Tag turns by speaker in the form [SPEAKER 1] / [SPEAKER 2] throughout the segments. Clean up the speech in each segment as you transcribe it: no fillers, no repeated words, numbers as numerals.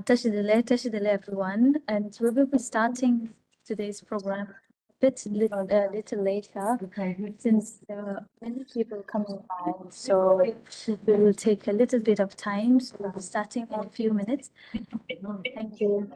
[SPEAKER 1] Tashidele, everyone, and we will be starting today's program a little later since there are many people coming by. So we will take a little bit of time. So we'll be starting in a few minutes. Thank you.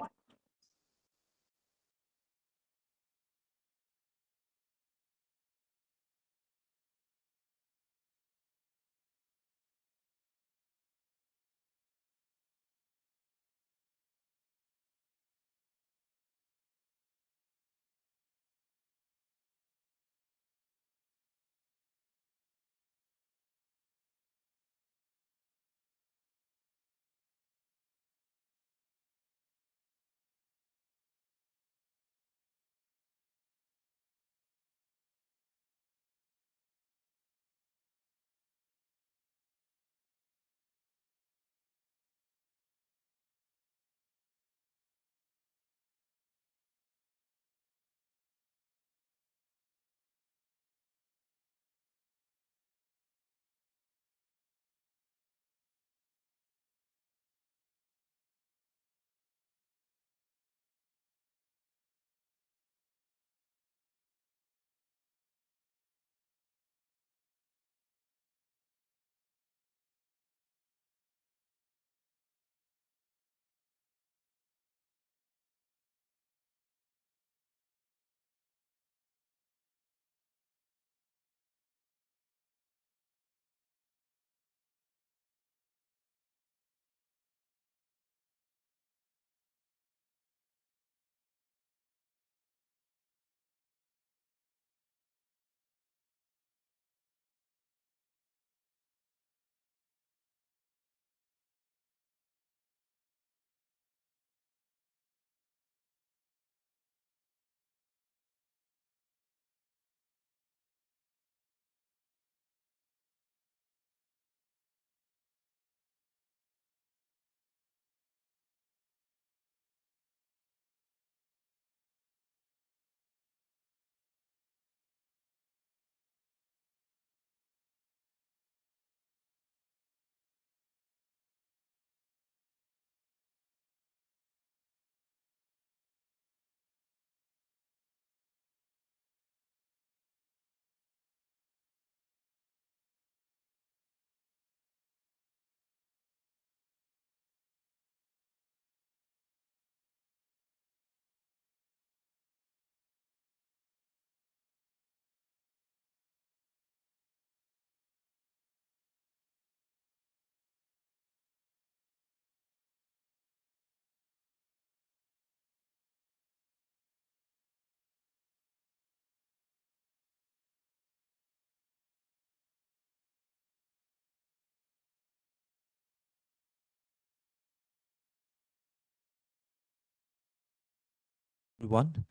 [SPEAKER 2] Everyone.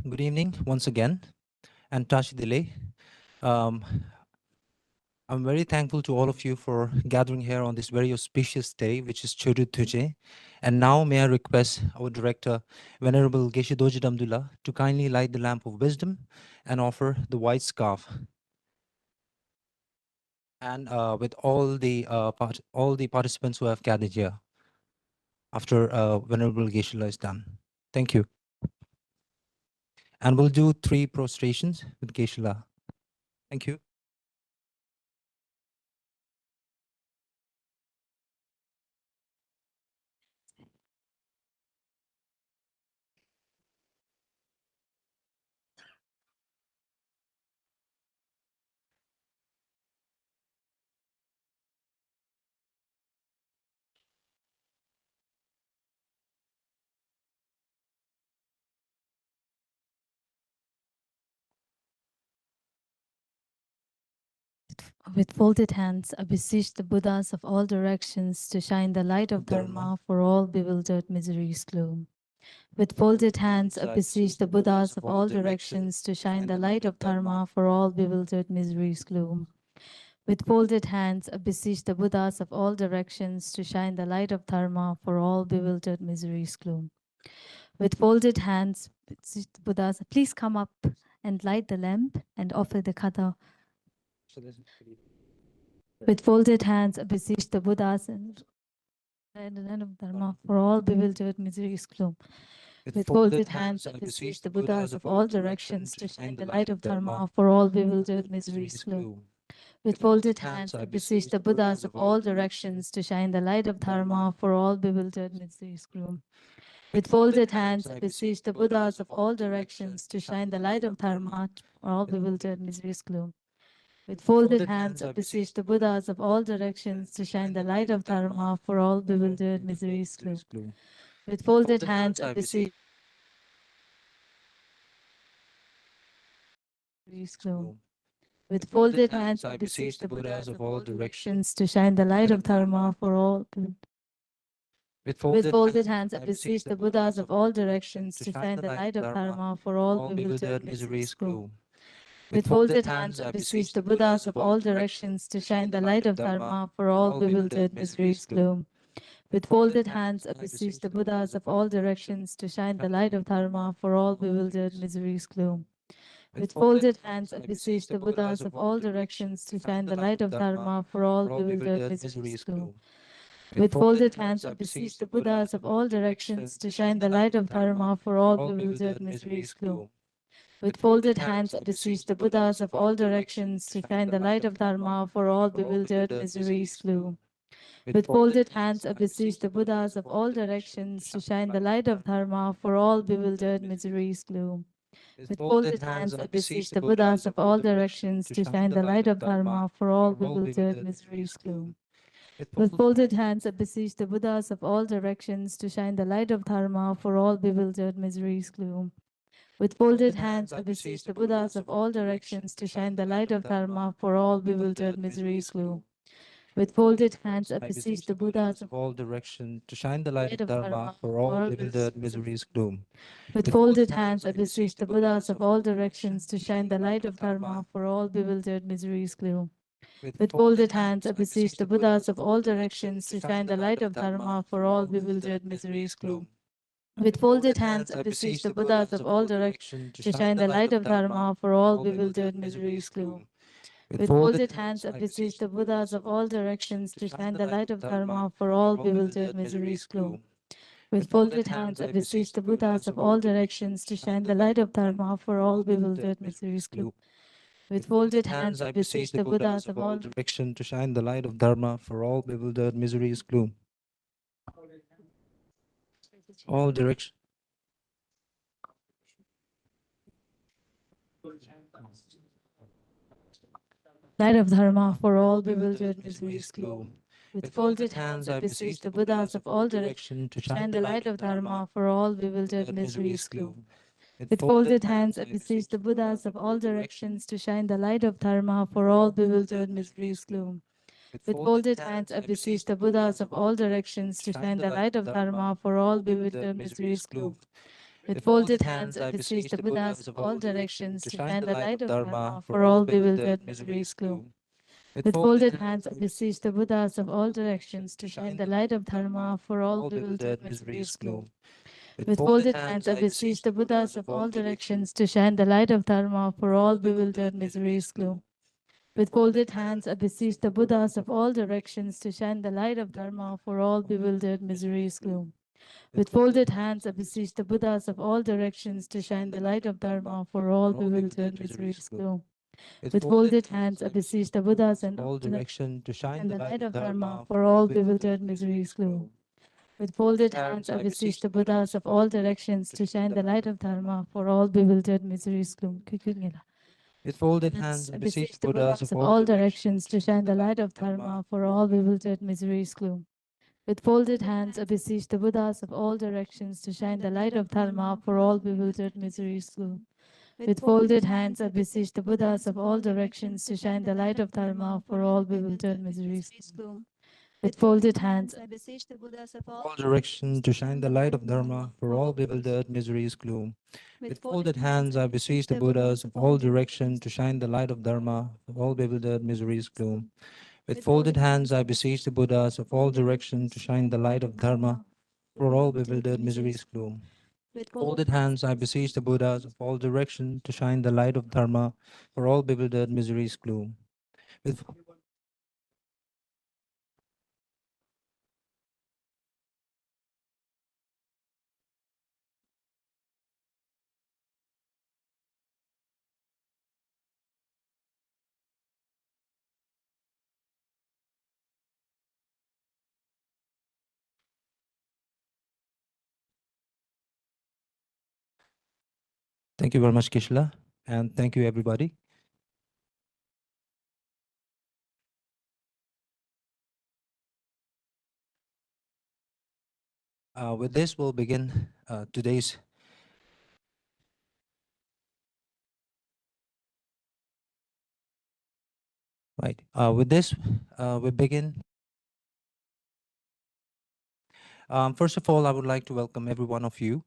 [SPEAKER 2] Good evening once again, and Tashidele. Um, I'm very thankful to all of you for gathering here on this very auspicious day, which is Cho-Trul Dhue-Chen. And now may I request our director, Venerable Geshe Damdul, to kindly light the lamp of wisdom and offer the white scarf. And with all the participants who have gathered here after Venerable Geshe is done. Thank you. And we'll do 3 prostrations with Geshe. Thank you.
[SPEAKER 1] With folded hands, I beseech the Buddhas of all directions to shine the light of Dharma for all bewildered misery's gloom. With folded hands, I beseech the Buddhas of all directions to shine the light of Dharma for all bewildered misery's gloom. With folded hands, I beseech the Buddhas of all directions to shine the light of Dharma for all bewildered misery's gloom. With folded hands, beseech the Buddhas, please come up and light the lamp and offer the kata. With folded hands, I beseech the Buddhas and the light of Dharma for all bewildered misery's gloom. With folded hands, I beseech the Buddhas of all directions to shine the light of Dharma for all bewildered misery's gloom. With folded hands, I beseech the Buddhas of all directions to shine the light of Dharma for all bewildered misery's gloom. With folded hands, I beseech the Buddhas of all directions to shine the light of Dharma for all bewildered misery's gloom. With folded hands, I beseech the Buddhas of all directions to shine the light of Dharma for all bewildered misery's gloom. With folded hands, I beseech misery's gloom. With folded hands, I beseech the Buddhas of all directions to shine the light of Dharma for all. With folded hands, I beseech the Buddhas of all directions to shine the light of Dharma for all bewildered misery's gloom. With folded hands, I beseech the Buddhas of all directions to shine the light of Dharma for all bewildered misery's gloom. With folded hands, I beseech the Buddhas of all directions to shine the light of Dharma for all bewildered misery's gloom. With folded hands, I beseech the Buddhas of all directions to shine the light of Dharma for all bewildered misery's gloom. With folded hands, I beseech the Buddhas of all directions to shine the light of Dharma for all bewildered misery's gloom. With folded hands, I beseech the Buddhas of all directions to shine the light of Dharma for all bewildered misery's gloom. With folded hands, I beseech the Buddhas of all directions to shine the light of Dharma for all bewildered misery's gloom. With folded hands, I beseech the Buddhas of all directions to shine the light of Dharma for all bewildered misery's gloom. With folded hands, I beseech the Buddhas of all directions to shine the light of Dharma for all bewildered misery's gloom. With folded hands, I beseech the Buddhas of all directions to shine the light of Dharma for all bewildered misery's gloom. With folded hands, I beseech the Buddhas of all directions to shine the light of Dharma for all bewildered misery's gloom. With folded hands, I beseech the Buddhas of all directions to shine the light of Dharma for all bewildered misery's gloom. With folded hands, I beseech the Buddhas of all directions to shine the light of Dharma for all bewildered misery's gloom. With folded hands, I beseech the Buddhas of all directions to shine the light of Dharma for all bewildered misery's gloom. With folded hands, I beseech the Buddhas of all directions to shine the light of Dharma for all bewildered misery's gloom. With folded hands, I beseech the Buddhas of all directions to shine the light of Dharma for all bewildered misery's gloom. With folded hands, I beseech the Buddhas of all directions to shine the light of Dharma for all bewildered misery's gloom. All directions. Light of Dharma for all bewildered misery's gloom. With folded hands, I beseech the Buddhas of all directions to shine the light of Dharma for all bewildered misery's gloom. With folded hands, I beseech the Buddhas of all directions to shine the light of Dharma for all bewildered misery's gloom. With folded hands, I beseech the Buddhas of all directions to shine the light of Dharma for all bewildered misery's gloom. With folded hands, I beseech the Buddhas of all directions to shine the light of Dharma for all bewildered misery's gloom. With folded hands, I beseech the Buddhas of all directions to shine the light of Dharma for all bewildered misery's gloom. With folded hands, I beseech the Buddhas of all directions to shine the light of Dharma for all bewildered misery's gloom. With folded hands, I beseech the Buddhas of all directions to shine the light of Dharma for all bewildered misery's gloom. With folded hands, I beseech the Buddhas of all directions to shine the light of Dharma for all bewildered misery's gloom. With folded hands, I beseech the Buddhas and all directions to shine the light of Dharma for all bewildered misery's gloom. With folded hands, I beseech the Buddhas of all directions to shine the light of Dharma for all bewildered misery's gloom. With folded hands, I beseech the Buddhas of all directions to shine the light of Dharma for all bewildered misery's gloom. With folded hands, I beseech the Buddhas of all directions to shine the light of Dharma for all bewildered misery's gloom. With folded hands, I beseech the Buddhas of all directions to shine the light of Dharma for all bewildered misery's gloom. With folded hands,
[SPEAKER 3] I beseech the Buddhas of
[SPEAKER 2] all direction to shine the light of Dharma for all bewildered miseries gloom. With folded hands, I beseech the Buddhas of all direction to shine the light of Dharma for all bewildered miseries gloom. With folded hands, I beseech the Buddhas of all direction to shine the light of Dharma for all bewildered miseries gloom. With folded hands, I beseech the Buddhas of all direction to shine the light of Dharma for all bewildered miseries gloom. With Thank you very much, Kishla, and thank you, everybody. With this, we'll begin today's. Right. With this, we begin. First of all, I would like to welcome every one of you.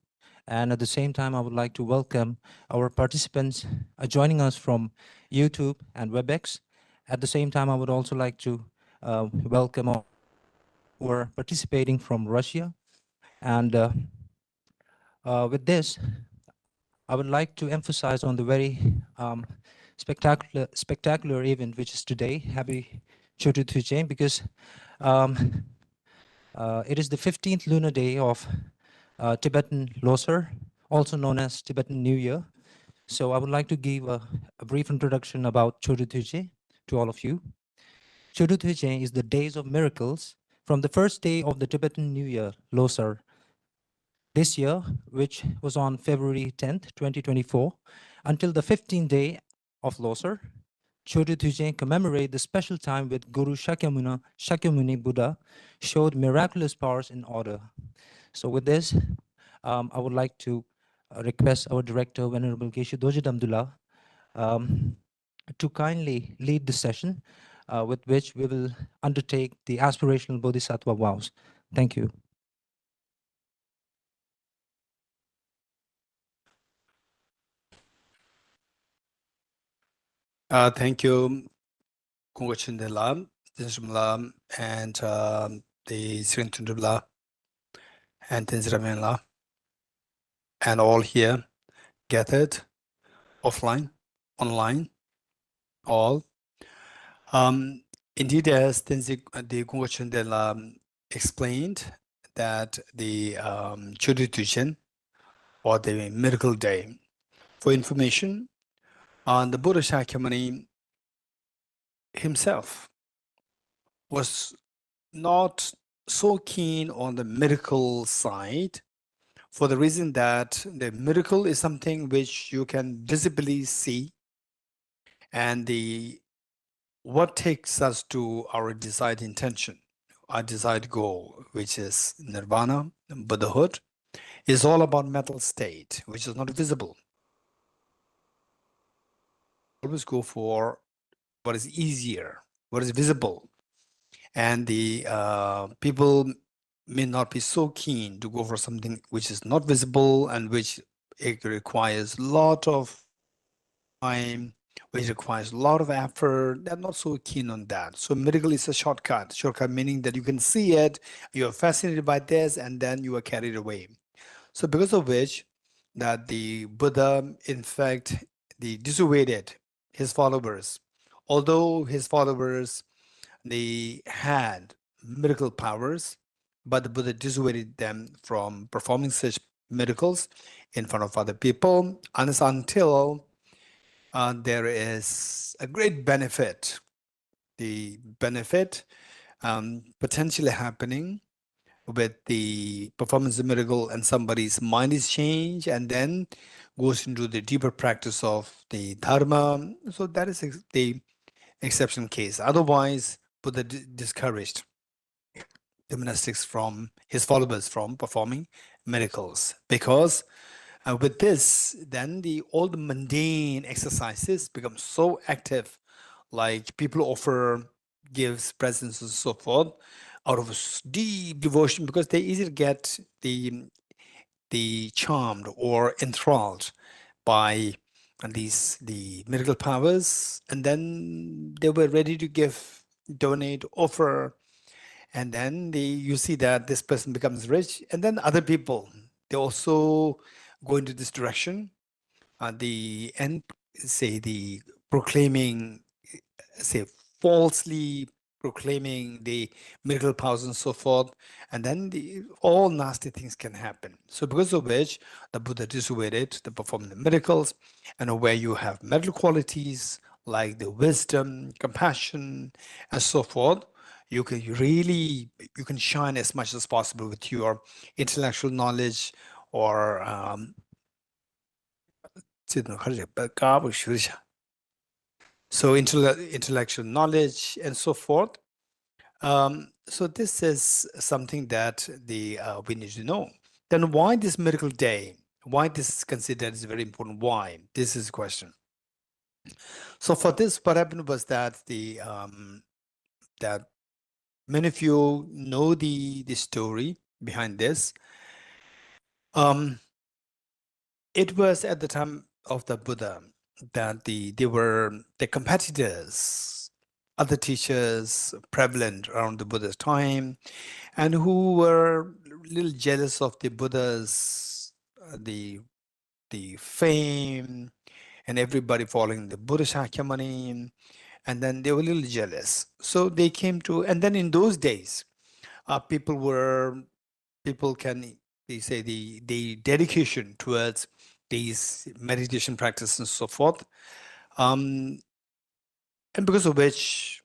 [SPEAKER 2] And at the same time, I would like to welcome our participants joining us from YouTube and WebEx. At the same time, I would also like to welcome all who are participating from Russia. And with this, I would like to emphasize on the very spectacular event, which is today. Happy Cho-Trul Dhue-Chen, because it is the 15th lunar day of Tibetan Losar, also known as Tibetan New Year. So I would like to give a brief introduction about Cho-Trul Dhue-Chen to all of you. Cho-Trul Dhue-Chen is the days of miracles from the first day of the Tibetan New Year, Losar, this year, which was on February 10th, 2024, until the 15th day of Losar. Cho-Trul Dhue-Chen commemorate the special time with Guru Shakyamuni Buddha showed miraculous powers in order. So with this, I would like to request our director, Venerable Geshe Dorji Damdul, to kindly lead the session with which we will undertake the aspirational Bodhisattva vows. Thank you.
[SPEAKER 4] Thank you, Kungochendela, Dinshimla, and the Srintundula, and Dinzramela, and all here gathered offline, online, all. Indeed, as the Kungochendela explained, that the Cho-Trul Dhue-Chen, or the Miracle Day, for information on the Buddha Shakyamuni himself was not so keen on the miracle side, for the reason that the miracle is something which you can visibly see, and what takes us to our desired intention, our desired goal, which is nirvana, Buddhahood, is all about mental state, which is not visible. Always go for what is easier, what is visible. And the people may not be so keen to go for something which is not visible and which it requires a lot of time, which requires a lot of effort. They're not so keen on that. So miracle is a shortcut. Shortcut meaning that you can see it, you're fascinated by this, and then you are carried away. So because of which, that the Buddha, in fact, dissuaded his followers. Although his followers, they had miracle powers, but the Buddha dissuaded them from performing such miracles in front of other people until there is a great benefit, the benefit potentially happening with the performance of miracle, and somebody's mind is changed and then goes into the deeper practice of the dharma. So that is the exception case. Otherwise, Buddha discouraged the monastics from his followers from performing miracles, because with this, then all the mundane exercises become so active, like people offer gifts, presents, and so forth. out of deep devotion, because they easily get the charmed or enthralled by the miracle powers, and then they were ready to give, donate, offer, and then you see that this person becomes rich, and then other people, they also go into this direction. The end, say the proclaiming, say falsely proclaiming the miracle powers and so forth, and then all nasty things can happen. So because of which the Buddha dissuaded to perform the miracles, and where you have mental qualities like the wisdom, compassion, and so forth, you can shine as much as possible with your intellectual knowledge or so intellectual knowledge and so forth. So this is something that we need to know. Then why this miracle day? Why this is considered is very important? Why? This is the question. So for this, what happened was that that many of you know the story behind this. It was at the time of the Buddha that they were the competitors, other teachers prevalent around the Buddha's time, and who were a little jealous of the Buddha's the fame and everybody following the Buddha Shakyamuni, and then they were a little jealous. So they came to, and then in those days, people can, they say the dedication towards these meditation practices and so forth, and because of which,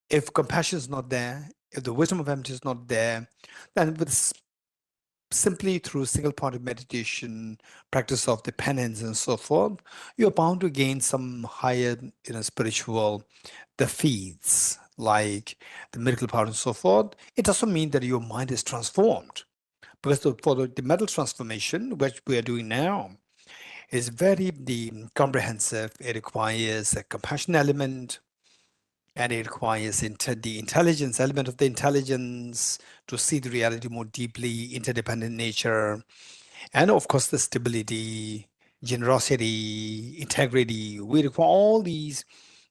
[SPEAKER 4] if compassion is not there, if the wisdom of empty is not there, then with simply through single point of meditation, practice of the penance and so forth, you're bound to gain some higher, spiritual defeats like the miracle power and so forth. It doesn't mean that your mind is transformed, because for the mental transformation, which we are doing now, is very comprehensive. It requires a compassion element, and it requires the intelligence element of the intelligence to see the reality more deeply, interdependent nature, and of course the stability, generosity, integrity. We require all these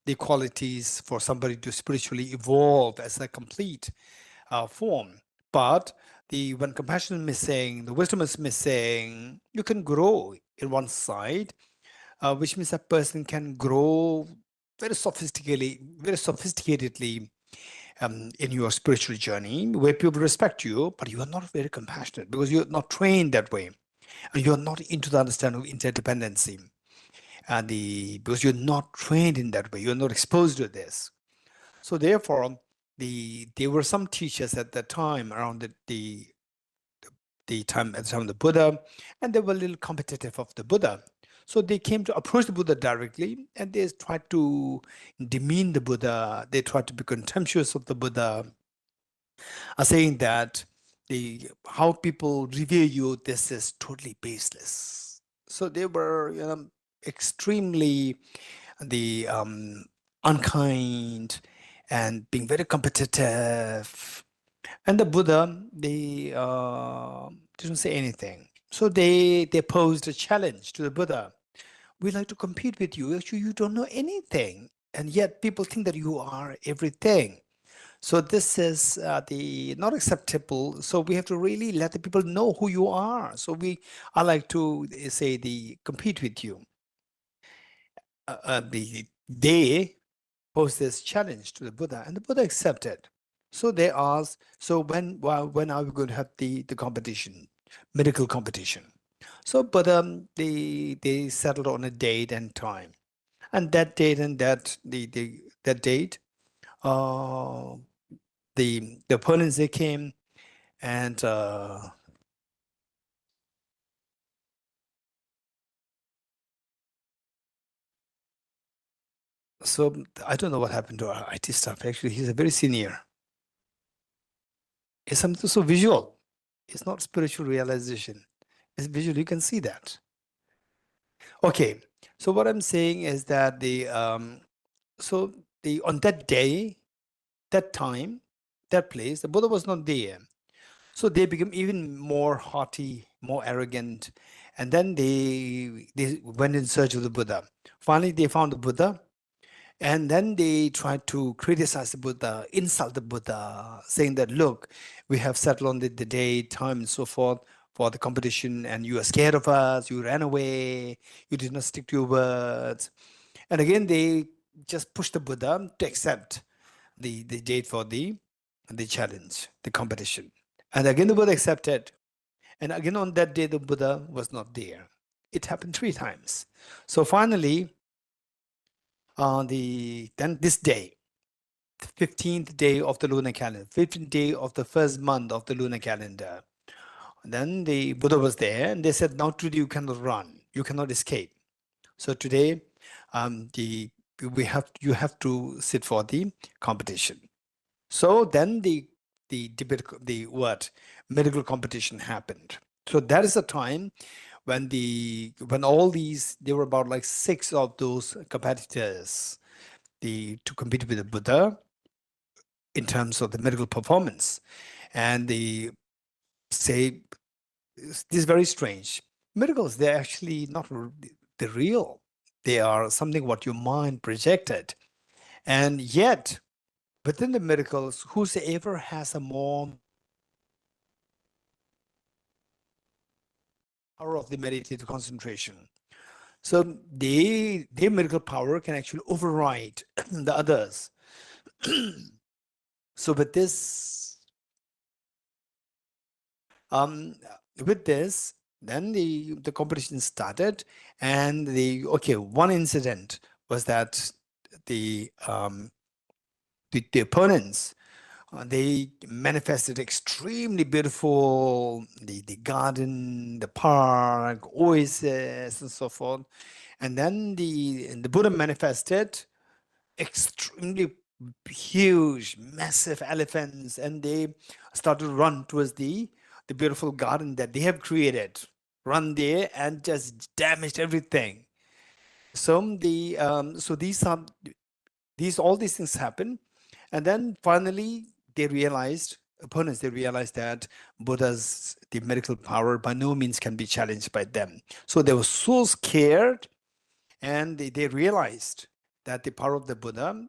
[SPEAKER 4] the qualities for somebody to spiritually evolve as a complete form. But when compassion is missing, the wisdom is missing, you can grow in one side, which means a person can grow very sophisticatedly in your spiritual journey, where people respect you, but you are not very compassionate because you're not trained that way, and you're not into the understanding of interdependency, and because you're not trained in that way, you're not exposed to this. So therefore, there were some teachers at that time around the time at the time of the Buddha, and they were a little competitive of the Buddha. So they came to approach the Buddha directly, and they tried to demean the Buddha. They tried to be contemptuous of the Buddha, saying that how people revere you, this is totally baseless. So they were, extremely unkind and being very competitive. And the Buddha, they didn't say anything. So they posed a challenge to the Buddha. We like to compete with you. Actually, you don't know anything, and yet people think that you are everything. So this is the not acceptable. So we have to really let the people know who you are. So I like to say compete with you. They posed this challenge to the Buddha, and the Buddha accepted. So they asked, so when are we going to have the competition, medical competition? So, but they settled on a date and time, and that date and that date, the opponents, they came, and so I don't know what happened to our IT staff. Actually, he's a very senior. It's something so visual. It's not spiritual realization. It's visual. You can see that. Okay. So what I'm saying is that on that day, that time, that place, the Buddha was not there. So they became even more haughty, more arrogant. And then they went in search of the Buddha. Finally, they found the Buddha. And then they tried to criticize the Buddha, insult the Buddha, saying that, look, we have settled on the date, time, and so forth for the competition, and you are scared of us, you ran away, you did not stick to your words. And again, they just pushed the Buddha to accept the date for the challenge, the competition. And again, the Buddha accepted. And again, on that day, the Buddha was not there. It happened 3 times. So finally, then this day, the 15th day of the lunar calendar, 15th day of the first month of the lunar calendar, then the Buddha was there, and they said, now today you cannot run, you cannot escape. So today, you have to sit for the competition. So then the medical competition happened. So that is the time when there were about like 6 of those competitors to compete with the Buddha in terms of the medical performance. And they say, this is very strange. Miracles, they're actually not the real. They are something what your mind projected. And yet, within the miracles, whosoever has a more power of the meditative concentration, so their miracle power can actually override the others. So with this, then the competition started, and one incident was that the opponents, they manifested extremely beautiful, the garden, the park, oasis, and so forth. And then the Buddha manifested extremely huge, massive elephants, and they started to run towards the beautiful garden that they have created, run there and just damaged everything. So all these things happen. And then finally opponents realized that Buddha's the medical power by no means can be challenged by them. So they were so scared, and they realized that the power of the Buddha.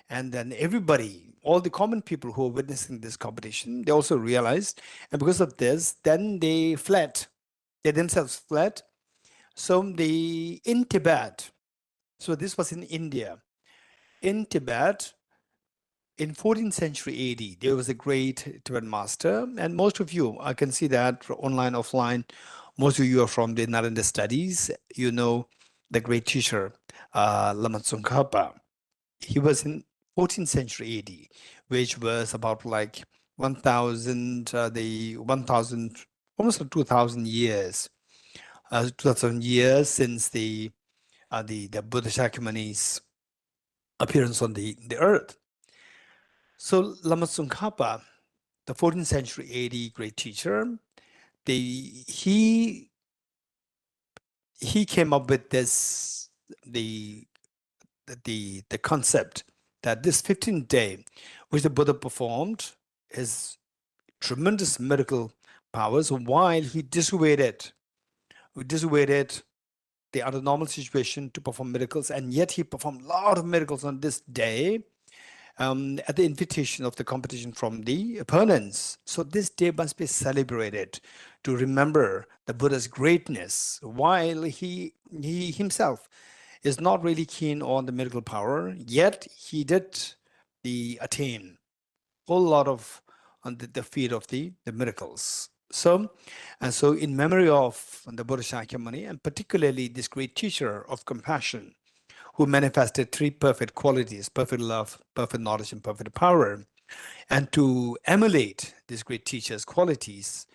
[SPEAKER 4] And then everybody, all the common people who were witnessing this competition, they also realized, and because of this, then they fled. They themselves fled. So in Tibet, so this was in India. In Tibet, in 14th century AD, there was a great Tibetan master, and most of you, I can see that online, offline, most of you are from the Narendra studies. You know the great teacher, Lama Tsongkhapa. He was in 14th century AD, which was about like 1,000, almost 2,000 years, 2,000 years since the Buddha Shakyamuni's appearance on the earth. So Lama Tsongkhapa, the 14th century AD great teacher, he came up with this the concept that this 15th day, which the Buddha performed his tremendous miracle powers while he dissuaded the under normal situation to perform miracles, and yet he performed a lot of miracles on this day at the invitation of the competition from the opponents. So this day must be celebrated to remember the Buddha's greatness, while he himself is not really keen on the miracle power, yet he did attain a whole lot of on the feat of the miracles. So in memory of the Buddha Shakyamuni, and particularly this great teacher of compassion, who manifested 3 perfect qualities: perfect love, perfect knowledge, and perfect power. And to emulate this great teacher's qualities,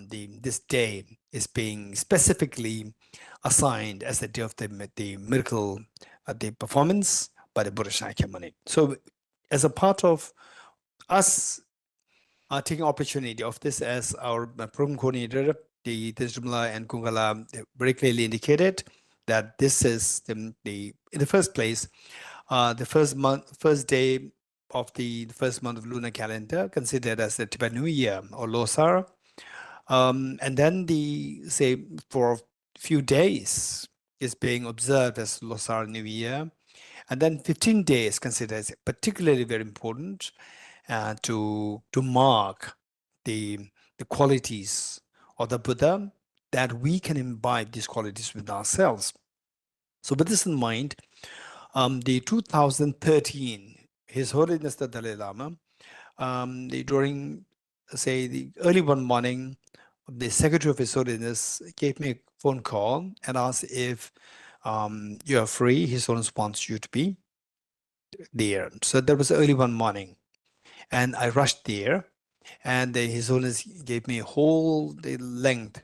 [SPEAKER 4] this day is being specifically assigned as the day of the miracle, the performance by the Buddha Shakyamuni. So as a part of us taking opportunity of this, as our program coordinator, the Tejumla and Kungala very clearly indicated, that this is in the first place, the first day of the first month of lunar calendar, considered as the Tibet New Year or Losar. And then say for a few days is being observed as Losar New Year. And then 15 days considered as particularly very important to mark the qualities of the Buddha, that we can imbibe these qualities with ourselves. So with this in mind, the 2013, His Holiness the Dalai Lama, during, say, the early one morning, the Secretary of His Holiness gave me a phone call and asked if you are free. His Holiness wants you to be there. So that was early one morning. And I rushed there, and His Holiness gave me a whole length,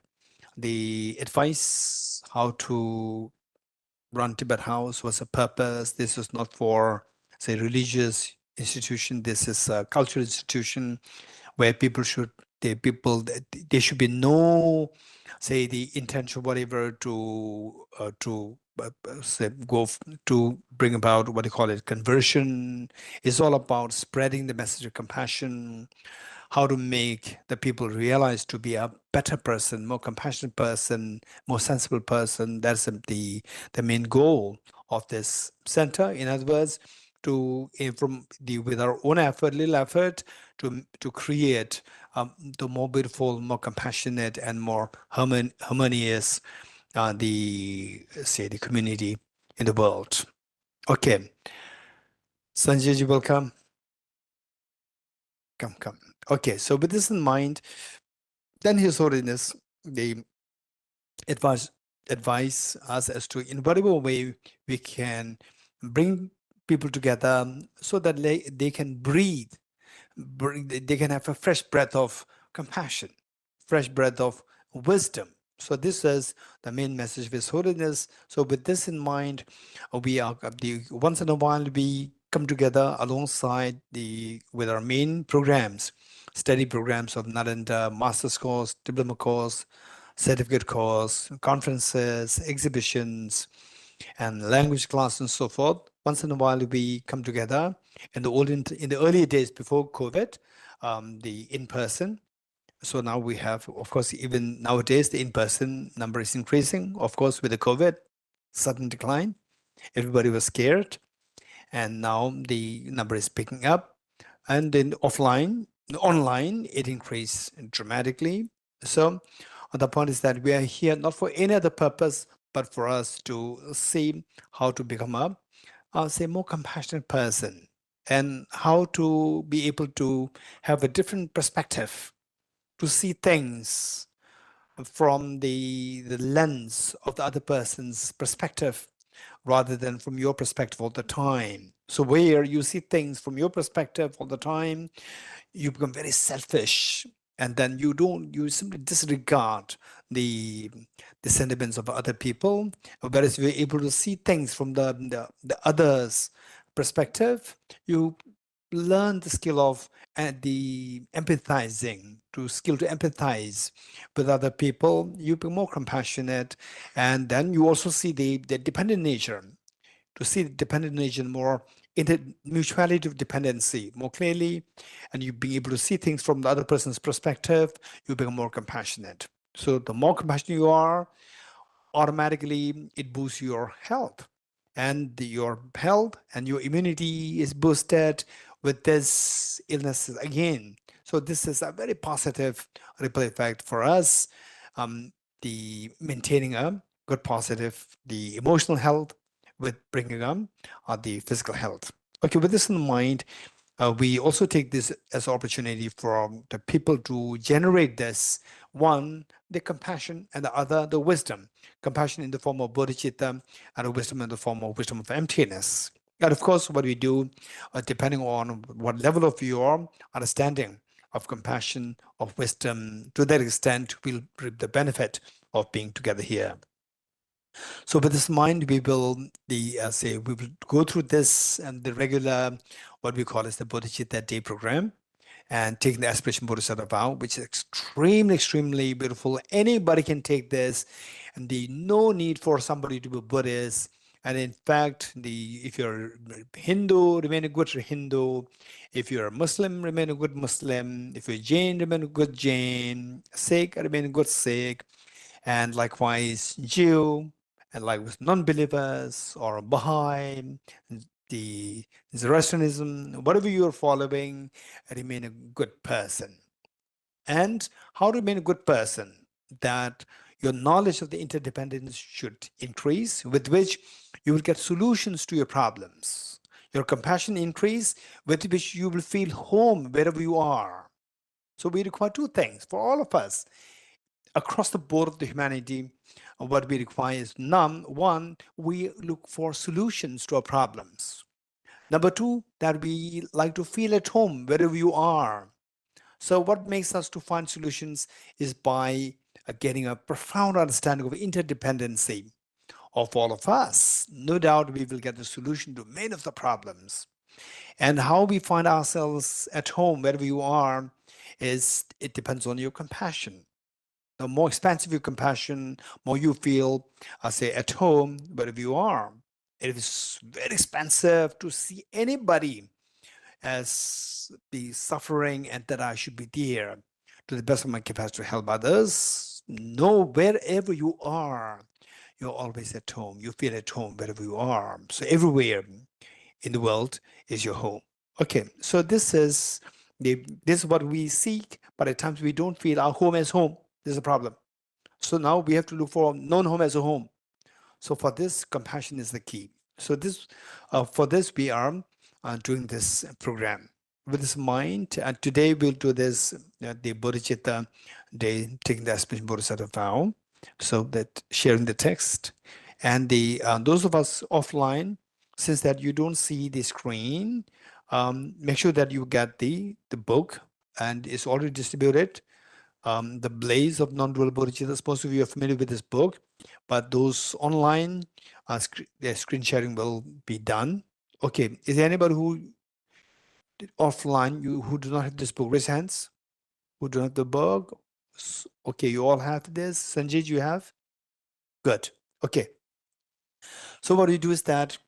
[SPEAKER 4] the advice how to run Tibet House, was a purpose. This was not for, say, religious institution. This is a cultural institution where there should be no, say, the intention, whatever, to say, to bring about what you call it, conversion. It's all about spreading the message of compassion, how to make the people realize to be a better person, more compassionate person, more sensible person. That's the main goal of this center. In other words, with our own effort, little effort, to create the more beautiful, more compassionate, and more harmonious the community in the world. Okay, Sanjay ji, welcome. Come. Okay, so with this in mind, then His Holiness, they advise us as to in whatever way we can bring people together so that they can breathe, they can have a fresh breath of compassion, fresh breath of wisdom. So this is the main message of His Holiness. So with this in mind, once in a while we come together alongside with our main programs, study programs of Narendra, master's course, diploma course, certificate course, conferences, exhibitions, and language class and so forth. Once in a while we come together. In the earlier days before COVID, the in-person. So now we have, of course, even nowadays, the in-person number is increasing. Of course, with the COVID, sudden decline, everybody was scared. And now the number is picking up. And then online, it increased dramatically. So the point is that we are here not for any other purpose, but for us to see how to become a more compassionate person, and how to be able to have a different perspective, to see things from the lens of the other person's perspective rather than from your perspective all the time. So where you see things from your perspective all the time, you become very selfish, and then you simply disregard the sentiments of other people. Whereas you're able to see things from the other's perspective, you learn the skill of the empathizing, skill to empathize with other people. You become more compassionate, and then you also see the dependent nature, to see the dependent nature more in the mutuality of dependency more clearly, and you being able to see things from the other person's perspective, you become more compassionate. So the more compassionate you are, automatically it boosts your health, and your health and your immunity is boosted with this illnesses again. So this is a very positive ripple effect for us, the maintaining a good positive, the emotional health with bringing on the physical health. Okay, with this in mind, we also take this as an opportunity for the people to generate this, one, the compassion, and the other, the wisdom. Compassion in the form of bodhicitta, and a wisdom in the form of wisdom of emptiness. And of course, what we do, depending on what level of your understanding of compassion, of wisdom, to that extent, we'll reap the benefit of being together here. So with this in mind, we will go through this and the regular, what we call as the Bodhicitta Day program, and taking the Aspirational Bodhisattva vow, which is extremely beautiful. Anybody can take this, and no need for somebody to be Buddhist. And in fact, if you're Hindu, remain a good Hindu. If you're a Muslim, remain a good Muslim. If you're Jain, remain a good Jain. Sikh, remain a good Sikh. And likewise, Jew, and likewise, non-believers or Baha'i, the Zoroastrianism, whatever you're following, remain a good person. And how to remain a good person? That your knowledge of the interdependence should increase, with which you will get solutions to your problems. Your compassion increase, with which you will feel home wherever you are. So we require two things for all of us across the board of the humanity. What we require is one, we look for solutions to our problems. Number two, that we like to feel at home wherever you are. So what makes us to find solutions is by getting a profound understanding of interdependency of all of us. No doubt we will get the solution to many of the problems. And how we find ourselves at home wherever you are is it depends on your compassion. The more expansive your compassion, more you feel, say, at home wherever you are. It is very expensive to see anybody as the suffering and that I should be there to the best of my capacity to help others. No, wherever you are, you're always at home. You feel at home wherever you are. So everywhere in the world is your home. Okay, so this is what we seek, but at times we don't feel our home as home. There's a problem. So now we have to look for non-home as a home. So for this, compassion is the key. So for this, we are doing this program with this mind. And today we'll do this, the Bodhicitta day, taking the Aspirational Bodhisattva vow. So that sharing the text, and those of us offline, since that you don't see the screen, make sure that you get the book, and it's already distributed. The Blaze of Non-Dual Bodhicitta. Most of you are familiar with this book, but those online, their screen sharing will be done. Okay, is there anybody who offline who do not have this book? Raise hands. Who don't have the book? Okay, you all have this. Sanjay, you have? Good. Okay. So what you do is that,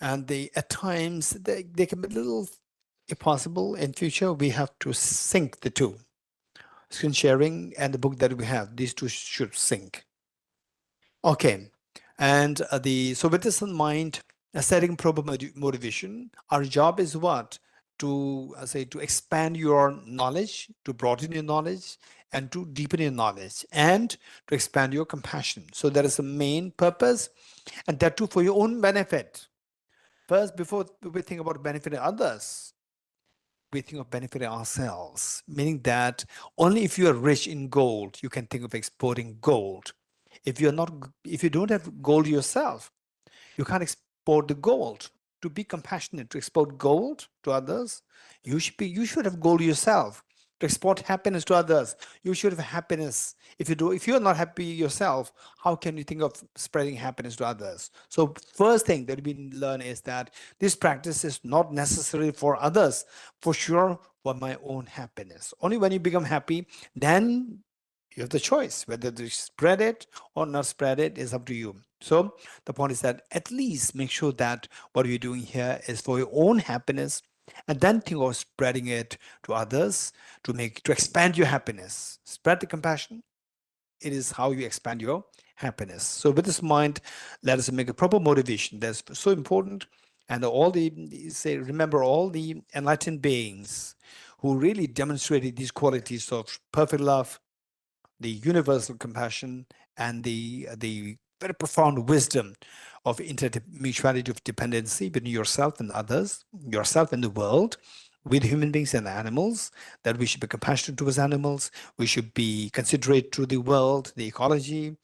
[SPEAKER 4] and at times they can be a little impossible. In future, we have to sync the two. Screen sharing and the book that we have, these two should sync. Okay, and so with this in mind, setting proper motivation, our job is what? To to expand your knowledge, to broaden your knowledge, and to deepen your knowledge, and to expand your compassion. So that is the main purpose, and that too for your own benefit. First, before we think about benefiting others, we think of benefiting ourselves, meaning that only if you are rich in gold, you can think of exporting gold. If you don't have gold yourself, you can't export the gold. To be compassionate, to export gold to others, you should have gold yourself. To export happiness to others, you should have happiness. If you're not happy yourself, how can you think of spreading happiness to others? So first thing that we learn is that this practice is not necessary for others, for sure, for my own happiness. Only when you become happy, then you have the choice whether to spread it or not spread it is up to you. So the point is that at least make sure that what you're doing here is for your own happiness, and then think of spreading it to others to expand your happiness. Spread the compassion. It is how you expand your happiness. So with this mind, let us make a proper motivation. That's so important. And remember all the enlightened beings who really demonstrated these qualities of perfect love, the universal compassion, and the very profound wisdom of mutuality of dependency between yourself and others, yourself and the world, with human beings and animals, that we should be compassionate towards animals, we should be considerate to the world, the ecology,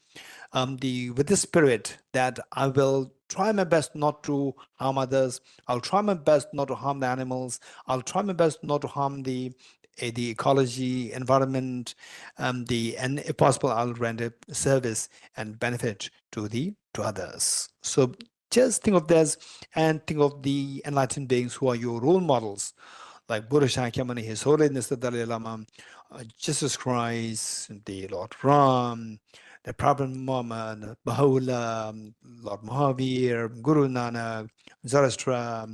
[SPEAKER 4] with the spirit that I will try my best not to harm others. I'll try my best not to harm the animals. I'll try my best not to harm the ecology, environment, and if possible, I'll render service and benefit to others. So just think of this, and think of the enlightened beings who are your role models, like Buddha Shakyamuni, His Holiness the Dalai Lama, Jesus Christ, the Lord Ram, the Prophet Muhammad, Baha'u'llah, Lord Mahavir, Guru Nanak, Zoroaster,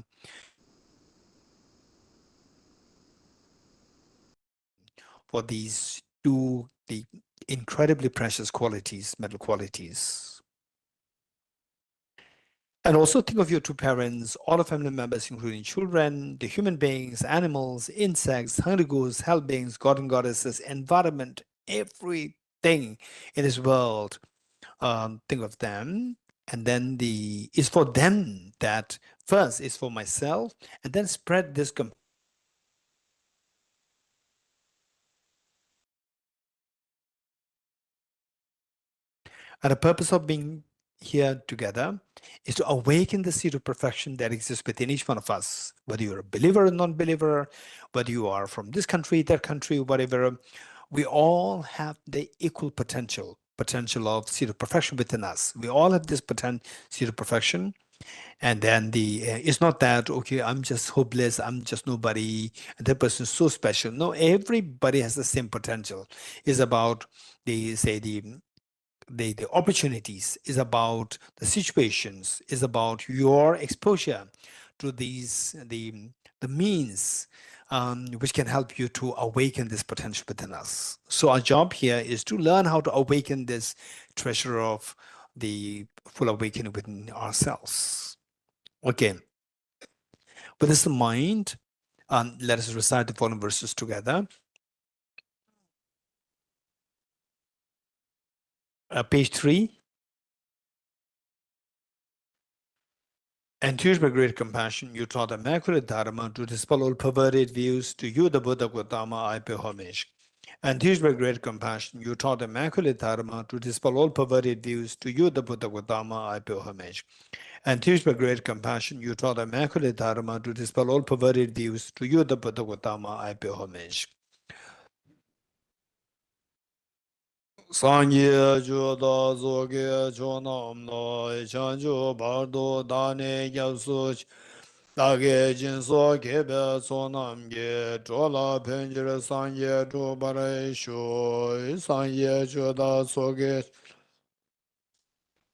[SPEAKER 4] for these two the incredibly precious qualities, mental qualities. And also think of your two parents, all the family members, including children, the human beings, animals, insects, hungry ghosts, hell beings, god and goddesses, environment, everything in this world. Think of them. And then it's for them that first is for myself, and then spread this and the purpose of being here together is to awaken the seed of perfection that exists within each one of us, whether you're a believer or non-believer, whether you are from this country, that country, whatever. We all have the equal potential of seed of perfection within us. We all have this seed of perfection. And then it's not that, okay, I'm just hopeless, I'm just nobody, and that person is so special. No, everybody has the same potential. It's about the opportunities, is about the situations, is about your exposure to the means which can help you to awaken this potential within us. So our job here is to learn how to awaken this treasure of the full awakening within ourselves. Okay, with this in mind, let us recite the following verses together. Page 3. Enthused by great compassion, you taught immaculate Dharma to dispel all perverted views. To you, the Buddha Gautama, I pay homage. Enthused by great compassion, you taught immaculate Dharma to dispel all perverted views. To you, the Buddha Gautama, I pay homage. Enthused by great compassion, you taught immaculate Dharma to dispel all perverted views. To you, the Buddha Gautama, I pay homage. Sangye Joda Zoge Chonam Noi Chanju Bardo Dane Gyasuch Dage Jinso Kebe Sonam Ge Chola Penjere Sangye Chobare Sho Sangye Joda Soge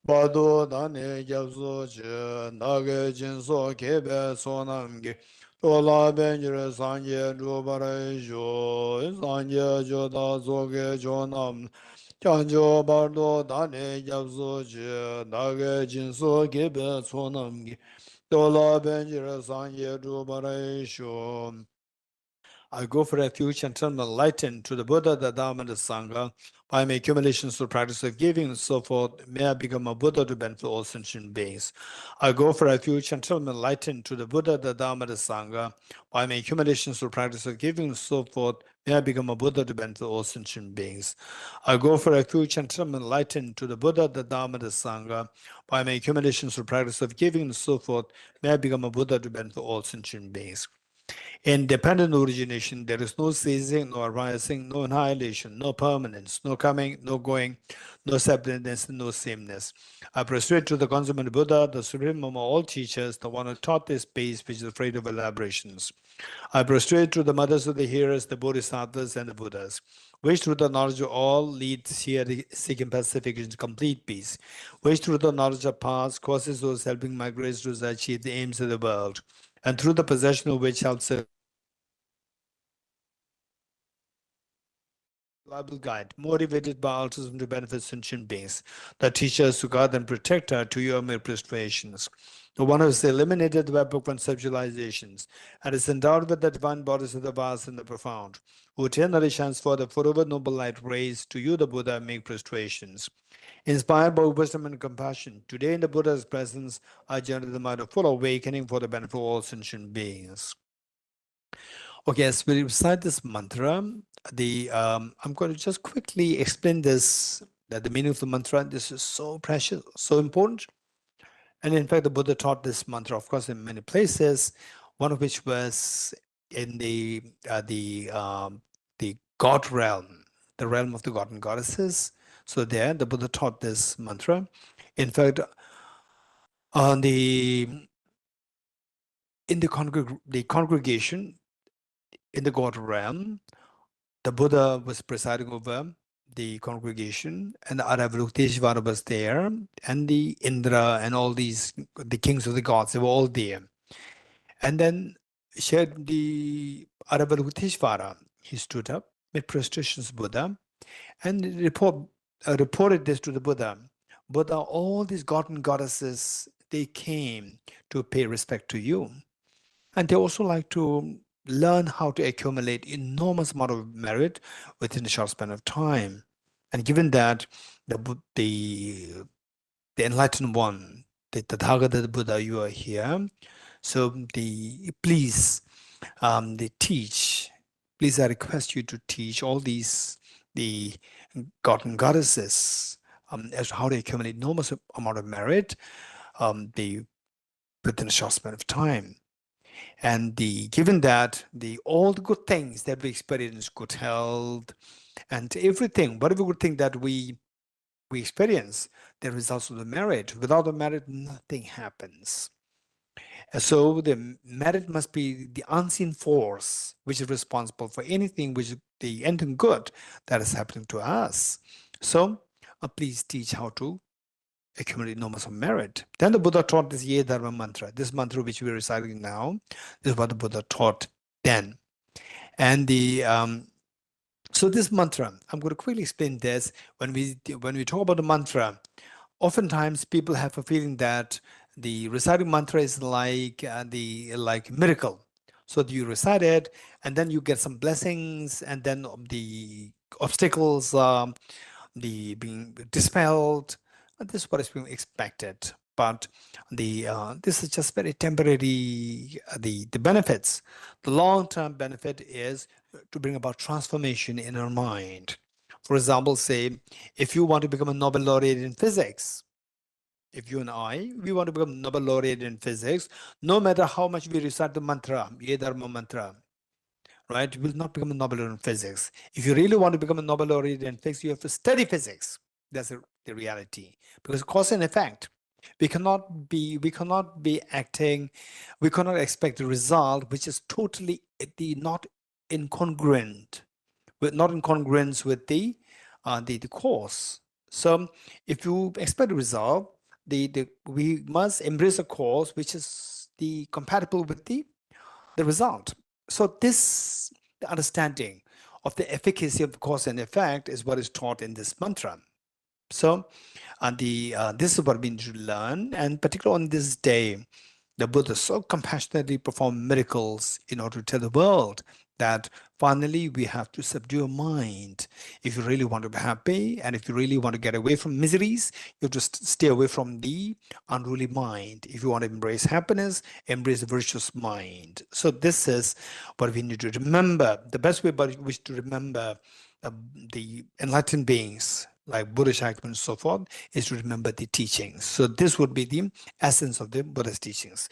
[SPEAKER 4] Bardo Dane Gyasuch Dage Jinso Kebe Sonam Ge Chola Penjere Sangye Chobare Sho Sangye Joda Soge Chonam Chanjo bardo dane gyabso che dage jinso gebe sonam gi dola benjira sanye dubare sho. I go for refuge and turn my light to the Buddha, the Dharma, and the Sangha. By my accumulations through practice of giving and so forth, may I become a Buddha to benefit all sentient beings. I go for refuge and turn my light to the Buddha, the Dharma, and the Sangha. By my accumulations through practice of giving and so forth, may I become a Buddha to benefit all sentient beings. I go for refuge and turn my light to the Buddha, the Dharma, and the Sangha. By my accumulations through practice of giving and so forth, may I become a Buddha to benefit all sentient beings. In dependent origination, there is no ceasing, no arising, no annihilation, no permanence, no coming, no going, no separateness, no sameness. I prostrate to the consummate Buddha, the supreme among all teachers, the one who taught this peace, which is afraid of elaborations. I prostrate to the mothers of the hearers, the Bodhisattvas and the Buddhas, which through the knowledge of all leads here seeking pacification to complete peace, which through the knowledge of past causes those helping my grace to achieve the aims of the world, and through the possession of which helps a reliable guide, motivated by altruism to benefit sentient beings, the teachers to guard and protect her to your mere prostrations. The one who has eliminated the web of conceptualizations and is endowed with the divine bodies of the vast and the profound, who eternally shines forth the forever noble light rays, to you, the Buddha, make prostrations. Inspired by wisdom and compassion, today in the Buddha's presence, I generate the mind of full awakening for the benefit of all sentient beings. Okay, as we recite this mantra, I'm going to just quickly explain this, that the meaning of the mantra. This is so precious, so important. And in fact, the Buddha taught this mantra, of course, in many places, one of which was in the God realm, the realm of the god and goddesses. So there, the Buddha taught this mantra. In fact, in the congregation in the God realm, the Buddha was presiding over the congregation, and the Avalokiteshvara was there, and the Indra and all these, the kings of the gods, they were all there. And then shared the Avalokiteshvara, he stood up, made prostrations to Buddha, and reported this to the Buddha. Buddha, all these gods and goddesses, they came to pay respect to you. And they also like to learn how to accumulate enormous amount of merit within a short span of time. And given that the enlightened one, the Tathagata Buddha, you are here, so please teach. Please, I request you to teach all these the god and goddesses as to how to accumulate enormous amount of merit within a short span of time. And given that all the good things that we experience, good health, and everything, whatever good thing that we experience, the results of the merit. Without the merit, nothing happens. And so the merit must be the unseen force which is responsible for anything which is the ending good that is happening to us. So please teach how to accumulate enormous merit. Then the Buddha taught this Ye Dharma mantra, this mantra which we are reciting now. This is what the Buddha taught then. And so this mantra, I'm going to quickly explain this. When we talk about the mantra, oftentimes people have a feeling that the reciting mantra is like miracle. So you recite it, and then you get some blessings, and then the obstacles being dispelled. This is what is being expected. But this is just very temporary. The benefits, the long-term benefit is to bring about transformation in our mind. For example, say if you want to become a Nobel laureate in physics, if you and I, we want to become Nobel laureate in physics, no matter how much we recite the mantra, Ye Dharma mantra, right, you will not become a Nobel laureate in physics. If you really want to become a Nobel laureate in physics, you have to study physics. That's the reality. Because cause and effect, we cannot be acting, we cannot expect a result which is totally not incongruent, not in congruence with the course. So if you expect a result, we must embrace a course which is compatible with the result. So the understanding of the efficacy of the cause and effect is what is taught in this mantra. So this is what we need to learn, and particularly on this day, the Buddha so compassionately performed miracles in order to tell the world that finally we have to subdue our mind. If you really want to be happy, and if you really want to get away from miseries, you have to stay away from the unruly mind. If you want to embrace happiness, embrace the virtuous mind. So this is what we need to remember. The best way by which to remember the enlightened beings like Bodhisattva and so forth is to remember the teachings. So this would be the essence of the Buddha's teachings.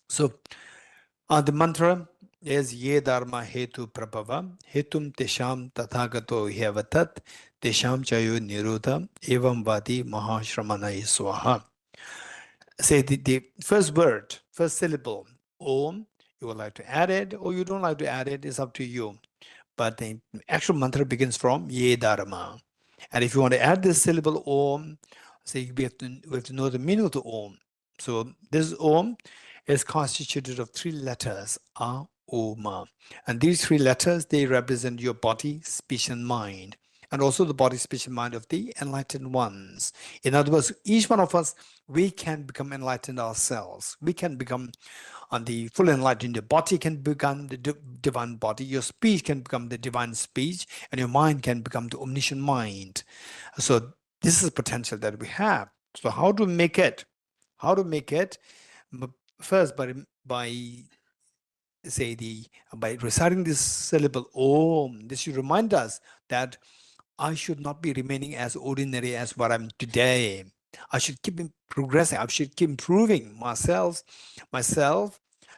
[SPEAKER 4] So the mantra is Ye Dharma Hetu Prabhava Hetum Tesham Tathagato Hyevatat Tesham Chayo Nirodha Evam Vadi Mahashramanai Swaha. Say the first word, first syllable, Om. You would like to add it or you don't like to add it, it's up to you. But the actual mantra begins from Ye Dharma. And if you want to add this syllable Om, say we have to know the meaning of the Om. So this Om is constituted of 3 letters, A, O, Ma. And these 3 letters, they represent your body, speech, and mind. And also the body, speech, and mind of the enlightened ones. In other words, each one of us, we can become enlightened ourselves. We can become the full enlightened. Your body can become the divine body, your speech can become the divine speech, and your mind can become the omniscient mind. So this is the potential that we have. So how to make it? How to make it? First, by reciting this syllable Om. This should remind us that I should not be remaining as ordinary as what I'm today. I should keep progressing. I should keep improving myself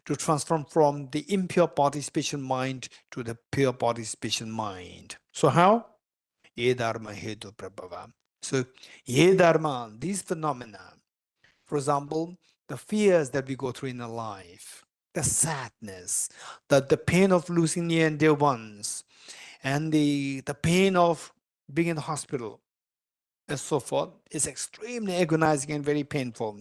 [SPEAKER 4] to transform from the impure body, speech, and mind to the pure body, speech, and mind. So how? Ye Dharma Hetu Prabhava. So Ye Dharma, these phenomena, for example, the fears that we go through in our life, the sadness, the pain of losing near and dear ones, and the pain of being in the hospital and so forth is extremely agonizing and very painful.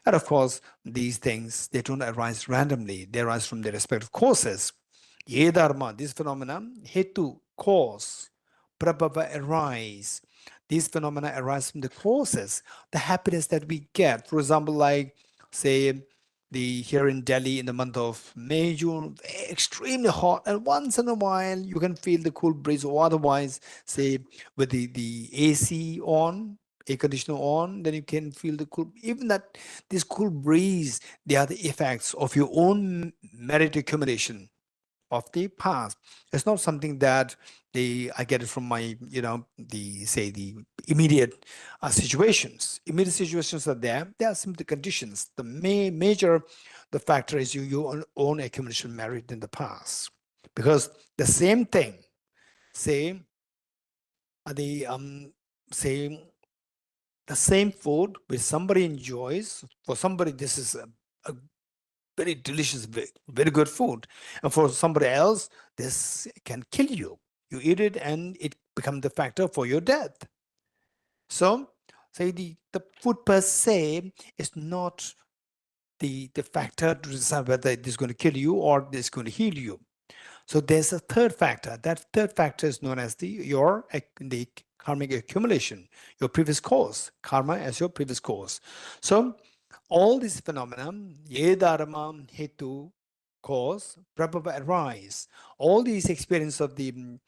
[SPEAKER 4] And of course, these things, they don't arise randomly. They arise from their respective causes. Ye dharma, this phenomenon, hetu, cause, prabhava, arise. These phenomena arise from the causes, the happiness that we get. For example, like, say, here in Delhi in the month of May, June, extremely hot, and once in a while you can feel the cool breeze, or otherwise, say, with the AC on, air conditioner on, then you can feel the cool, even that this cool breeze, they are the effects of your own merit accumulation of the past. It's not something that I get it from my, the immediate situations. Immediate situations are there. There are simply conditions. The major, the factor is your own accumulation merit in the past. Because the same thing, say, say the same food which somebody enjoys, for somebody this is a very delicious, very good food, and for somebody else this can kill you. You eat it and it becomes the factor for your death. So say the food per se is not the factor to decide whether it is going to kill you or it is going to heal you. So there's a third factor. That third factor is known as the karmic accumulation, your previous cause, karma as your previous cause. So all these phenomena, ye dharma, hetu, cause, prabhava, arise. All these experiences of the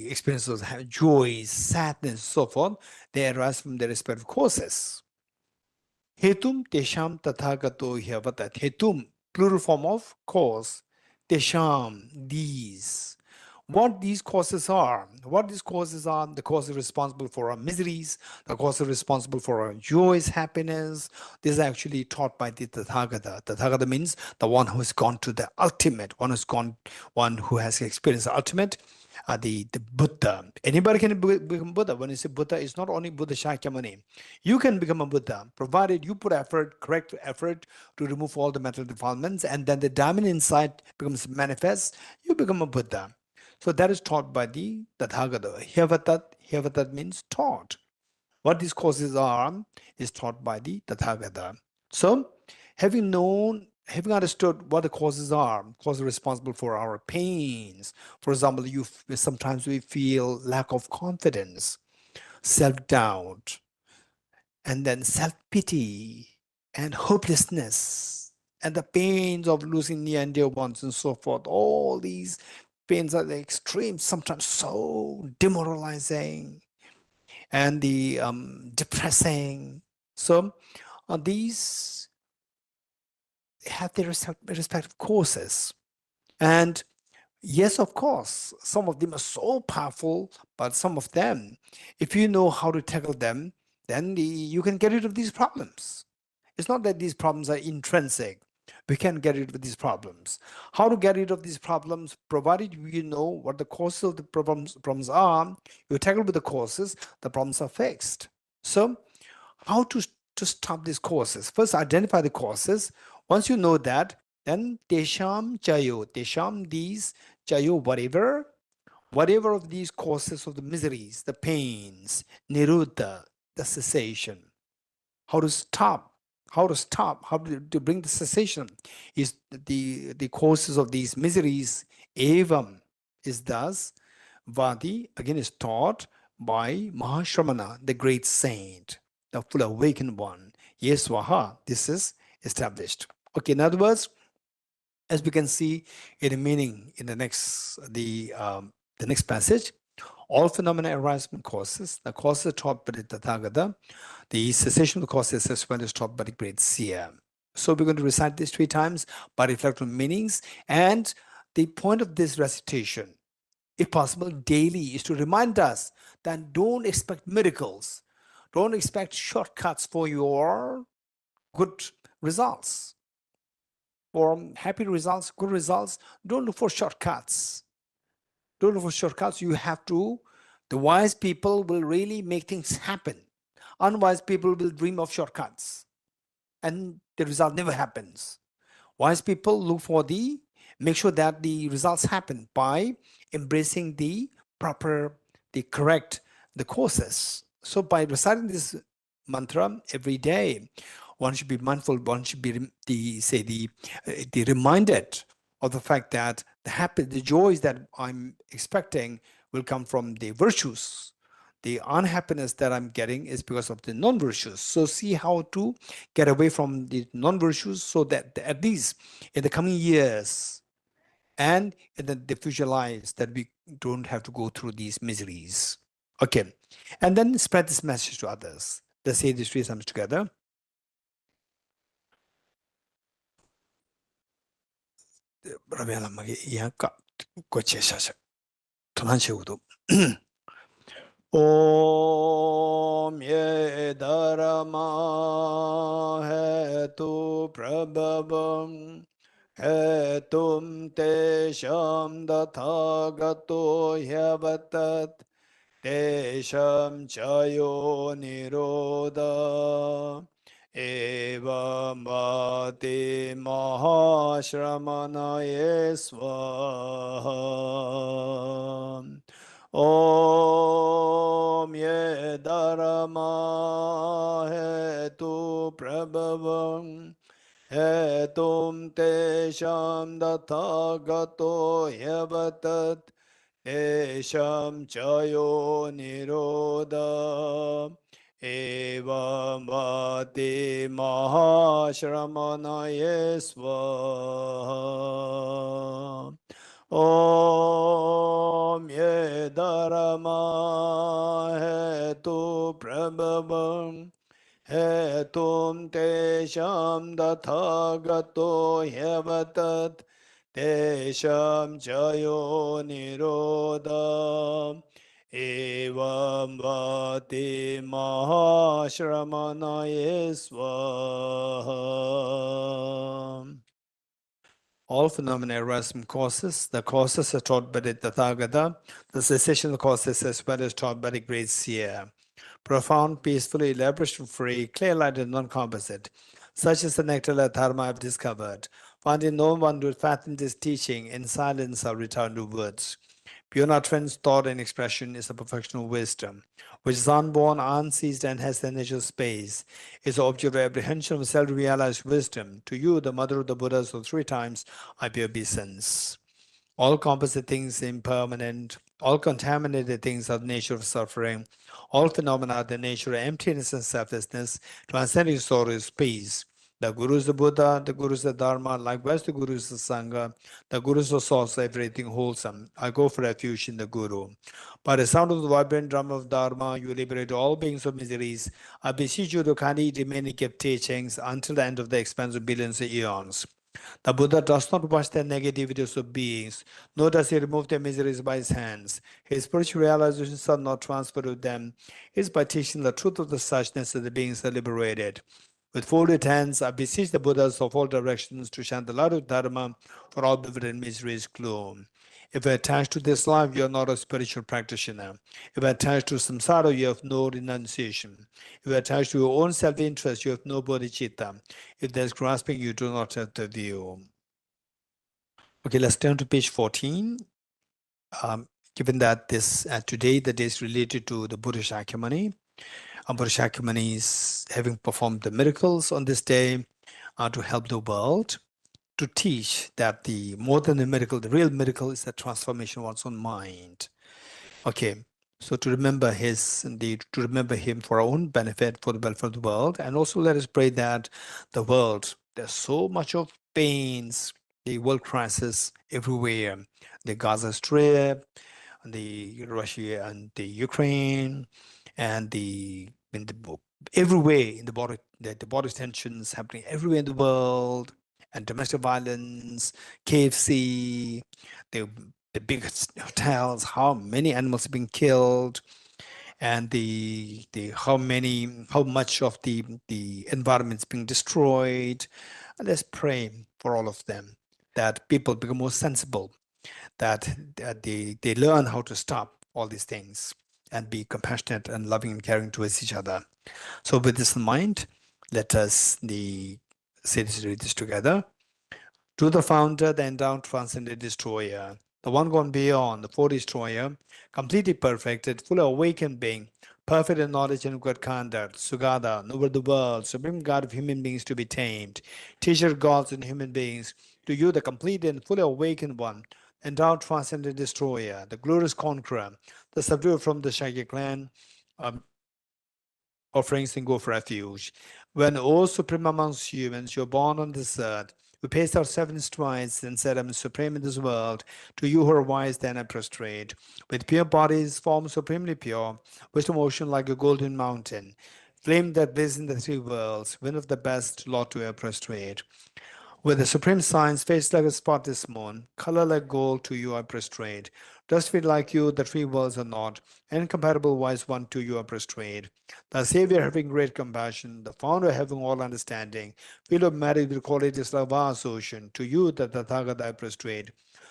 [SPEAKER 4] experiences of joy, sadness, so forth, they arise from their respective causes. Hetum tesham tathagato hyavatat. Hetum, plural form of cause. Tesham, these. What these causes are, the causes responsible for our miseries, the causes responsible for our joys, happiness. This is actually taught by the Tathagata. Tathagata means the one who has gone to the ultimate, one who has experienced the ultimate, the Buddha. Anybody can become Buddha. When you say Buddha, it's not only Buddha Shakyamuni. You can become a Buddha, provided you put effort, correct effort to remove all the mental defilements, and then the diamond insight becomes manifest, you become a Buddha. So that is taught by the Tathagata. Hyavatat means taught. What these causes are is taught by the Tathagata. So having understood what the causes are, causes responsible for our pains. For example, sometimes we feel lack of confidence, self-doubt, and then self-pity and hopelessness and the pains of losing near and dear ones and so forth. All these pains are the extreme, sometimes so demoralizing and the depressing. So these have their respective causes. And yes, of course, some of them are so powerful, but some of them, if you know how to tackle them, then you can get rid of these problems. It's not that these problems are intrinsic. We can get rid of these problems. How to get rid of these problems, provided you know what the causes of the problems are, you tackle with the causes, the problems are fixed. So how to stop these causes? First, identify the causes. Once you know that, then tesham chayo, tesham, these, chayo, whatever of these causes of the miseries, the pains, niruddha, the cessation. How to stop, how to bring the cessation is the causes of these miseries. Evam is thus, Vadi again is taught by Mahashramana, the great saint, the full awakened one. Yeswaha, this is established. Okay, in other words, as we can see in the meaning in the next passage, all phenomena arise from causes. The causes are taught by the Tathagata. The cessation of the causes is taught by the great seer. So we're going to recite this 3 times, but reflect on meanings. And the point of this recitation, if possible, daily, is to remind us that don't expect miracles. Don't expect shortcuts for your good results. For happy results, good results, don't look for shortcuts. Don't look for shortcuts. You have to, the wise people will really make things happen. Unwise people will dream of shortcuts and the result never happens. Wise people look for the make sure that the results happen by embracing the proper, the correct, the courses. So by reciting this mantra every day, one should be mindful, one should be the reminded of the fact that the joys that I'm expecting will come from the virtues. The unhappiness that I'm getting is because of the non-virtues. So see how to get away from the non-virtues so that at least in the coming years and in the future lives that we don't have to go through these miseries. Okay, and then spread this message to others. Let's say these three sums together. Om ye dharma hetu prabhavam hetum tesham dathagato hyavatat tesham chayo nirodha evam bhati mahashramanaye swaha. Om ye dharma hetu prabhavam hetum tesham dathagato hyavatat tesham chayo nirodha evam bhati mahashramanaye swaha. Om ye dharma hetu prabhavam hetum tesham dathagato hyavatat tesham chayo nirodha evam bhati mahashramanaye swaha. All phenomena arise from causes. The causes are taught by the Tathagata. The cessational causes as well as taught by the great seer. Profound, peaceful, elaboration-free, clear-lighted, non-composite. Such is the nectar that Dharma I've discovered. Finding no one to fathom this teaching, in silence I'll return to words. Beyond our trends, thought, and expression is the perfection of wisdom, which is unborn, unceased, and has the nature of space. Is the object of apprehension of self-realized wisdom. To you, the mother of the Buddhas, of 3 times, I bear obeisance. All composite things impermanent, all contaminated things are the nature of suffering, all phenomena are the nature of emptiness and selflessness, transcending sorrow is peace. The Guru is the Buddha, the Guru is the Dharma, likewise the Guru is the Sangha, the Guru is the source of everything wholesome. I go for refuge in the Guru. By the sound of the vibrant drum of Dharma, you liberate all beings of miseries. I beseech you to kindly remain and give teachings until the end of the expanse of billions of eons. The Buddha does not watch the negativities of beings, nor does he remove their miseries by his hands. His spiritual realizations are not transferred to them. It is by teaching the truth of the suchness that the beings are liberated. With folded hands, I beseech the Buddhas of all directions to shine the light of Dharma for all bewildered miseries gloom. If you're attached to this life, you are not a spiritual practitioner. If you're attached to samsara, you have no renunciation. If you're attached to your own self-interest, you have no bodhicitta. If there's grasping, you do not have the view. Okay, let's turn to page 14. Given that this today the day is related to the Buddha Shakyamuni, Buddha Shakyamuni is having performed the miracles on this day to help the world, to teach that the more than the miracle, the real miracle is the transformation of one's own mind. Okay, so to remember to remember him for our own benefit, for the welfare of the world, and also let us pray that the world, there's so much of pains, the world crisis everywhere, the Gaza Strip, the Russia and the Ukraine, and everywhere in the border tensions happening everywhere in the world, and domestic violence, KFC, the big hotels, how many animals have been killed, and how much of the environment's being destroyed. And let's pray for all of them, that people become more sensible, that they learn how to stop all these things and be compassionate and loving and caring towards each other. So with this in mind, let us say this together. To the founder, the endowed transcendent destroyer, the one gone beyond, the fourth destroyer, completely perfected, fully awakened being, perfect in knowledge and good conduct, Sugata, over the world, supreme God of human beings to be tamed, teacher gods and human beings, to you the complete and fully awakened one, endowed transcendent destroyer, the glorious conqueror, the subduer from the Shaggy clan, offerings and go for refuge. When, O supreme amongst humans, you're born on this earth, we paced our 7 strides and said, I'm supreme in this world. To you who are wise, then I prostrate. With pure bodies, form supremely pure, wisdom ocean like a golden mountain, flame that blazes in the 3 worlds, wind of the best, Lord, to you I prostrate. With the supreme science, face like a spotless moon, color like gold, to you I prostrate. Dust feet like you, the 3 worlds are not, incomparable wise one, to you I prostrate. The Savior having great compassion, the Founder having all understanding, filled of merit with qualities like vast ocean, to you the Tathagata I prostrate.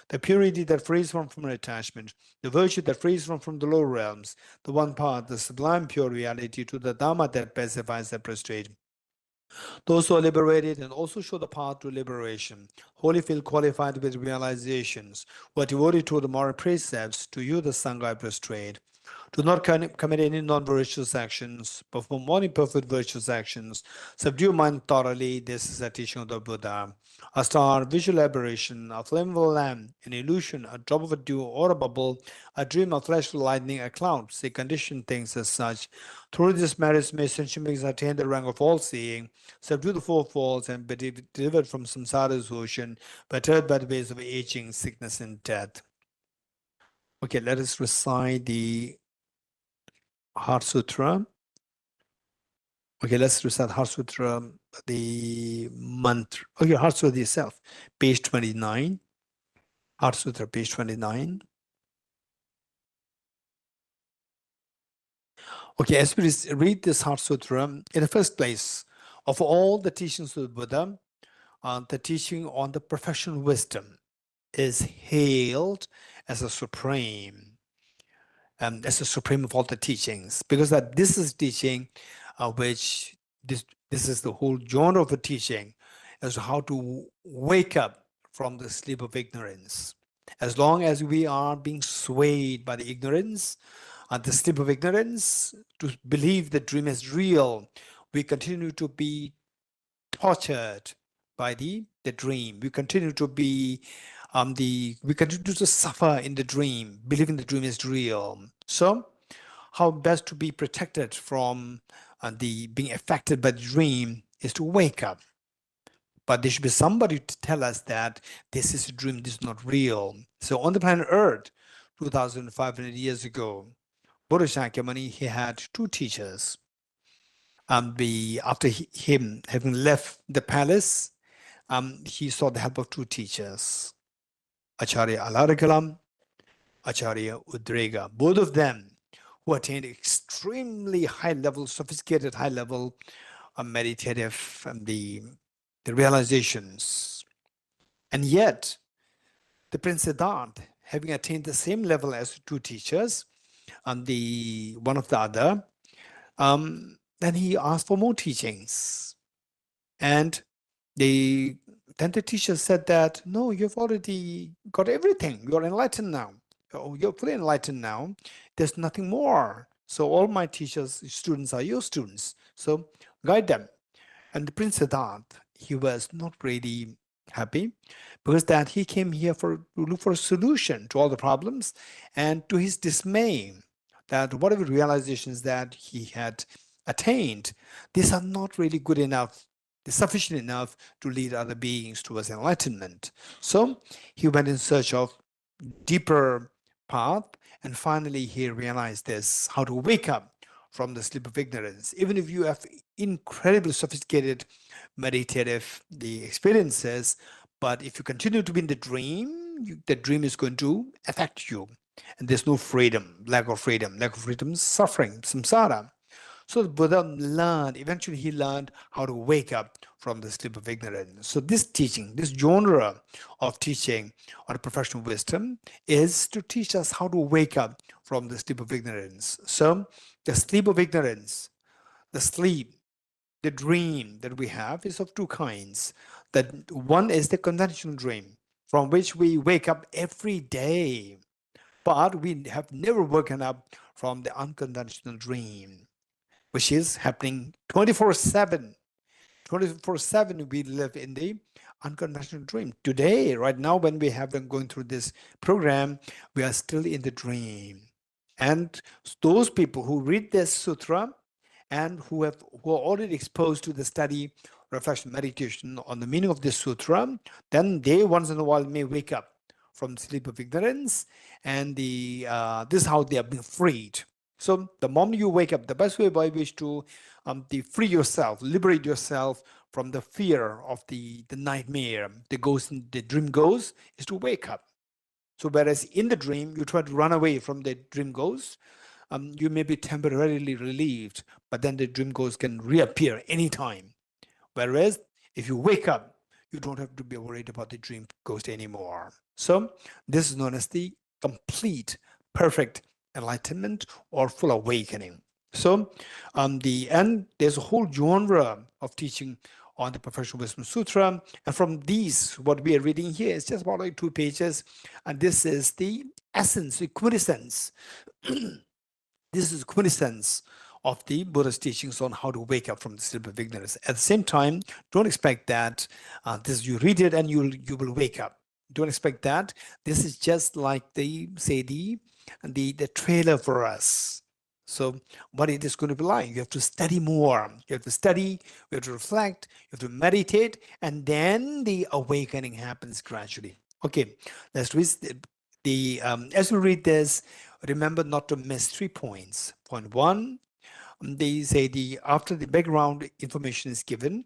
[SPEAKER 4] The purity that frees from attachment, the virtue that frees from the lower realms, the one path, the sublime pure reality, to the Dhamma that pacifies I prostrate. Those who are liberated and also show the path to liberation, wholly feel qualified with realizations, who are devoted to the moral precepts, to you the Sangha I prostrate. Do not commit any non-virtuous actions, perform only perfect virtuous actions, subdue mind thoroughly, this is a teaching of the Buddha. A star, visual aberration, a flame of a lamp, an illusion, a drop of a dew or a bubble, a dream of flashing lightning, a cloud, say conditioned things as such. Through this merits may sentient beings attain the rank of all-seeing, subdue the 4 faults, and be delivered from samsara's ocean, perturbed by the ways of aging, sickness, and death. Okay, let us recite the Heart Sutra. Okay, let's recite Heart Sutra, the mantra. Okay, Heart Sutra itself, page 29. Heart Sutra, page 29. Okay, as we read this Heart Sutra, in the first place, of all the teachings of the Buddha, the teaching on the professional wisdom is hailed as a supreme. As the supreme of all the teachings, because that this is teaching which this is the whole genre of a teaching as to how to wake up from the sleep of ignorance. As long as we are being swayed by the ignorance and the sleep of ignorance to believe the dream is real, we continue to be tortured by the dream. We continue to be we continue to suffer in the dream, believing the dream is real. So how best to be protected from the being affected by the dream is to wake up. But there should be somebody to tell us that this is a dream, this is not real. So on the planet Earth, 2,500 years ago, Bodhisattva, he had 2 teachers. After him having left the palace, he sought the help of 2 teachers, Acharya Alarakalam, Acharya Udrega. Both of them who attained extremely high level, sophisticated high level meditative the realizations. And yet, the Prince Siddhartha, having attained the same level as 2 teachers, and the one of the other, then he asked for more teachings. And then the teacher said that, no, you've already got everything. You're enlightened now. Oh, you're fully enlightened now. There's nothing more. So all my teachers, students are your students. So guide them. And the Prince Siddhartha, he was not really happy because that he came here to look for a solution to all the problems. And to his dismay, that whatever realizations that he had attained, these are not really good enough. They're sufficient enough to lead other beings towards enlightenment. So he went in search of deeper path, and finally he realized this, how to wake up from the sleep of ignorance. Even if you have incredibly sophisticated meditative experiences, but if you continue to be in the dream, the dream is going to affect you. And there's no freedom, lack of freedom is suffering, samsara. So the Buddha learned, eventually he learned how to wake up from the sleep of ignorance. So this teaching, this genre of teaching on professional wisdom is to teach us how to wake up from the sleep of ignorance. So the sleep of ignorance, the sleep the dream that we have is of two kinds. That one is the conventional dream, from which we wake up every day, but we have never woken up from the unconventional dream, which is happening 24/7. 24/7 we live in the unconventional dream. Today, right now, when we have been going through this program, we are still in the dream. And those people who read this sutra and who are already exposed to the study, reflection, meditation on the meaning of this sutra, then they once in a while may wake up from the sleep of ignorance, and this is how they are being freed. So the moment you wake up, the best way by which to free yourself, liberate yourself from the fear of the nightmare, the ghost, the dream ghost, is to wake up. So whereas in the dream, you try to run away from the dream ghost, you may be temporarily relieved, but then the dream ghost can reappear anytime. Whereas if you wake up, you don't have to be worried about the dream ghost anymore. So this is known as the complete, perfect enlightenment or full awakening. So there's a whole genre of teaching on the Perfectional Wisdom Sutra. And from these, what we are reading here is just about like 2 pages. And this is the essence, the quintessence. This is quintessence of the Buddha's teachings on how to wake up from the sleep of ignorance. At the same time, don't expect that this you read it and you will wake up. Don't expect that. This is just like the trailer for us. So what it is going to be like, you have to study more. You have to study, you have to reflect, you have to meditate, and then the awakening happens gradually. Okay, let's read as we read this, remember not to miss 3 points. Point 1, they say after the background information is given,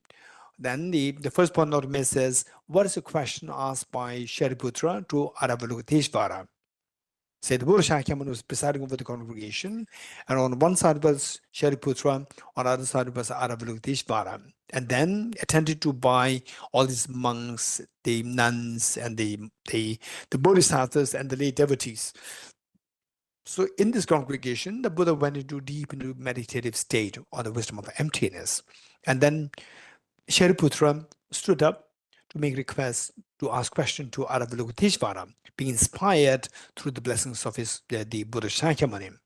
[SPEAKER 4] then the first point not to miss is, what is the question asked by Shariputra to Aravalokiteshvara? Say the Buddha Shakyamuni was presiding over the congregation, and on one side was Shariputra, on the other side was Aravalokiteshvara, and then attended to by all these monks, the nuns, and the bodhisattvas and the lay devotees. So in this congregation, the Buddha went deep into meditative state on the wisdom of emptiness, and then Shariputra stood up to make requests, to ask questions to Aravalokiteshvara, being inspired through the blessings of the Buddha Shakyamuni.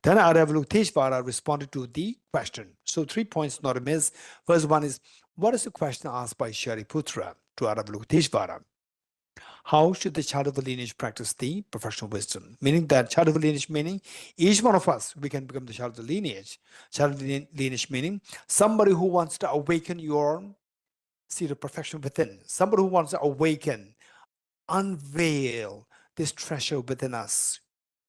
[SPEAKER 4] Then Aravalokiteshvara responded to the question. So 3 points not to miss. First one is, what is the question asked by Shariputra to Aravalokiteshvara? How should the child of the lineage practice the professional wisdom? Meaning that child of the lineage meaning each one of us, we can become the child of the lineage. Child of the lineage meaning somebody who wants to awaken your seed of perfection within. Somebody who wants to awaken, unveil this treasure within us,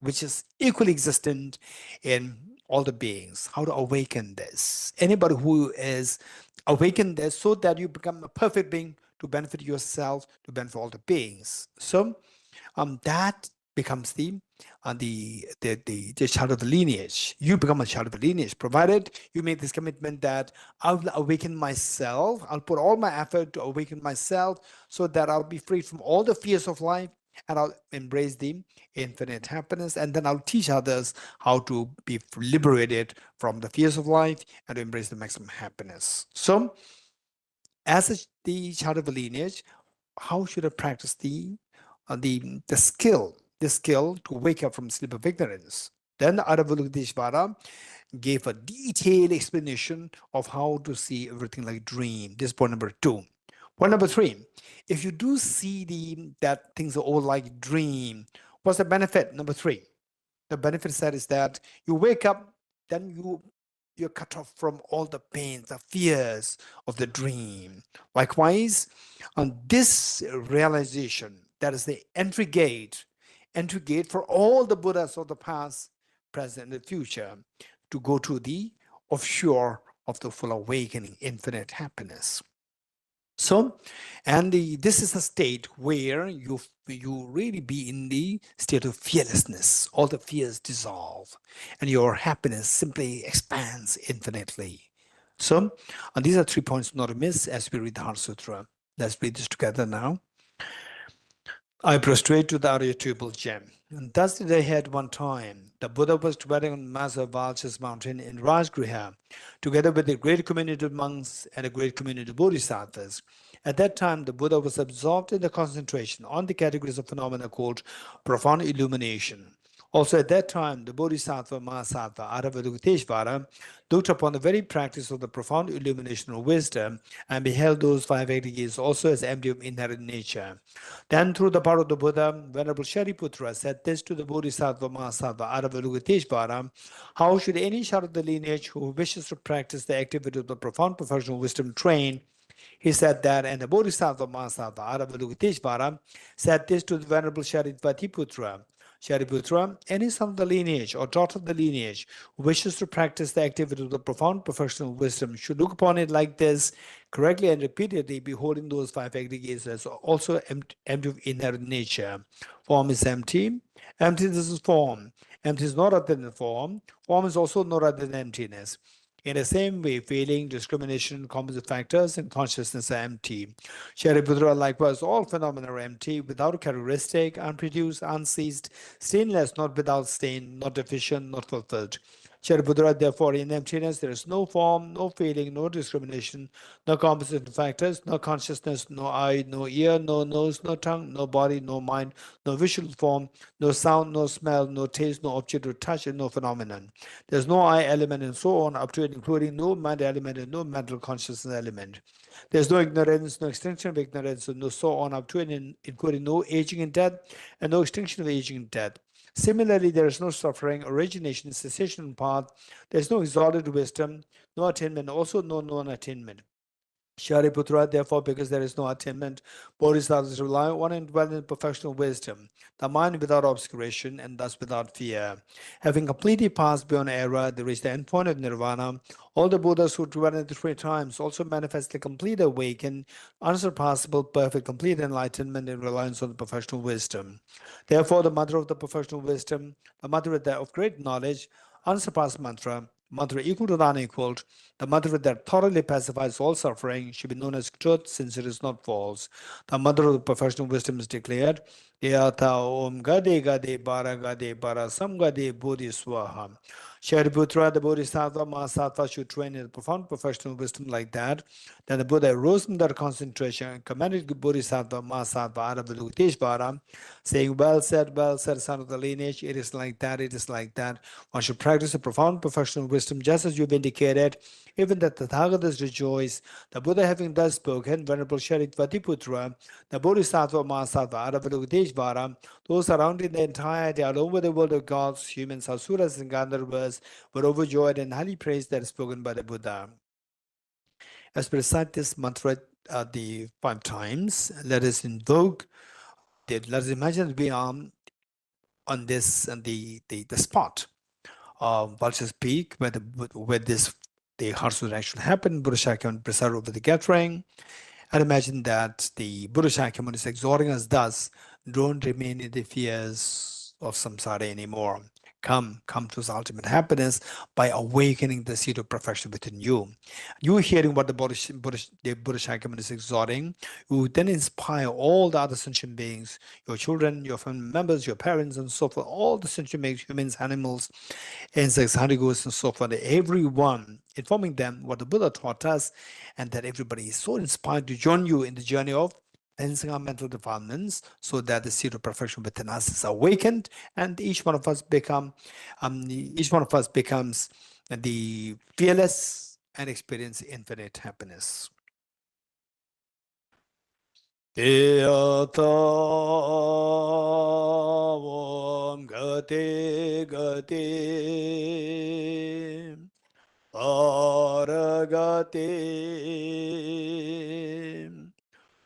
[SPEAKER 4] which is equally existent in all the beings. How to awaken this. Anybody who is awakened this so that you become a perfect being to benefit yourself, to benefit all the beings. So that becomes the child of the lineage. You become a child of the lineage, provided you make this commitment that I will awaken myself. I'll put all my effort to awaken myself so that I'll be free from all the fears of life, and I'll embrace the infinite happiness, and then I'll teach others how to be liberated from the fears of life and to embrace the maximum happiness. So as the child of the lineage, how should I practice the skill to wake up from sleep of ignorance? Then Aravalokiteshvara gave a detailed explanation of how to see everything like dream. This is point number 2. Point number 3, if you do see that things are all like dream, what's the benefit? Number 3, the benefit side is that you wake up, then you're cut off from all the pains, the fears of the dream. Likewise, on this realization, that is the entry gate for all the Buddhas of the past, present, and the future to go to the offshore of the full awakening, infinite happiness. So, and this is a state where you really be in the state of fearlessness. All the fears dissolve, and your happiness simply expands infinitely. So, these are 3 points not to miss as we read the Heart Sutra. Let's read this together now. I prostrate to the Aryatubal gem. And thus did I had one time. The Buddha was dwelling on Masa Valchas mountain in Rajgriha, together with a great community of monks and a great community of bodhisattvas. At that time, the Buddha was absorbed in the concentration on the categories of phenomena called profound illumination. Also at that time, the Bodhisattva Mahasattva Aravadukateshvara looked upon the very practice of the profound illumination of wisdom and beheld those five aggregates also as empty of inherent nature. Then through the power of the Buddha, Venerable Shariputra said this to the Bodhisattva Mahasattva Aravadukateshvara: how should any child of the lineage who wishes to practice the activity of the profound professional wisdom train? He said that, and the Bodhisattva Mahasattva Aravadukateshvara said this to the Venerable Shariputra: Shariputra, any son of the lineage or daughter of the lineage who wishes to practice the activity of the profound professional wisdom should look upon it like this, correctly and repeatedly, beholding those five aggregates as also empty of inherent nature. Form is empty, emptiness is form. Empty is not other than form, form is also not other than emptiness. In the same way, feeling, discrimination, composite factors, and consciousness are empty. Shariputra, likewise, all phenomena are empty, without characteristic, unproduced, unceased, stainless, not without stain, not deficient, not fulfilled. Shariputra, therefore, in emptiness, there is no form, no feeling, no discrimination, no composite factors, no consciousness, no eye, no ear, no nose, no tongue, no body, no mind, no visual form, no sound, no smell, no taste, no object to touch, and no phenomenon. There's no I element and so on, up to it, including no mind element and no mental consciousness element. There's no ignorance, no extinction of ignorance, and no so on, up to it, including no aging and death, and no extinction of aging and death. Similarly, there is no suffering, origination, cessation, and path. There is no exalted wisdom, no attainment, also no non-attainment. Shariputra, therefore, because there is no attainment, bodhisattvas rely on and dwell in perfectional wisdom, the mind without obscuration and thus without fear. Having completely passed beyond error, they reach the endpoint of nirvana. All the Buddhas who dwell in the three times also manifest the complete awakened, unsurpassable, perfect, complete enlightenment in reliance on the professional wisdom. Therefore, the mother of the professional wisdom, the mother of great knowledge, unsurpassed mantra equal to the unequaled, the mother that thoroughly pacifies all suffering, should be known as truth, since it is not false. The mother of the professional wisdom is declared, Yata Om Gade Gade Bara Gade Bara Sam Gade Bodhi Swaha. Shariputra, the Bodhisattva Mahasattva, should train in profound professional wisdom like that. Then the Buddha rose from that concentration and commanded the Bodhisattva Mahasattva Aravadukateshvara, saying, well said, son of the lineage, it is like that, it is like that. One should practice a profound professional wisdom just as you've indicated. Even the Tathagatas rejoice. The Buddha having thus spoken, Venerable Shariputra, the Bodhisattva Mahasattva Aravadukateshvara, those surrounding the entirety all over the world of gods, humans, asuras, and gandharvas were overjoyed and highly praised that is spoken by the Buddha. As we recite this mantra the 5 times, let us invoke, let us imagine that we are on this the spot, Vulture's Peak, where the hearts would actually happen. Buddha Shakyamuni preside over the gathering. And imagine that the Buddha Shakyamuni is exhorting us thus: don't remain in the fears of samsara anymore. Come to his ultimate happiness by awakening the seed of perfection within you. You hearing what the Buddha Shakyamuni is exhorting, you then inspire all the other sentient beings, your children, your family members, your parents, and so forth, all the sentient beings, humans, animals, insects, honey ghosts, and so forth, everyone, informing them what the Buddha taught us, and that everybody is so inspired to join you in the journey of cleansing our mental defilements, so that the seed of perfection within us is awakened, and each one of us becomes the fearless and experience infinite happiness. Yata Om Gate Gate Paragate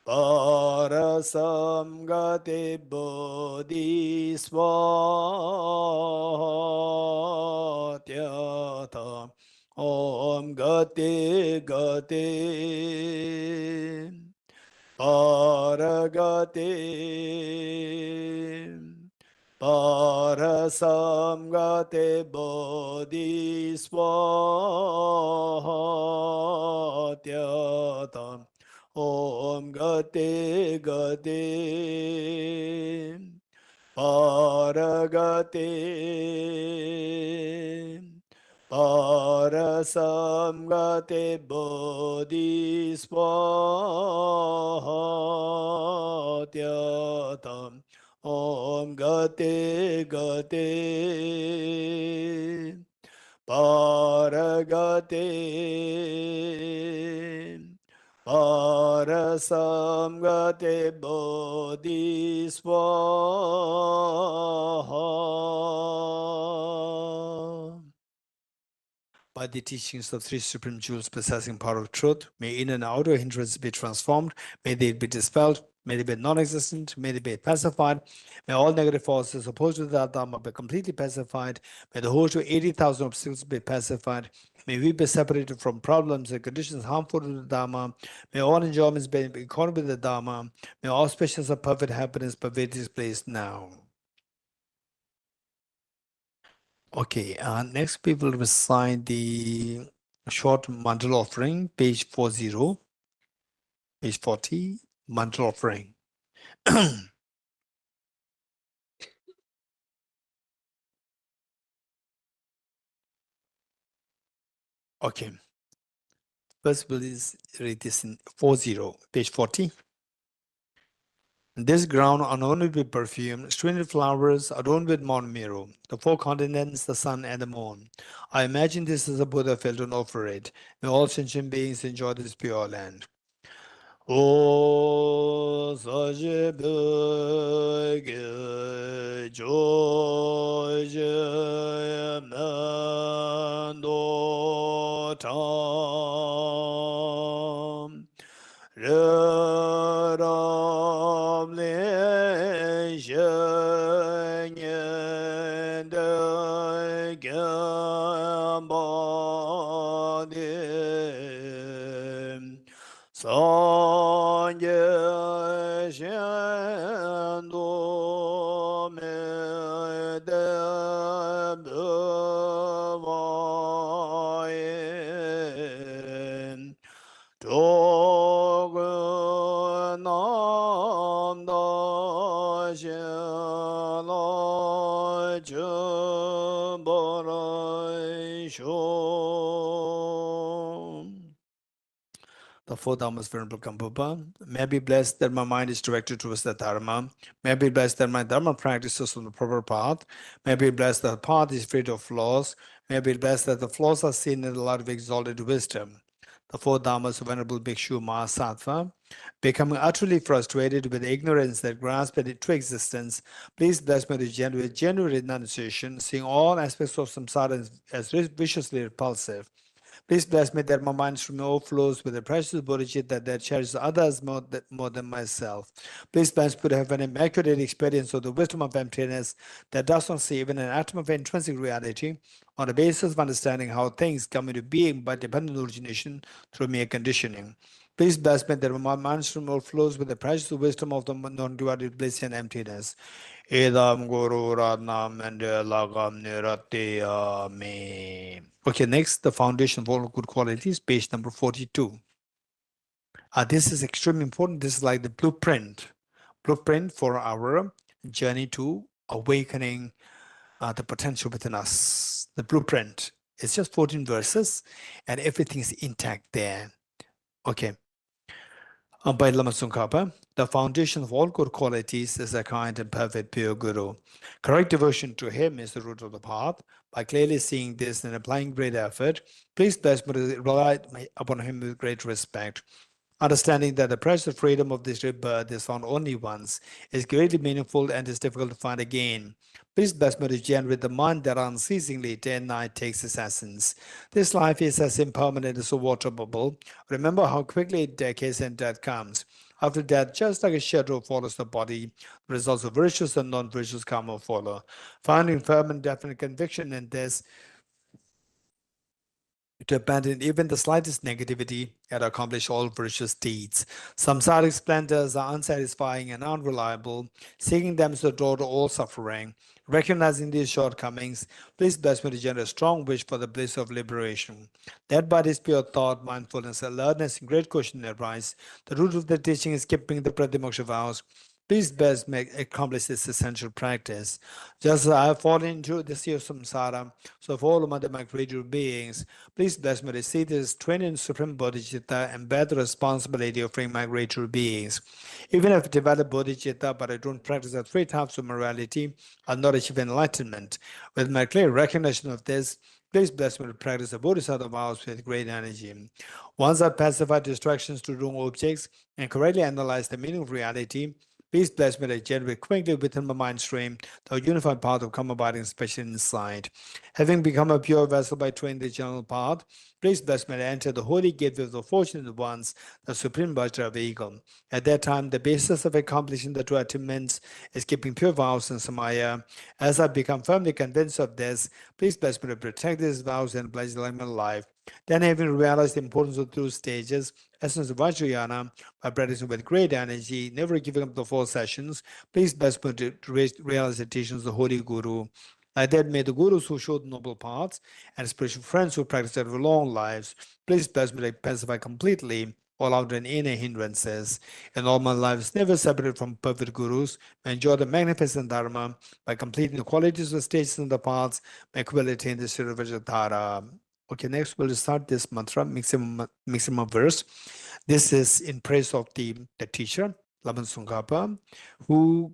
[SPEAKER 4] Parasam Gate Bodhi Swatyata Om Gate Gate Paragate Parasam Gate Bodhi Swatyata Om Gate Gate Paragate Parasamgate Bodhisvatyatam Om Gate Gate Paragate Parasamgate Bodhisvaha. By the teachings of three supreme jewels possessing power of truth, may inner and outer hindrances be transformed, may they be dispelled, may they be non-existent, may they be pacified, may all negative forces opposed to the Dharma be completely pacified, may the whole to 80,000 obstacles be pacified, may we be separated from problems and conditions harmful to the Dharma, may all enjoyments be in accord with the Dharma, may all auspices of perfect happiness pervade this place now. Okay, next we will recite the short mantle offering, page 40, page 40, mantle offering. Okay, first we'll read this in 40, page 40. This ground adorned with perfume, strewn with flowers, adorned with Mount Meru, the four continents, the sun, and the moon. I imagine this is a Buddha filled and offer it. May all sentient beings enjoy this pure land. O Sajibhage Joje Mando Tam Ram Le Shenyen De Gambade Sanje Shendo Me De Bhavayen Jogunanda Shela Jumbarai Shom. The fourth Dhamma's Venerable Kampupa. May I be blessed that my mind is directed towards the Dharma. May I be blessed that my Dharma practices on the proper path. May I be blessed that the path is free of flaws. May I be blessed that the flaws are seen in the light of exalted wisdom. The fourth Dhamma's Venerable Bhikshu Mahasattva. Becoming utterly frustrated with ignorance that grasps at its true existence, please bless me with genuine renunciation, seeing all aspects of samsara as viciously repulsive. Please bless me that my mind stream overflows with the precious Bodhicitta that cherishes others more than myself. Please bless me to have an immaculate experience of the wisdom of emptiness that does not see even an atom of intrinsic reality on the basis of understanding how things come into being by dependent origination through mere conditioning. Please bless me that my mind stream overflows with the precious wisdom of the non-duality bliss and emptiness. Edam Guru Radnam and Lagam Nirate Me. Okay, next, the foundation of all good qualities, page number 42. This is extremely important. This is like the blueprint for our journey to awakening the potential within us. The blueprint. It's just 14 verses, and everything is intact there. Okay. By Lama Tsongkhapa, the foundation of all good qualities is a kind and perfect pure Guru. Correct devotion to him is the root of the path. By clearly seeing this and applying great effort, please bless me to rely upon him with great respect. Understanding that the precious freedom of this rebirth is found only once is greatly meaningful and is difficult to find again. Please bless me to generate the mind that unceasingly day and night takes its essence. This life is as impermanent as a water bubble. Remember how quickly it decays and death comes. After death, just like a shadow follows the body, the results of virtuous and non-virtuous karma follow. Finding firm and definite conviction in this, to abandon even the slightest negativity and accomplish all virtuous deeds. Samsaric splendors are unsatisfying and unreliable. Seeking them is the door to all suffering. Recognizing these shortcomings, please bless me to generate a strong wish for the bliss of liberation. That by this pure thought, mindfulness, alertness, and great question arise. The root of the teaching is keeping the Pratimoksha vows. Please bless me accomplish this essential practice. Just as I have fallen into the sea of samsara, so of all among my created beings, please bless me to see this twin and supreme bodhicitta and bear the responsibility of freeing my created beings. Even if I develop bodhicitta, but I don't practice the three types of morality, I'll not achieve enlightenment. With my clear recognition of this, please bless me to practice the Bodhisattva vows with great energy. Once I pacify distractions to wrong objects and correctly analyze the meaning of reality, please bless me to generate quickly within my mind stream the unified path of come abiding special inside. Having become a pure vessel by training the general path, please bless me to enter the holy gateway of the fortunate ones, the supreme virtue of ego. At that time, the basis of accomplishing the two attainments is keeping pure vows and samaya. As I become firmly convinced of this, please bless me to protect these vows and pledge my life. Then, having realized the importance of those stages, essence of Vajrayana, by practicing with great energy, never giving up the 4 sessions, please bless me to realize the teachings of the Holy Guru. Like that, may the Gurus who showed noble paths and spiritual friends who practiced over long lives, please bless me to pacify completely all outer and inner hindrances. In all my lives, never separated from perfect Gurus, may enjoy the magnificent Dharma by completing the qualities of the stages and the paths, may quickly attain the Sri Vajradhara. Okay, next we'll start this mantra, maximum verse. This is in praise of the teacher, Lama Tsongkhapa, who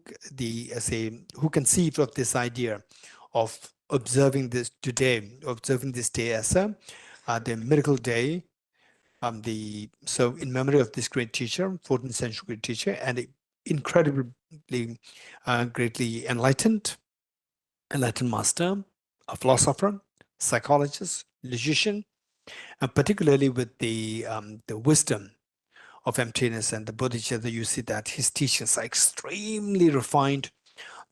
[SPEAKER 4] conceived of this idea of observing this day as the miracle day. So in memory of this great teacher, 14th century teacher, and incredibly greatly enlightened master, a philosopher, psychologist, logician, and particularly with the wisdom of emptiness and the Bodhicitta, you see that his teachings are extremely refined,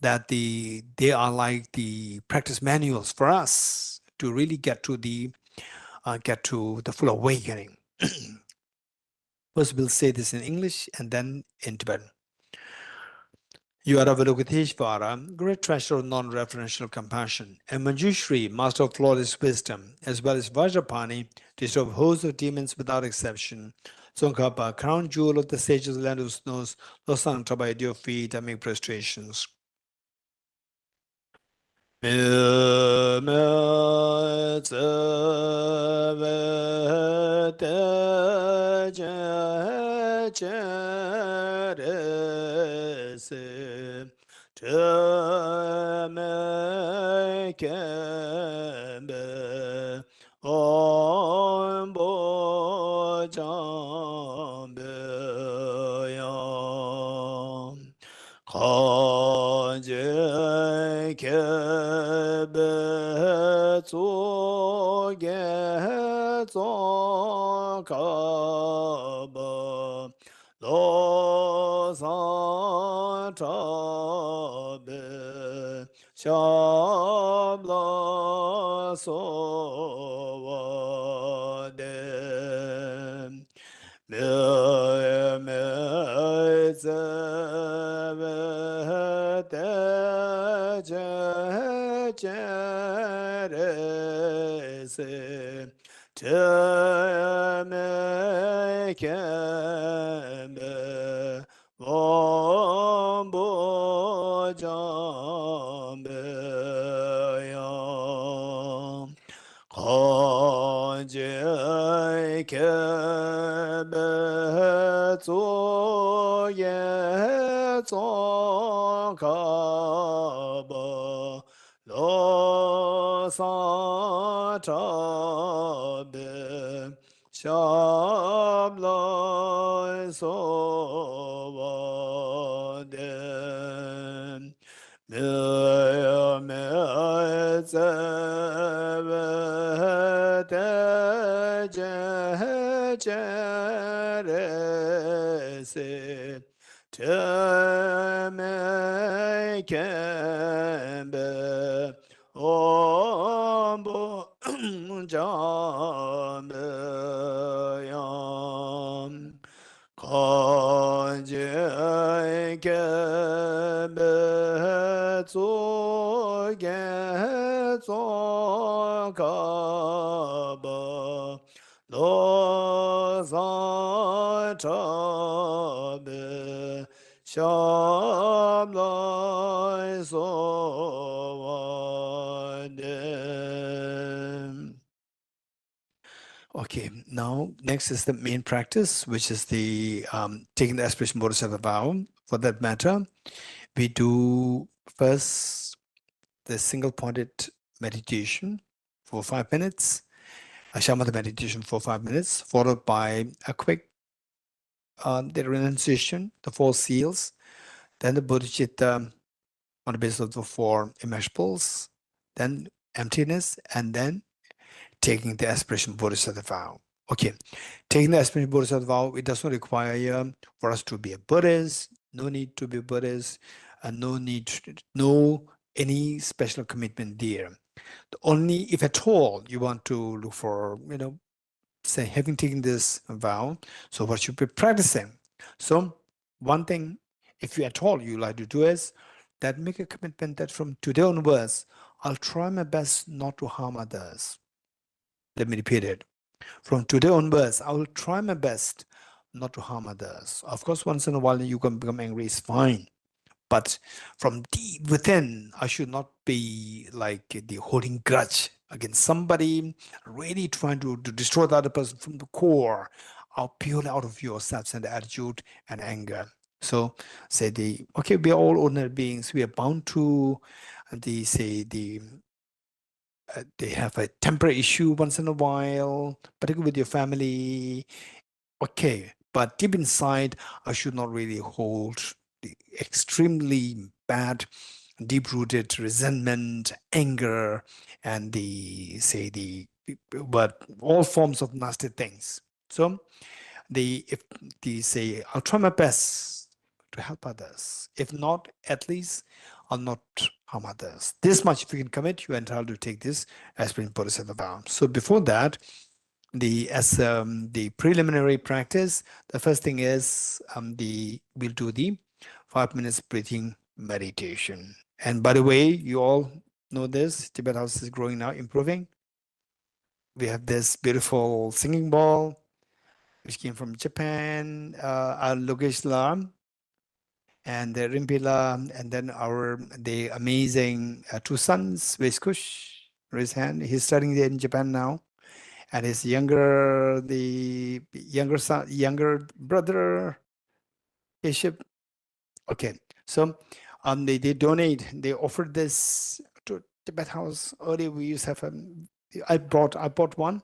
[SPEAKER 4] that they are like the practice manuals for us to really get to the full awakening. First, we'll say this in English and then in Tibetan. You are Avalokiteshvara, great treasure of non-referential compassion, and Manjushri, master of flawless wisdom, as well as Vajrapani, teacher of hosts of demons without exception. Tsongkhapa, crown jewel of the sages of the land of snows, Losang by your feet and make prostrations. kaba lo za cha be sham lai so wa de. Okay, now next is the main practice, which is the taking the aspiration bodhisattva vow. For that matter, we do first the single pointed meditation for 5 minutes, a shamatha meditation for 5 minutes, followed by a quick the renunciation, the 4 seals, then the bodhicitta on the basis of the 4 immeasurables, then emptiness, and then taking the aspiration bodhisattva vow. Okay, taking the aspiration bodhisattva vow, it does not require for us to be a Buddhist, no need to be a Buddhist, and no need to know any special commitment there. The only, if at all, you want to look for, say, having taken this vow, so what should be practicing? So one thing, if you at all you like to do is that make a commitment that from today onwards, I'll try my best not to harm others. Let me repeat it. From today onwards, I will try my best not to harm others. Of course, once in a while you can become angry, it's fine. But from deep within, I should not be like the holding grudge against somebody, really trying to destroy the other person from the core, or purely out of your self-centered attitude and anger. So say okay, we are all ordinary beings. We are bound to they have a temporary issue once in a while, particularly with your family. Okay, but deep inside, I should not really hold the extremely bad, deep-rooted resentment, anger, and but all forms of nasty things. So if they say, I'll try my best to help others. If not, at least I'll not harm others. This much, if you can commit, you're entitled to take this aspiration bodhisattva vow. So before that, the preliminary practice, the first thing is we'll do the 5 minutes breathing meditation. And by the way, you all know this, Tibet House is growing now, improving. We have this beautiful singing bowl, which came from Japan, our Logesh Lam, and the Rimpila, and then the amazing 2 sons, Veskush, raise hand. He's studying there in Japan now. And his younger brother, Bishop. Okay, so they offered this to Tibet House. Earlier we used to have I bought one,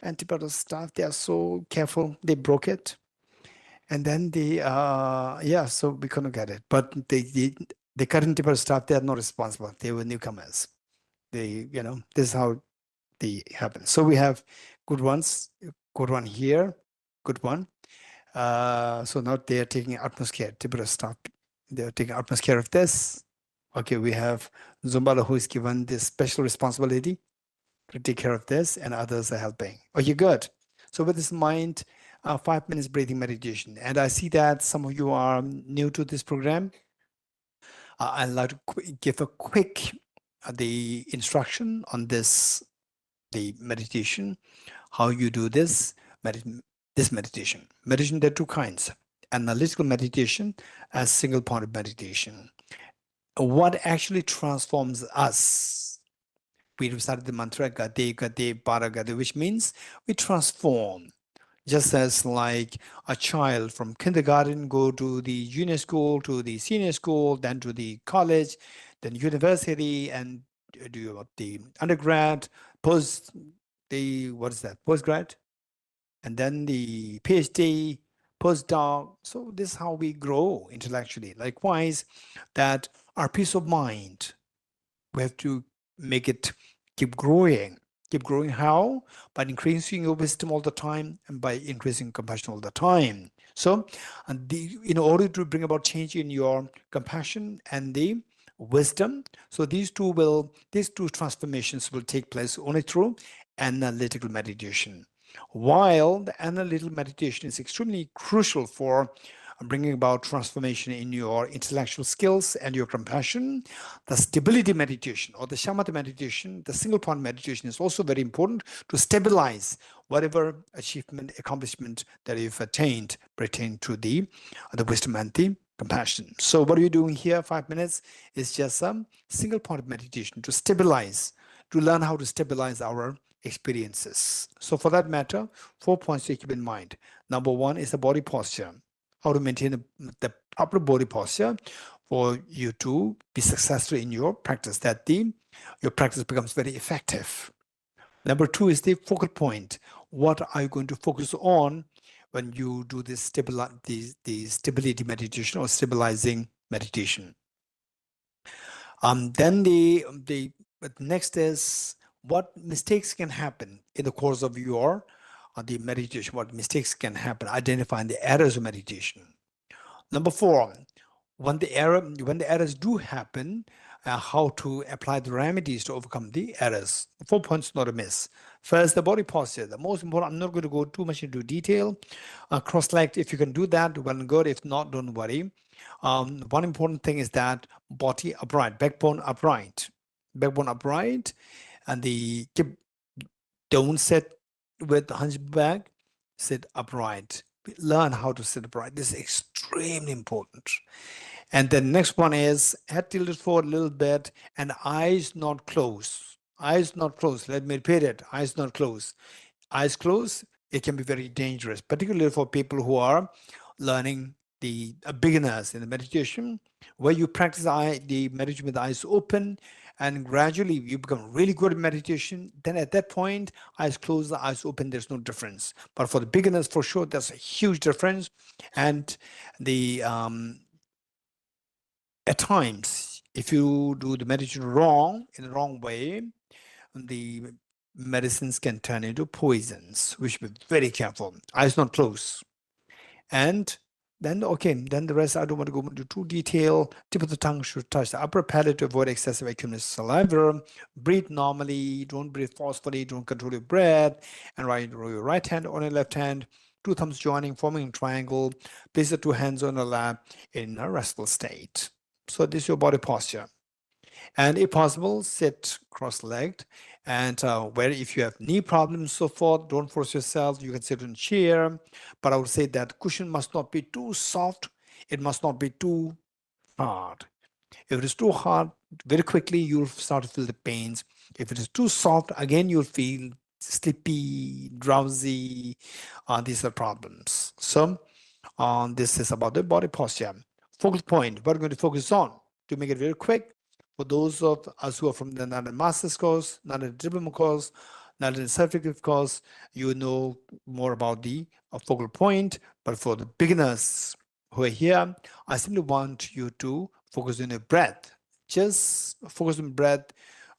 [SPEAKER 4] and Tibet House staff, they are so careful, they broke it. And then so we couldn't get it. But the current Tibet staff, they are not responsible. They were newcomers. This is how they happen. So we have good ones, good one here, good one. So now they are taking utmost care. Tibet staff, they are taking utmost care of this. Okay, we have Zumbala, who is given this special responsibility to take care of this, and others are helping. Okay, good. So with this in mind, 5 minutes breathing meditation. And I see that some of you are new to this program. I'd like to give a quick the instruction on the meditation, how you do this meditation. Meditation, there are 2 kinds: analytical meditation and single pointed meditation. What actually transforms us? We recited the mantra Gade Gade Para Gade, which means we transform. Just as like a child from kindergarten go to the junior school, to the senior school, then to the college, then university, and do the undergrad, postgrad, and then the PhD, postdoc. So this is how we grow intellectually. Likewise, that our peace of mind, we have to make it keep growing. Keep growing how? By increasing your wisdom all the time and by increasing compassion all the time. So in order to bring about change in your compassion and the wisdom, so these two transformations will take place only through analytical meditation. While the analytical meditation is extremely crucial for bringing about transformation in your intellectual skills and your compassion. The stability meditation or the shamatha meditation, the single point meditation is also very important to stabilize whatever achievement, accomplishment that you've attained pertaining to the wisdom and the compassion. So what are you doing here? 5 minutes is just some single point meditation to stabilize, to learn how to stabilize our experiences. So for that matter, 4 points to keep in mind. Number 1 is the body posture, how to maintain the proper body posture for you to be successful in your practice, that your practice becomes very effective. Number 2 is the focal point. What are you going to focus on when you do this the stability meditation or stabilizing meditation? Then the next is what mistakes can happen in the course of your the meditation. What mistakes can happen? Identifying the errors of meditation. Number 4, when the errors do happen, how to apply the remedies to overcome the errors. 4 points not to miss. First, the body posture. The most important. I'm not going to go too much into detail. Cross-legged. If you can do that, well and good. If not, don't worry. One important thing is that body upright, backbone upright, and don't sit with the hunchback. Sit upright. Learn how to sit upright. This is extremely important. And the next one is head tilted forward a little bit and eyes not closed. Eyes not closed. Let me repeat it. Eyes not closed. Eyes closed, it can be very dangerous, particularly for people who are learning the beginners in the meditation, where you practice the meditation with the eyes open, and gradually you become really good at meditation. Then at that point, eyes closed, the eyes open, there's no difference. But for the beginners, for sure, there's a huge difference. And the at times, if you do the meditation wrong, in the wrong way, the medicines can turn into poisons. We should be very careful. Eyes not closed. And then the rest, I don't want to go into too detail. Tip of the tongue should touch the upper palate to avoid excessive accumulation of saliva. Breathe normally, don't breathe forcefully, don't control your breath, and roll your right hand on your left hand, 2 thumbs joining, forming a triangle. Place the 2 hands on the lap in a restful state. So this is your body posture. And if possible, sit cross-legged. And where if you have knee problems, so forth, don't force yourself. You can sit in a chair. But I would say that cushion must not be too soft. It must not be too hard. If it is too hard, very quickly you'll start to feel the pains. If it is too soft, again you'll feel sleepy, drowsy. These are problems. So this is about the body posture. Focal point, what we're going to focus on to make it very quick. For those of us who are from the not a master's course, not a diploma course, not in a certificate course, you know more about the focal point. But for the beginners who are here, I simply want you to focus on your breath. Just focus on breath.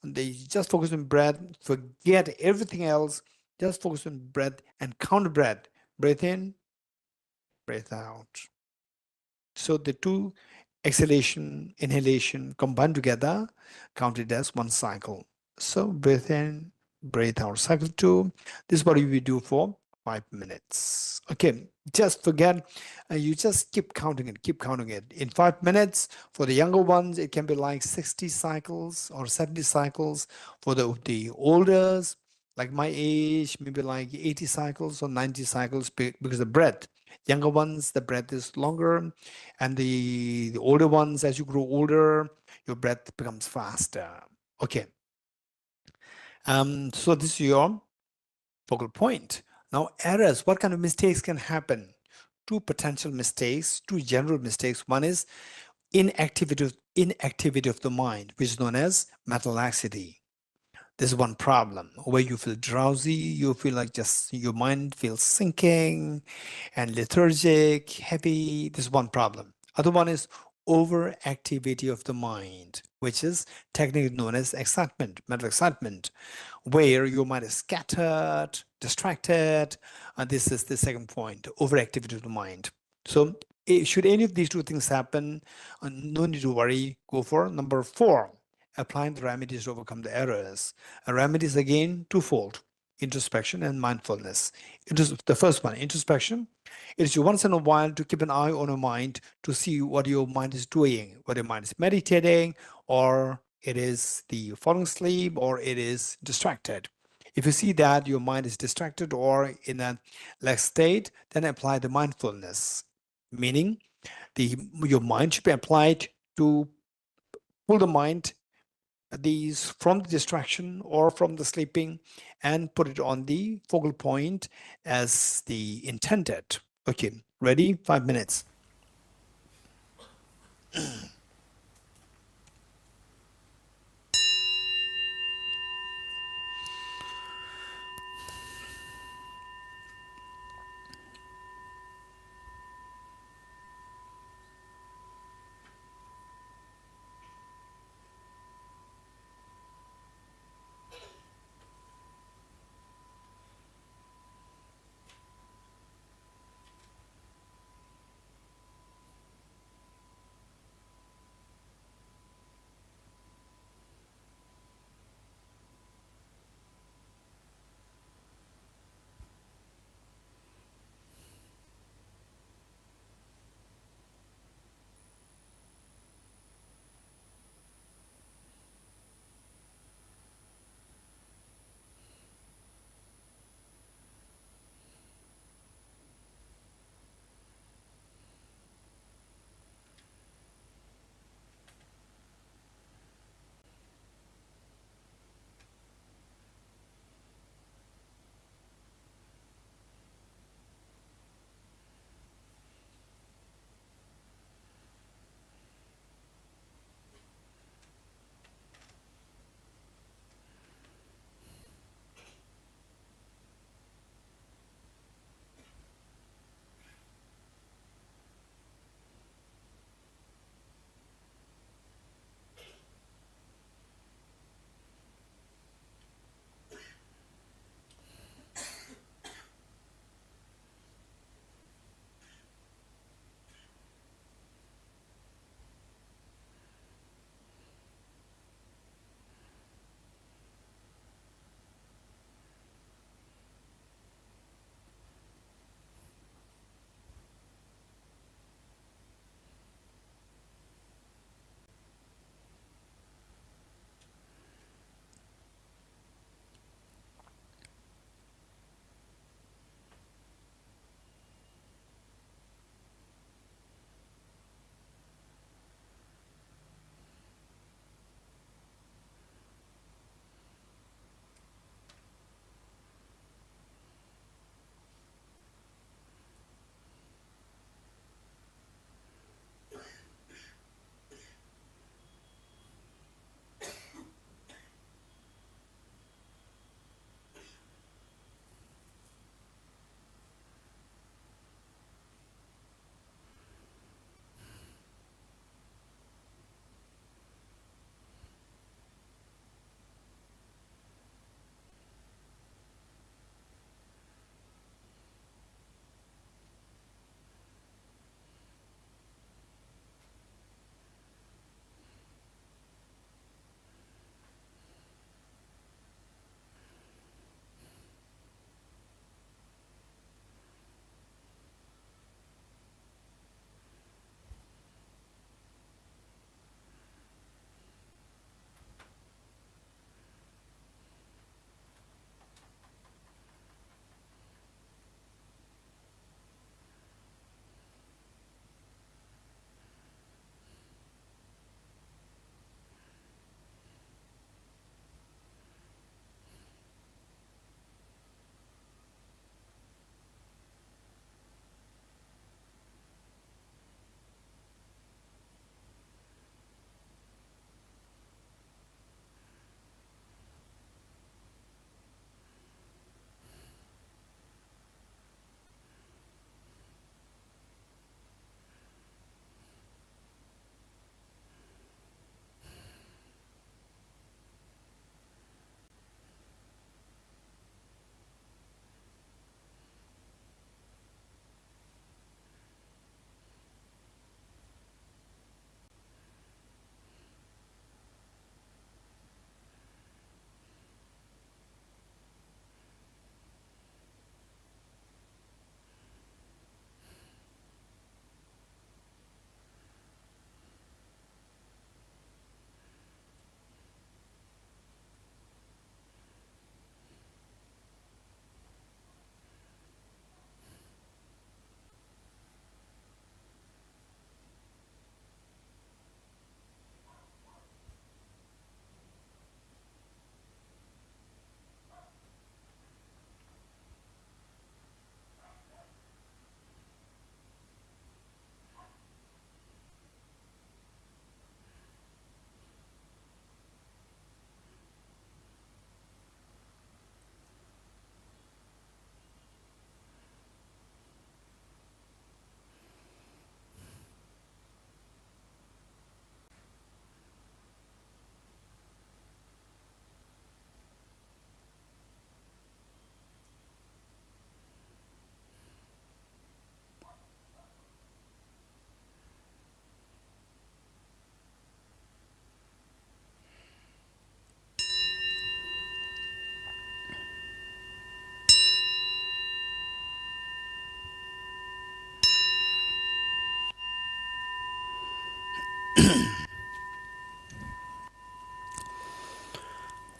[SPEAKER 4] Just focus on breath. Forget everything else. Just focus on breath and count breath. Breathe in, breathe out. So the 2 exhalation, inhalation combined together, counted as 1 cycle. So breathe in, breathe out, cycle 2. This is what we do for 5 minutes. Okay, just forget, you just keep counting it. In 5 minutes, for the younger ones, it can be like 60 cycles or 70 cycles. For the olders, like my age, maybe like 80 cycles or 90 cycles because the breath. Younger ones, the breath is longer, and the older ones, as you grow older, your breath becomes faster. Okay. So this is your focal point. Now, errors, what kind of mistakes can happen? 2 potential mistakes, 2 general mistakes. One is inactivity of the mind, which is known as mental laxity. There's one problem where you feel drowsy, you feel like just your mind feels sinking and lethargic, heavy. There's one problem. Other one is overactivity of the mind, which is technically known as excitement, mental excitement, where your mind is scattered, distracted. And this is the second point, overactivity of the mind. So should any of these 2 things happen, no need to worry, go for number 4. Applying the remedies to overcome the errors. Remedies again twofold. introspection and mindfulness. The first one, introspection, it is once in a while to keep an eye on your mind to see what your mind is doing, whether your mind is meditating, or it is falling asleep, or it is distracted. If you see that your mind is distracted or in a lax state, then apply the mindfulness, meaning your mind should be applied to pull the mind from the distraction or from the sleeping and put it on the focal point as the intended. Okay, ready? 5 minutes.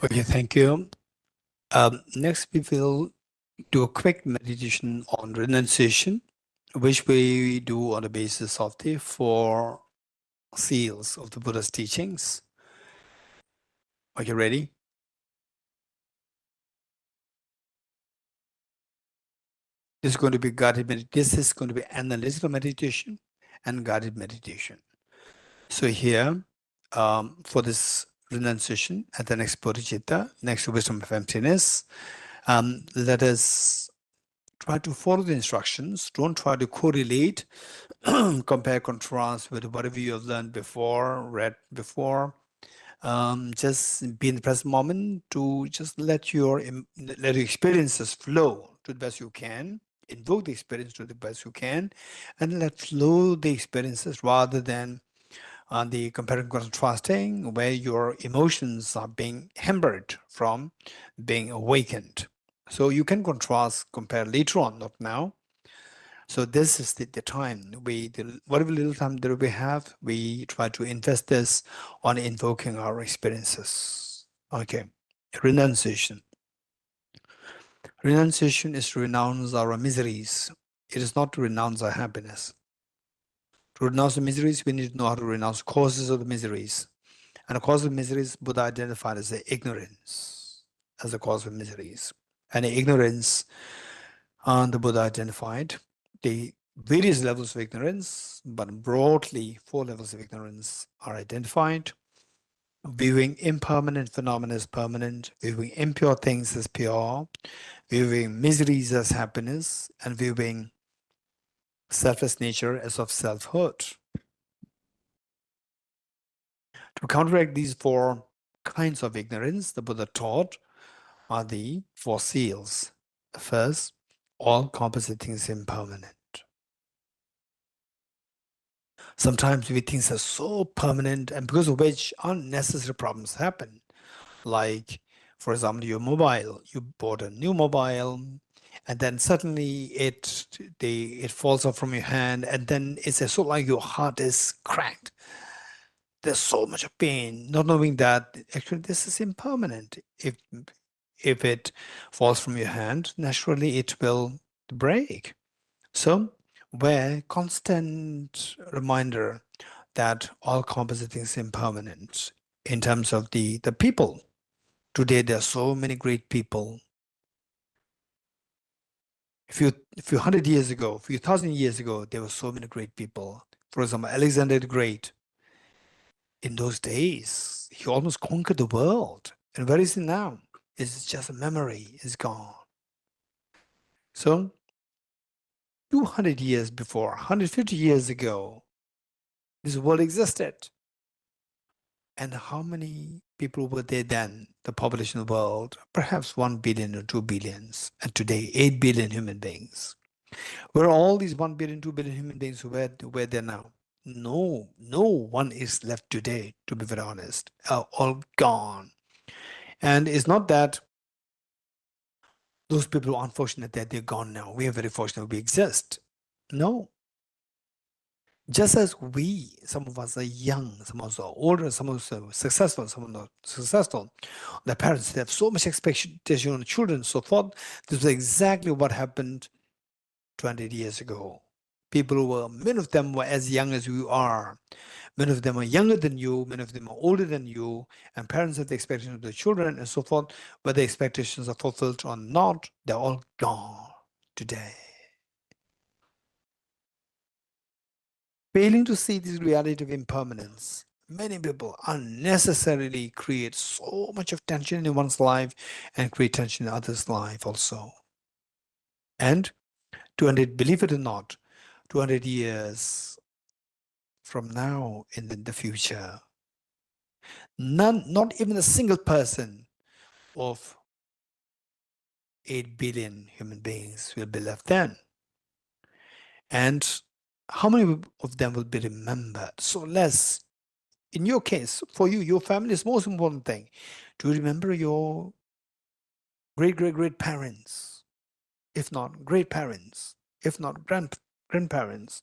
[SPEAKER 4] Okay, thank you. Next, we will do a quick meditation on renunciation, which we do on the basis of the 4 seals of the Buddha's teachings. Are you ready? This is going to be guided meditation. This is going to be analytical meditation and guided meditation. So here, for this renunciation at the next Bodhicitta, next wisdom of emptiness, let us try to follow the instructions. Don't try to correlate, compare, contrast with whatever you have learned before, read before. Just be in the present moment to just let your experiences flow to the best you can. Invoke the experience to the best you can, and let flow the experiences rather than the comparing contrasting, where your emotions are being hampered from being awakened. So you can contrast, compare later on, not now. So this is the time. Whatever little time that we have, we try to invest this on invoking our experiences. Okay, renunciation. Renunciation is to renounce our miseries. It is not to renounce our happiness. To renounce the miseries, we need to know how to renounce causes of the miseries. And the cause of miseries, Buddha identified as the ignorance as the cause of miseries. And the ignorance, the Buddha identified the various levels of ignorance, but broadly 4 levels of ignorance are identified. Viewing impermanent phenomena as permanent, viewing impure things as pure, viewing miseries as happiness, and viewing selfless nature as of selfhood. To counteract these 4 kinds of ignorance, the Buddha taught are the 4 seals. First, all composite things impermanent. Sometimes we things are so permanent, and because of which unnecessary problems happen. Like, for example, your mobile. You bought a new mobile, and then suddenly it falls off from your hand, and then it's sort of like your heart is cracked. There's so much pain, not knowing that actually this is impermanent. If it falls from your hand, naturally it will break. So, where constant reminder that all composite things are impermanent in terms of the people. Today there are so many great people. A few 100 years ago, a few thousand years ago, there were so many great people. For example, Alexander the Great. In those days, he almost conquered the world. And where is he now? It's just a memory, it's gone. So 200 years before, 150 years ago, this world existed. And how many people were there then? The population of the world, perhaps 1 billion or 2 billions. And today, 8 billion human beings. Where are all these 1 billion, 2 billion human beings where they're now? No one is left today, to be very honest. All gone. And it's not that those people are unfortunate that they're gone now. We are very fortunate we exist. No. Just as some of us are young, some of us are older, some of us are successful, some are not successful. The parents have so much expectation on children, so forth. This is exactly what happened 20 years ago. Many of them were as young as you are. Many of them are younger than you, many of them are older than you, and parents have the expectations of their children and so forth. Whether expectations are fulfilled or not, they're all gone today. Failing to see this reality of impermanence, many people unnecessarily create so much of tension in one's life and create tension in others' life also. And 200, believe it or not, 200 years from now in the future, not even a single person of 8 billion human beings will be left then. And how many of them will be remembered? So less. In your case, for you, your family is the most important thing. To remember your great parents, if not great parents, if not grandparents.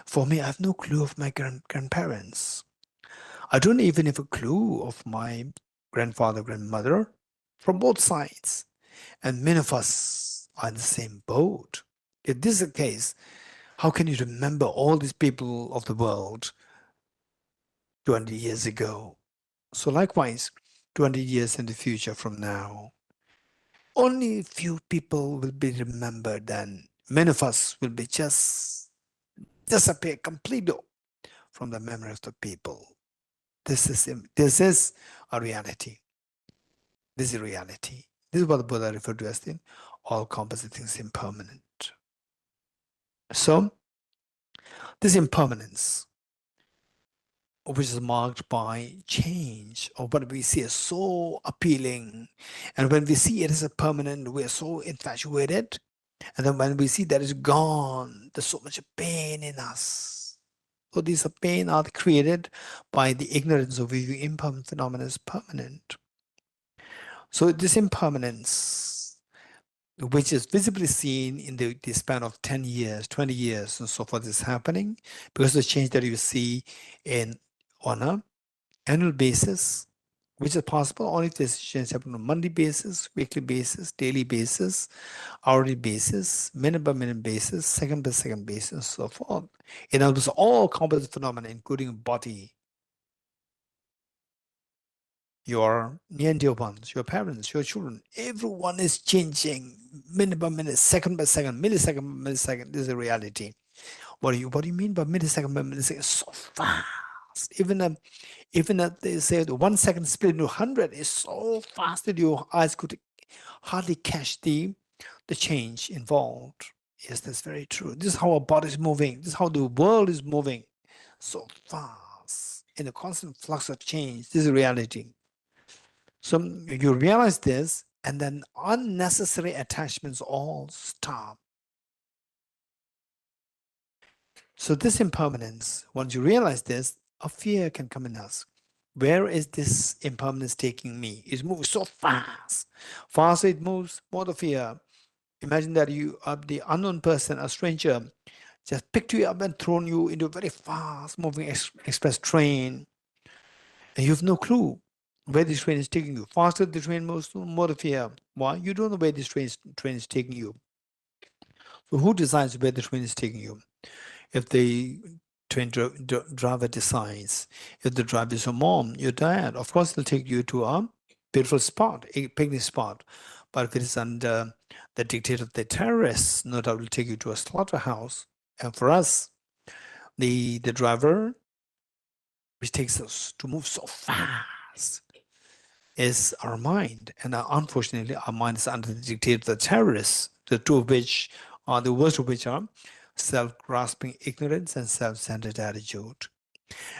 [SPEAKER 4] For me, I have no clue of my grandparents. I don't even have a clue of my grandfather, grandmother from both sides. And many of us are in the same boat. If this is the case, how can you remember all these people of the world 20 years ago? So likewise, 20 years in the future from now, only few people will be remembered, and many of us will be just disappear completely from the memory of the people. This is a reality. This is reality. This is what the Buddha referred to as the all composite things impermanent. So this impermanence, which is marked by change, or what we see as so appealing, and when we see it as a permanent, we are so infatuated, and then when we see that it's gone, there's so much pain in us. So these pain are created by the ignorance of viewing impermanent phenomena as permanent. So this impermanence, which is visibly seen in the span of 10 years, 20 years, and so forth, is happening because the change that you see on an annual basis, which is possible only if this change happen on a monthly basis, weekly basis, daily basis, hourly basis, minute by minute basis, second by second basis, and so forth. In other words, all composite phenomena, including body, your near and dear ones, your parents, your children, everyone is changing minute by minute, second by second, millisecond by millisecond. This is a reality. What do you mean by millisecond by millisecond? It's so fast. Even they say the 1 second split into 100 is so fast that your eyes could hardly catch the change involved. Yes, that's very true. This is how our body is moving. This is how the world is moving. So fast in a constant flux of change. This is reality. So you realize this, and then unnecessary attachments all stop. So this impermanence, once you realize this, a fear can come in us. Where is this impermanence taking me? It's moving so fast. Faster it moves, more the fear. Imagine that you are the unknown person, a stranger, just picked you up and thrown you into a very fast moving express train. And you have no clue where this train is taking you. Faster the train moves, more the fear. Why? You don't know where this train is taking you. So who decides where the train is taking you? If the train driver decides, if the driver is your mom, your dad, of course they'll take you to a beautiful spot, a picnic spot. But if it is under the dictate of the terrorists, no doubt will take you to a slaughterhouse. And for us, the driver, which takes us to move so fast, is our mind. And unfortunately, our mind is under the dictate of the terrorists, the two of which are the worst of which are self-grasping ignorance and self-centered attitude.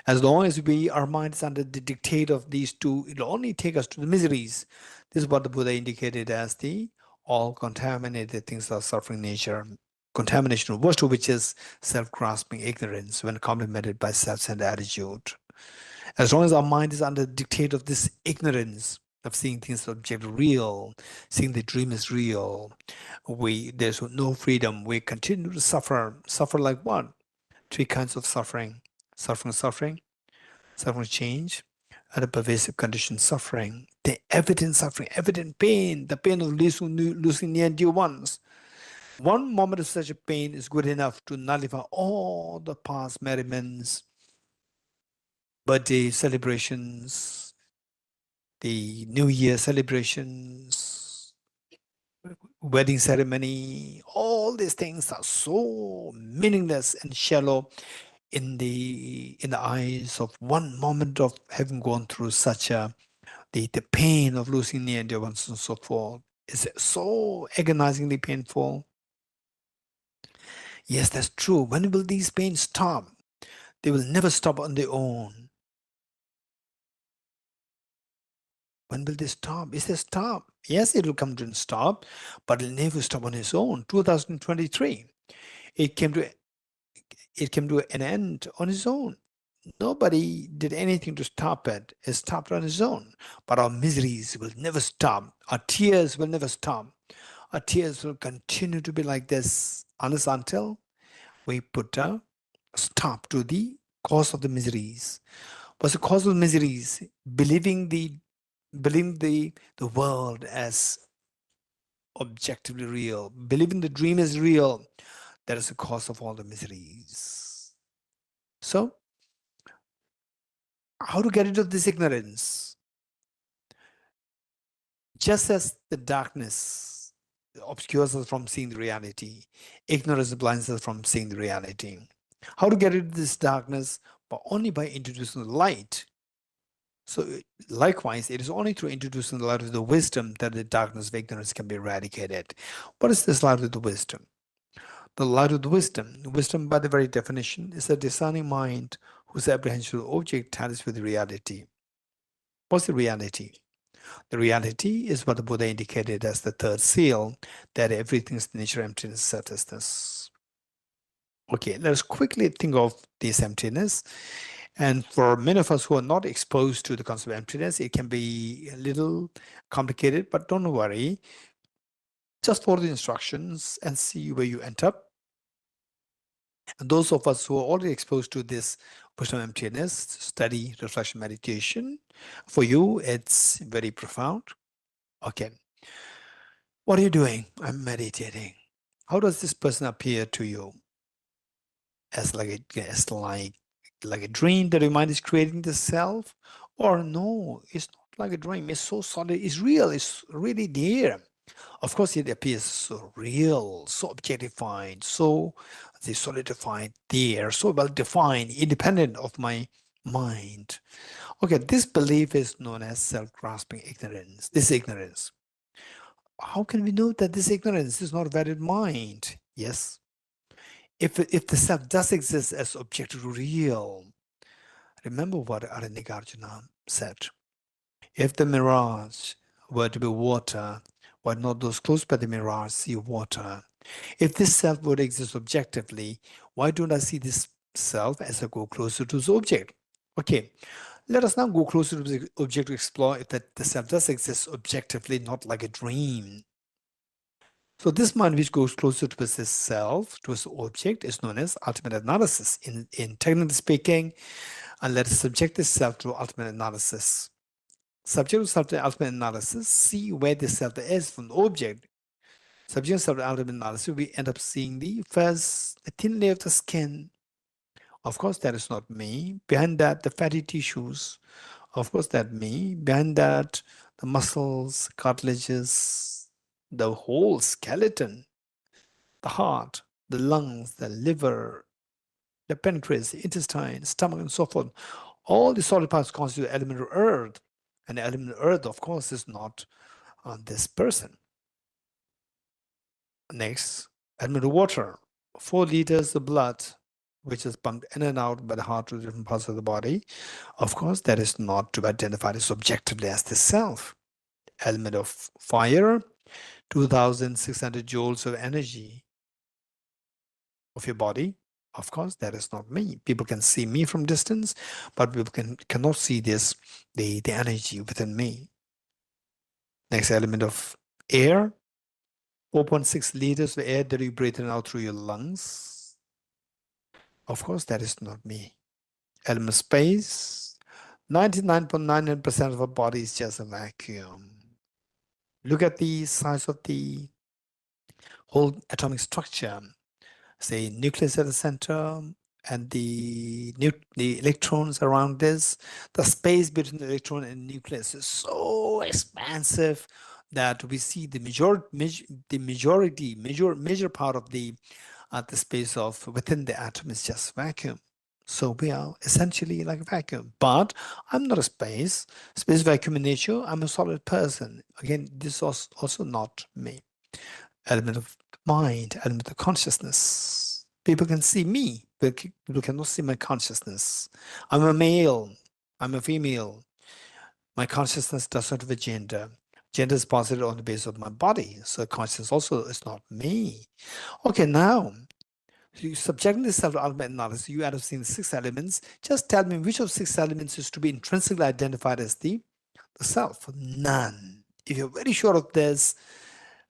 [SPEAKER 4] As long as our mind is under the dictate of these two, it'll only take us to the miseries. This is what the Buddha indicated as the all contaminated things of suffering nature. Contamination, worst of which is self-grasping ignorance when complemented by self-centered attitude. As long as our mind is under the dictate of this ignorance, of seeing things objectively real, seeing the dream is real, there's no freedom. We continue to suffer. Suffer like what? Three kinds of suffering. Suffering change, and a pervasive condition suffering. The evident suffering, evident pain, the pain of losing near and dear ones. One moment of such a pain is good enough to nullify all the past merriments, birthday celebrations, the New Year celebrations, wedding ceremony. All these things are so meaningless and shallow in the eyes of one moment of having gone through such the pain of losing near and dear ones and so forth. Is so agonizingly painful. Yes, that's true. When will these pains stop? They will never stop on their own. When will they stop? Is there stop? Yes, it will come to a stop, but it'll never stop on its own. 2023, it came to an end on its own. Nobody did anything to stop it. It stopped on its own. But our miseries will never stop. Our tears will never stop. Our tears will continue to be like this until we put a stop to the cause of the miseries. What's the cause of miseries? Believing the world as objectively real, believing the dream is real, that is the cause of all the miseries. So, how to get rid of this ignorance? Just as the darkness obscures us from seeing the reality, ignorance blinds us from seeing the reality. How to get rid of this darkness? But only by introducing the light. So likewise, it is only through introducing the light of the wisdom that the darkness of ignorance can be eradicated. What is this light of the wisdom? The light of the wisdom by the very definition is a discerning mind whose apprehension of the object tallies with the reality. What's the reality? The reality is what the Buddha indicated as the third seal, that everything is nature, emptiness, selflessness. Okay, let's quickly think of this emptiness. And for many of us who are not exposed to the concept of emptiness, it can be a little complicated, but don't worry. Just follow the instructions and see where you end up. And those of us who are already exposed to this personal emptiness, study, reflection, meditation, for you, it's very profound. Okay. What are you doing? I'm meditating. How does this person appear to you? As like a dream that your mind is creating the self? Or no, it's not like a dream. It's so solid. It's real. It's really there. Of course, it appears so real, so objectified, so solidified there, so well defined, independent of my mind. Okay, this belief is known as self-grasping ignorance. This ignorance. How can we know that this ignorance is not a valid mind? Yes. If the self does exist as objectively real, remember what Aranagarjuna said. If the mirage were to be water, why not those close by the mirage see water? If this self would exist objectively, why don't I see this self as I go closer to the object? Okay, let us now go closer to the object to explore if that the self does exist objectively, not like a dream. So this mind which goes closer to this self, to its object, is known as ultimate analysis. In technically speaking, and let us subject this self to ultimate analysis. Subject yourself to ultimate analysis, see where the self is from the object. Subject yourself to ultimate analysis, we end up seeing the thin layer of the skin. Of course, that is not me. Behind that, the fatty tissues. Of course, that me. Behind that, the muscles, cartilages, the whole skeleton, the heart, the lungs, the liver, the pancreas, the intestine, stomach, and so forth. All the solid parts constitute element of earth. And the element of earth, of course, is not on this person. Next, element of water. 4 liters of blood, which is pumped in and out by the heart to different parts of the body. Of course, that is not to be identified as objectively as the self. Element of fire, 2,600 joules of energy of your body. Of course, that is not me. People can see me from distance, but people cannot see this, the energy within me. Next element of air, 4.6 liters of air that you breathe in and out through your lungs. Of course, that is not me. Element of space, 99.99% of our body is just a vacuum. Look at the size of the whole atomic structure. Say nucleus at the center and the electrons around this. The space between the electron and nucleus is so expansive that we see the major part of the space of within the atom is just vacuum. So we are essentially like a vacuum, but I'm not a space vacuum in nature. I'm a solid person. Again, this is also not me. Element of mind, element of consciousness. People can see me, but people cannot see my consciousness. I'm a male, I'm a female. My consciousness does not have a gender. Gender is posited on the basis of my body, so consciousness also is not me. Okay, now, you subjecting yourself to ultimate analysis, you end up seeing 6 elements. Just tell me which of 6 elements is to be intrinsically identified as the self. None. If you're very sure of this,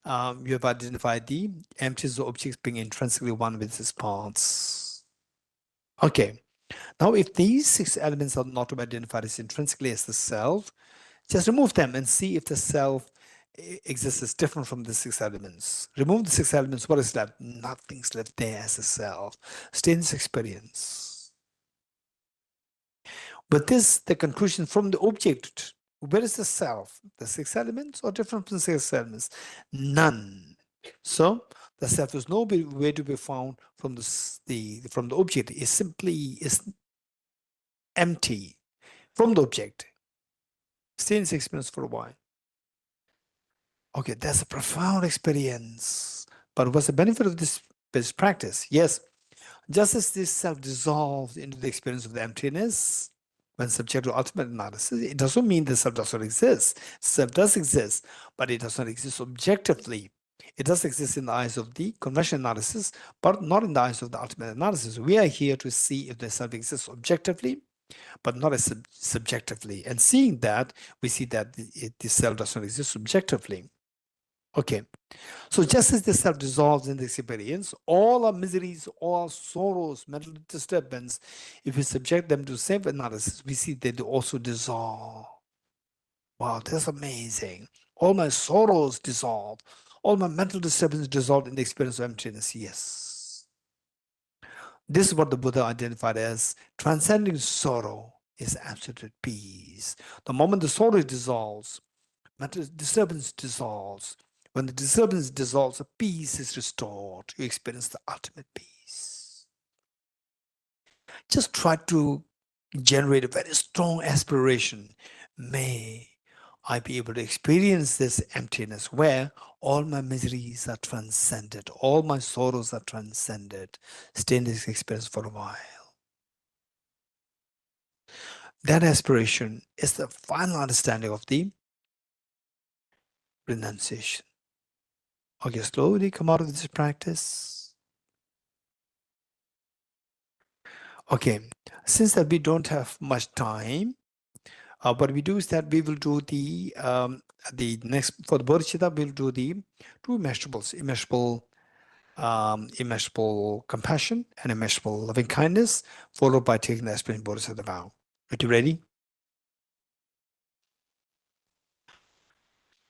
[SPEAKER 4] you have identified the emptiness of objects being intrinsically one with its parts. Okay, Now, if these 6 elements are not to be identified as intrinsically as the self, just remove them and see if the self exists as different from the 6 elements. Remove the 6 elements, what is left? Nothing's left there as a self. Stay in this experience. But this, the conclusion from the object, where is the self? The 6 elements or different from the 6 elements? None. So the self is no way to be found from from the object. It simply is empty from the object. Stay in this experience for a while. Okay, that's a profound experience. But what's the benefit of this practice? Yes, just as this self dissolves into the experience of the emptiness, when subject to ultimate analysis, it doesn't mean the self does not exist. Self does exist, but it does not exist objectively. It does exist in the eyes of the conventional analysis, but not in the eyes of the ultimate analysis. We are here to see if the self exists objectively, but not as subjectively. And seeing that, we see that the self does not exist subjectively. Okay, so just as the self dissolves in the experience, all our miseries, all our sorrows, mental disturbance, if we subject them to self-analysis, we see that they also dissolve. Wow, that's amazing. All my sorrows dissolve. All my mental disturbance dissolved in the experience of emptiness. Yes. This is what the Buddha identified as transcending sorrow is absolute peace. The moment the sorrow dissolves, mental disturbance dissolves. When the disturbance dissolves, a peace is restored. You experience the ultimate peace. Just try to generate a very strong aspiration. May I be able to experience this emptiness where all my miseries are transcended, all my sorrows are transcended. Stay in this experience for a while. That aspiration is the final understanding of the renunciation. Okay, slowly come out of this practice. Okay, since that we don't have much time, what we do is that we will do the next, for the Bodhicitta, we'll do the 2 immeasurables, immeasurable compassion and immeasurable loving kindness, followed by taking the aspiration Bodhisattva vow. Are you ready?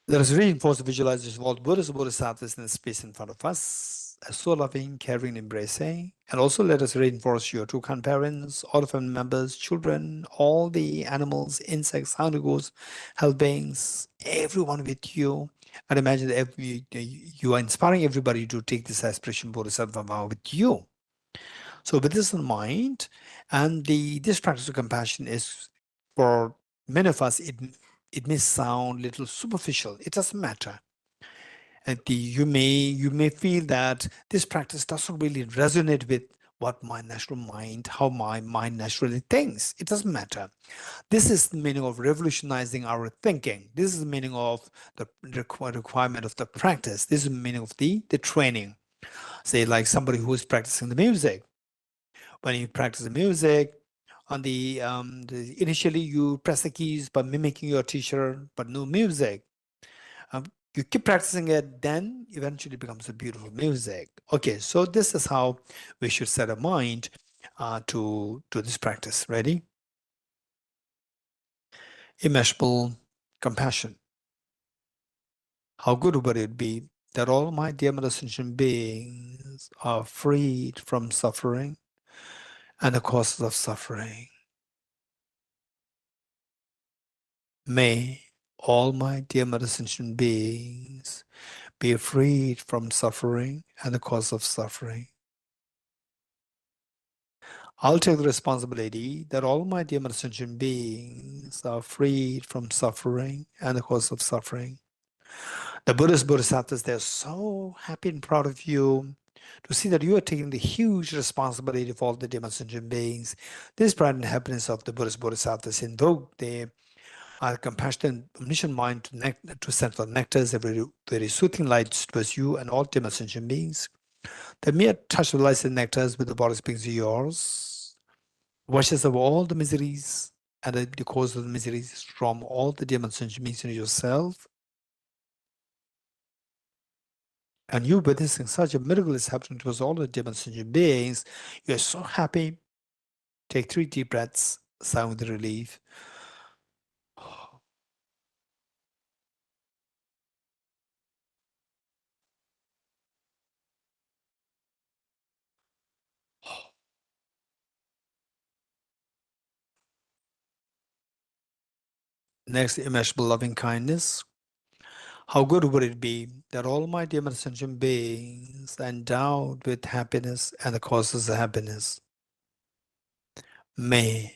[SPEAKER 4] Let us reinforce the visualization of all Buddhas and Bodhisattvas in the space in front of us, as so loving, caring, embracing. And also let us reinforce your 2 kind parents, all the family members, children, all the animals, insects, animals, health beings, everyone with you. And imagine that you are inspiring everybody to take this aspiration Bodhisattva vow with you. So with this in mind, and this practice of compassion is, for many of us, it may sound a little superficial. It doesn't matter. And you may feel that this practice doesn't really resonate with what my natural mind, how my mind naturally thinks. It doesn't matter. This is the meaning of revolutionizing our thinking. This is the meaning of the requirement of the practice. This is the meaning of the training. Say, like somebody who is practicing the music. When you practice the music, on initially you press the keys by mimicking your teacher, but no music. You keep practicing it, then eventually it becomes a beautiful music. Okay, so this is how we should set a mind to this practice. Ready? Immeasurable compassion. How good would it be that all my dear sentient beings are freed from suffering and the causes of suffering. May all my dear sentient beings be freed from suffering and the cause of suffering. I'll take the responsibility that all my dear sentient beings are freed from suffering and the cause of suffering. The Buddhist Bodhisattvas, they're so happy and proud of you to see that you are taking the huge responsibility for all the dear sentient beings. This pride and happiness of the Buddhist Bodhisattvas invoke their compassionate, omniscient mind to send for nectars, very soothing light towards you and all dear sentient beings. The mere touch of light and nectars with the bodies beings of yours washes away all the miseries and the cause of the miseries from all the dear sentient beings in yourself. And you witnessing such a miracle is happening towards all the dear sentient beings. You're so happy. Take 3 deep breaths, sigh with relief. Next, immeasurable loving kindness. How good would it be that all my dear sentient beings are endowed with happiness and the causes of happiness? May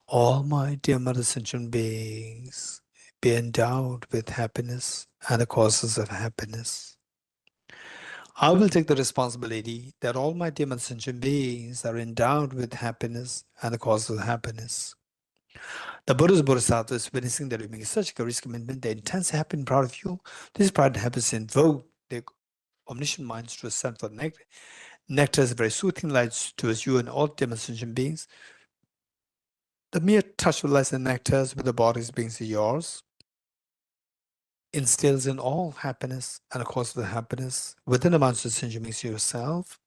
[SPEAKER 4] all my dear sentient beings be endowed with happiness and the causes of happiness. I will take the responsibility that all my dear sentient beings are endowed with happiness and the causes of happiness. The Buddha's Bodhisattva is witnessing that you make such a courageous commitment, the intense happy and proud of you. This pride and happiness invoke the omniscient minds to ascend for nectar. Nectar is very soothing light towards you and all demonstration beings. The mere touch of light and nectars with the bodies beings of yours instills in all happiness and of course the happiness within the minds of sentient beings yourself.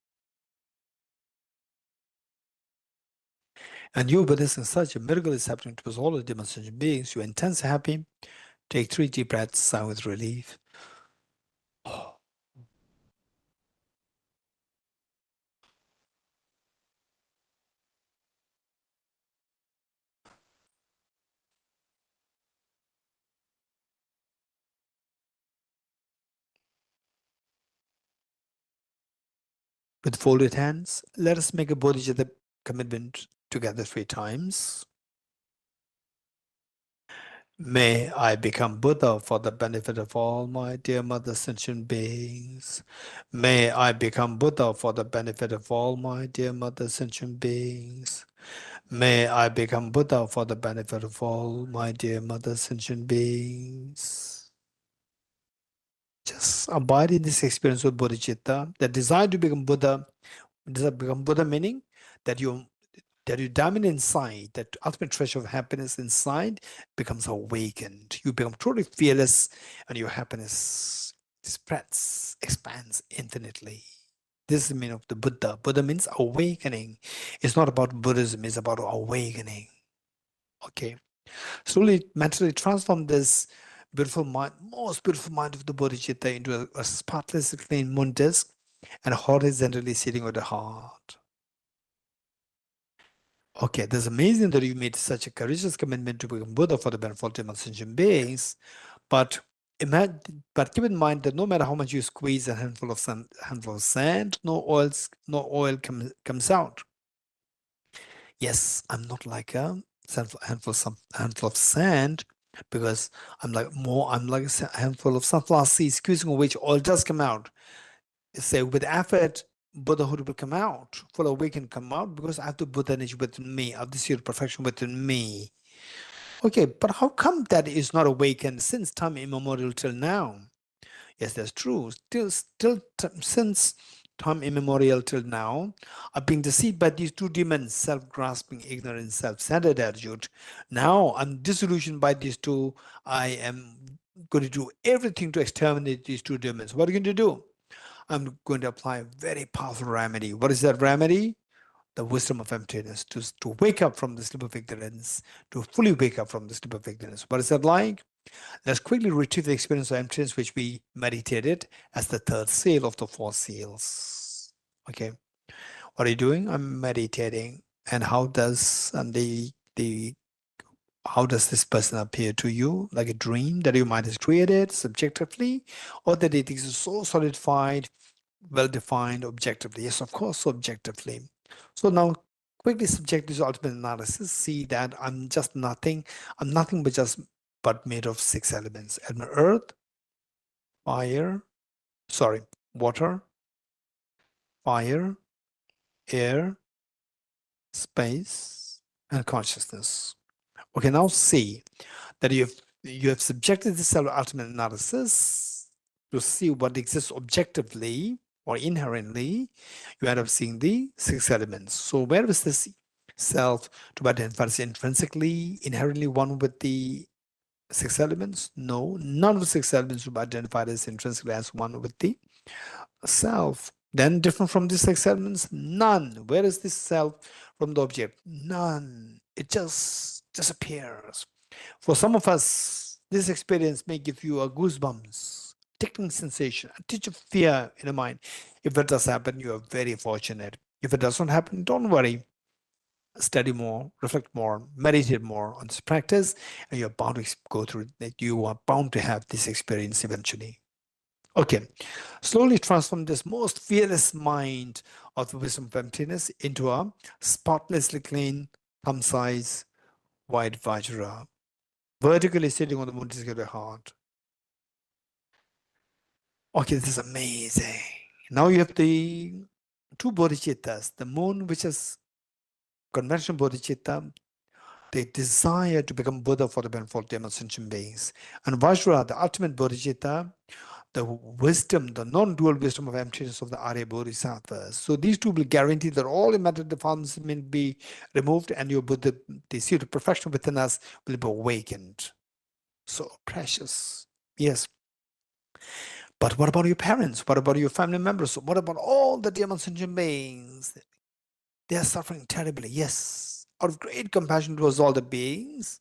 [SPEAKER 4] And you witnessing such a miracle is happening towards all the demonstration beings. You're intense happy. Take 3 deep breaths, sigh with relief. With folded hands, let us make a Bodhicitta commitment together 3 times. May I become Buddha for the benefit of all my dear mother sentient beings. May I become Buddha for the benefit of all my dear mother sentient beings. May I become Buddha for the benefit of all my dear mother sentient beings. Just abide in this experience with bodhicitta. The desire to become Buddha, meaning that you dominate inside, that ultimate treasure of happiness inside becomes awakened. You become totally fearless and your happiness spreads, expands infinitely. This is the meaning of the Buddha. Buddha means awakening. It's not about Buddhism, it's about awakening. Okay. Slowly, mentally transform this beautiful mind, most beautiful mind of the Bodhicitta into a spotless, clean moon disk and horizontally sitting on the heart. Okay, that's amazing that you made such a courageous commitment to become Buddha for the benefit of sentient beings, but keep in mind that no matter how much you squeeze a handful of sand, no oil comes out. Yes, I'm not like a handful of sand, because I'm like a handful of sunflower seeds, squeezing which oil does come out. Say with effort, Buddhahood will come out, full awakening come out, because I have the Buddha energy within me, I have the seed of perfection within me. Okay, but how come that is not awakened since time immemorial till now? Yes, that's true. Since time immemorial till now, I've been deceived by these 2 demons, self-grasping, ignorant, self-centered attitude. Now I'm disillusioned by these 2. I am going to do everything to exterminate these 2 demons. What are you going to do? I'm going to apply a very powerful remedy. What is that remedy? The wisdom of emptiness, to wake up from the sleep of ignorance, to fully wake up from the sleep of ignorance. What is that like? Let's quickly retrieve the experience of emptiness, which we meditated as the 3rd seal of the 4 seals. Okay, what are you doing? I'm meditating. And how does how does this person appear to you? Like a dream that your mind has created subjectively, or that it is so solidified, well-defined objectively? Yes, of course, subjectively. So now quickly subject this ultimate analysis. See that I'm just nothing. I'm nothing but made of 6 elements: earth, fire, water, fire, air, space, and consciousness. Okay, now see that you have subjected this ultimate analysis to see what exists objectively or inherently. You end up seeing the 6 elements. So where is this self to be identified as intrinsically, inherently one with the 6 elements? No, none of the 6 elements will be identified as intrinsically as one with the self. Then different from this experiments? None. Where is this self from the object? None. It just disappears. For some of us, this experience may give you a goosebumps, tickling sensation, a touch of fear in the mind. If it does happen, you are very fortunate. If it doesn't happen, don't worry. Study more, reflect more, meditate more on this practice, and you're bound to go through that. You are bound to have this experience eventually. Okay, slowly transform this most fearless mind of the wisdom of emptiness into a spotlessly clean, thumb-size, white Vajra, vertically sitting on the moon of your heart. Okay, this is amazing. Now you have the two bodhicittas, the moon, which is conventional bodhicitta, they desire to become Buddha for the benefit of demon sentient beings. And Vajra, the ultimate bodhicitta, the wisdom, the non-dual wisdom of emptiness of the Arya Bodhisattvas. So these two will guarantee that all immaterial defilements will be removed and your Buddha, the seed of perfection within us, will be awakened. So precious. Yes. But what about your parents? What about your family members? What about all the demon sentient beings? They are suffering terribly. Yes. Out of great compassion towards all the beings,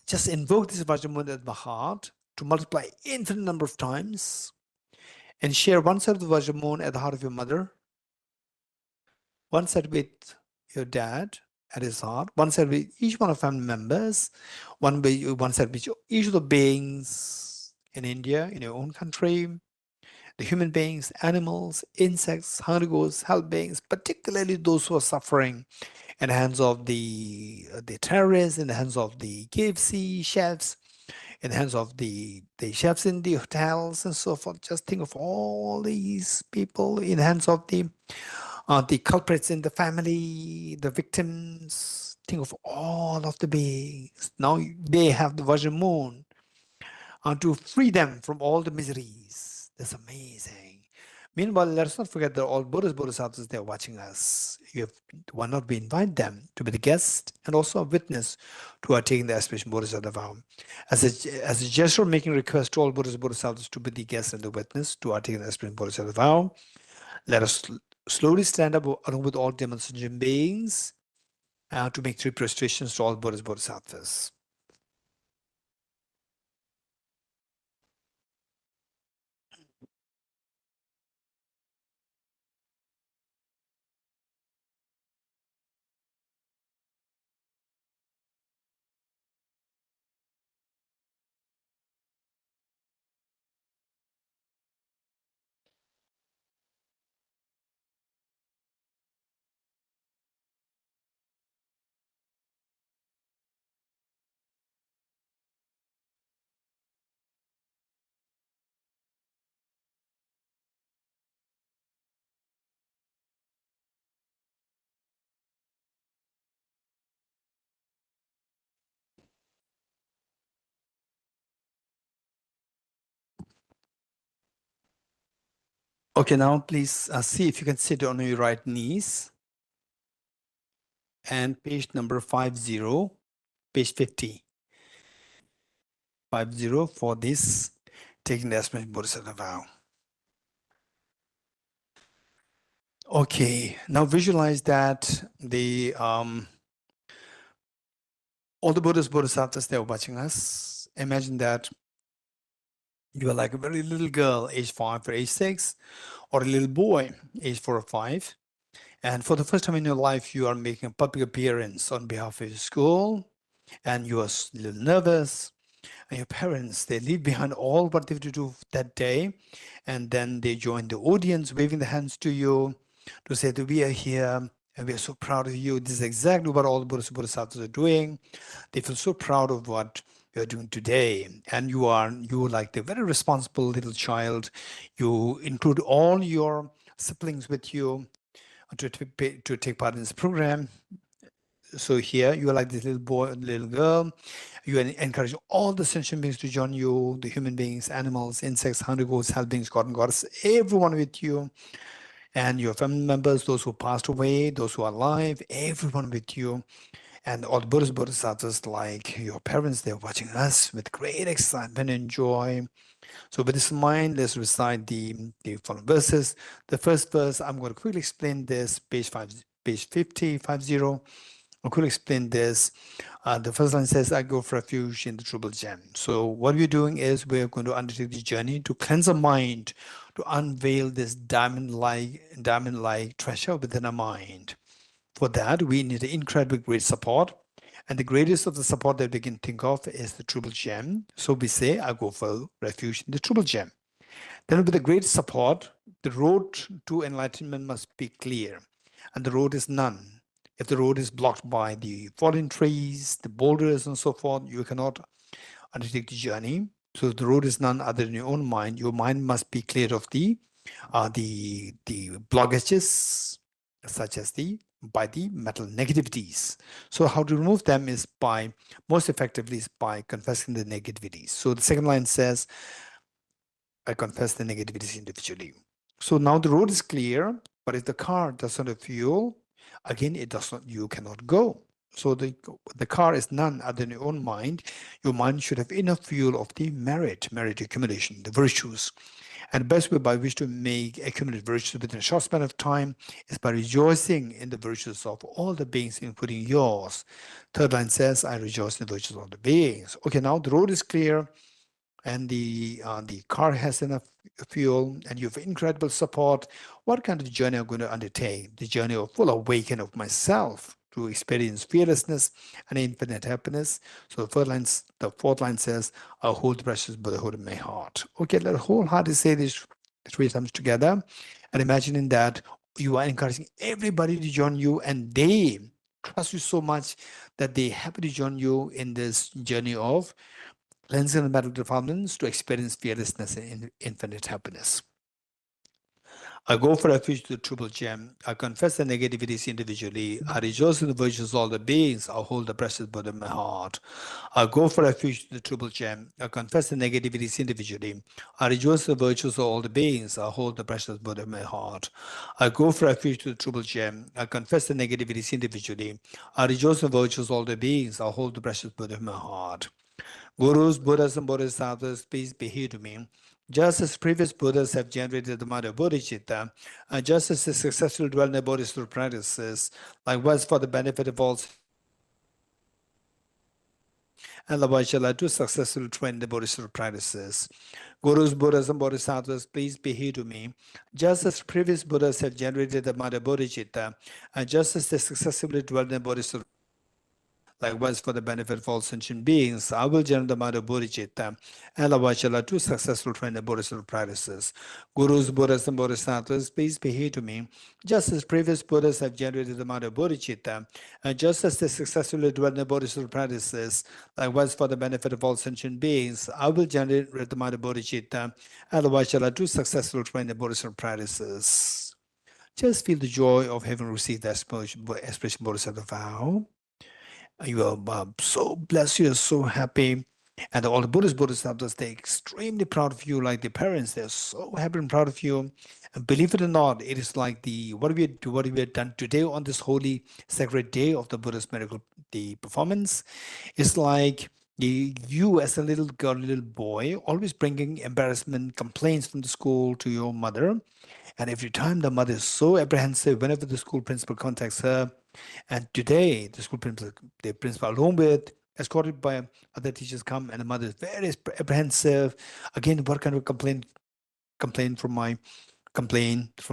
[SPEAKER 4] just invoke this Vajramuni at the heart to multiply infinite number of times and share one side of the Vajramuni at the heart of your mother, one side with your dad at his heart, one side with each one of family members, one side with each of the beings in India, in your own country, the human beings, animals, insects, hungry ghosts, hell beings, particularly those who are suffering in the hands of the terrorists, in the hands of the KFC chefs, in the hands of the chefs in the hotels and so forth. Just think of all these people in the hands of the culprits in the family, the victims. Think of all of the beings. Now they have the Vajramuni to free them from all the miseries. That's amazing. Meanwhile, let's not forget that all Buddhas, Bodhisattvas, they're watching us. Why not we invite them to be the guest and also a witness to our taking the aspiration Bodhisattva vow. As a gesture making request to all Buddhas, Bodhisattvas to be the guest and the witness to our taking the aspiration Bodhisattva vow, let us slowly stand up along with all demon sentient beings to make 3 prostrations to all Buddhas, Bodhisattvas. Okay, now please see if you can sit on your right knees. And page number 50, page 50. 50 for this, taking the aspiration Bodhisattva vow. Okay, now visualize that all the Buddhas, Bodhisattvas, they're watching us. Imagine that you are like a very little girl, age 5 or age 6, or a little boy, age 4 or 5. And for the first time in your life, you are making a public appearance on behalf of your school, and you are a little nervous. And your parents, they leave behind all what they have to do that day, and then they join the audience, waving the hands to you to say that we are here and we are so proud of you. This is exactly what all the Buddhas and Bodhisattvas are doing. They feel so proud of what you are doing today, and you are like the very responsible little child. You include all your siblings with you to take part in this program. So here you are like this little boy, little girl. You encourage all the sentient beings to join you, the human beings, animals, insects, hungry ghosts, hell beings, god and goddess, everyone with you, and your family members, those who passed away, those who are alive, everyone with you. And all the Buddhas, Bodhisattvas, like your parents, they're watching us with great excitement and joy. So with this in mind, let's recite the following verses. The first verse, I'm going to quickly explain this, page 50. I'll quickly explain this. The first line says, I go for refuge in the Triple Gem. So what we're doing is we're going to undertake the journey to cleanse our mind, to unveil this diamond-like treasure within our mind. For that, we need an incredibly great support. And the greatest of the support that we can think of is the Triple Gem. So we say, I go for refuge in the Triple Gem. Then with the great support, the road to enlightenment must be clear. And the road is none. If the road is blocked by the fallen trees, the boulders, and so forth, you cannot undertake the journey. So the road is none other than your own mind. Your mind must be cleared of the blockages, such as by the mental negativities. So how to remove them is most effectively is by confessing the negativities. So the second line says, I confess the negativities individually. So now the road is clear, but if the car does not have fuel, again, you cannot go. So the car is none other than your own mind. Your mind should have enough fuel of the merit accumulation, the virtues. And the best way by which to accumulate virtues within a short span of time is by rejoicing in the virtues of all the beings, including yours. Third line says, I rejoice in the virtues of the beings. Okay, now the road is clear, and the car has enough fuel, and you have incredible support. What kind of journey are you going to undertake? The journey of full awakening of myself to experience fearlessness and infinite happiness. So the fourth line says, I hold the precious Buddhahood in my heart. Okay, let wholeheartedly say this 3 times together, and imagining that you are encouraging everybody to join you, and they trust you so much that they happy to join you in this journey of cleansing the mental defilements to experience fearlessness and infinite happiness. I go for refuge to the Triple Gem. I confess the negativities individually. I rejoice in the virtues of all the beings. I hold the precious Buddha in my heart. I go for refuge to the Triple Gem. I confess the negativities individually. I rejoice in the virtues of all the beings. I hold the precious Buddha in my heart. I go for refuge to the Triple Gem. I confess the negativities individually. I rejoice in the virtues of all the beings. I hold the precious Buddha in my heart. Gurus, Buddhas, and Bodhisattvas, peace be here to me. Just as previous Buddhas have generated the mind of Bodhicitta, and just as they successfully dwell in the Bodhisattva practices, likewise for the benefit of all, and likewise shall I do successfully train the Bodhisattva practices. Gurus, Buddhas, and Bodhisattvas, please be here to me. Just as previous Buddhas have generated the mind of Bodhicitta, and just as they successfully dwell in the Bodhisattva, likewise, for the benefit of all sentient beings, I will generate the mind of Bodhicitta, and likewise shall I do successful train the Bodhisattva practices. Gurus, Buddhas, and Bodhisattvas, please be here to me. Just as previous Buddhas have generated the mind of Bodhicitta, and just as they successfully dwell in the Bodhisattva practices, likewise for the benefit of all sentient beings, I will generate the mind of Bodhicitta, and likewise shall I do successful train the Bodhisattva practices. Just feel the joy of having received the aspiration Bodhisattva vow. You are so blessed, you are so happy. And all the Buddhist Bodhisattvas, they're extremely proud of you, like their parents, they're so happy and proud of you. And believe it or not, it is like what we have done today on this holy sacred day of the Buddhist miracle, the performance. It's like you as a little girl, little boy, always bringing embarrassment, complaints from the school to your mother. And every time the mother is so apprehensive whenever the school principal contacts her. And today, the principal alone with, escorted by other teachers come, and the mother is very apprehensive. Again, what kind of complaint from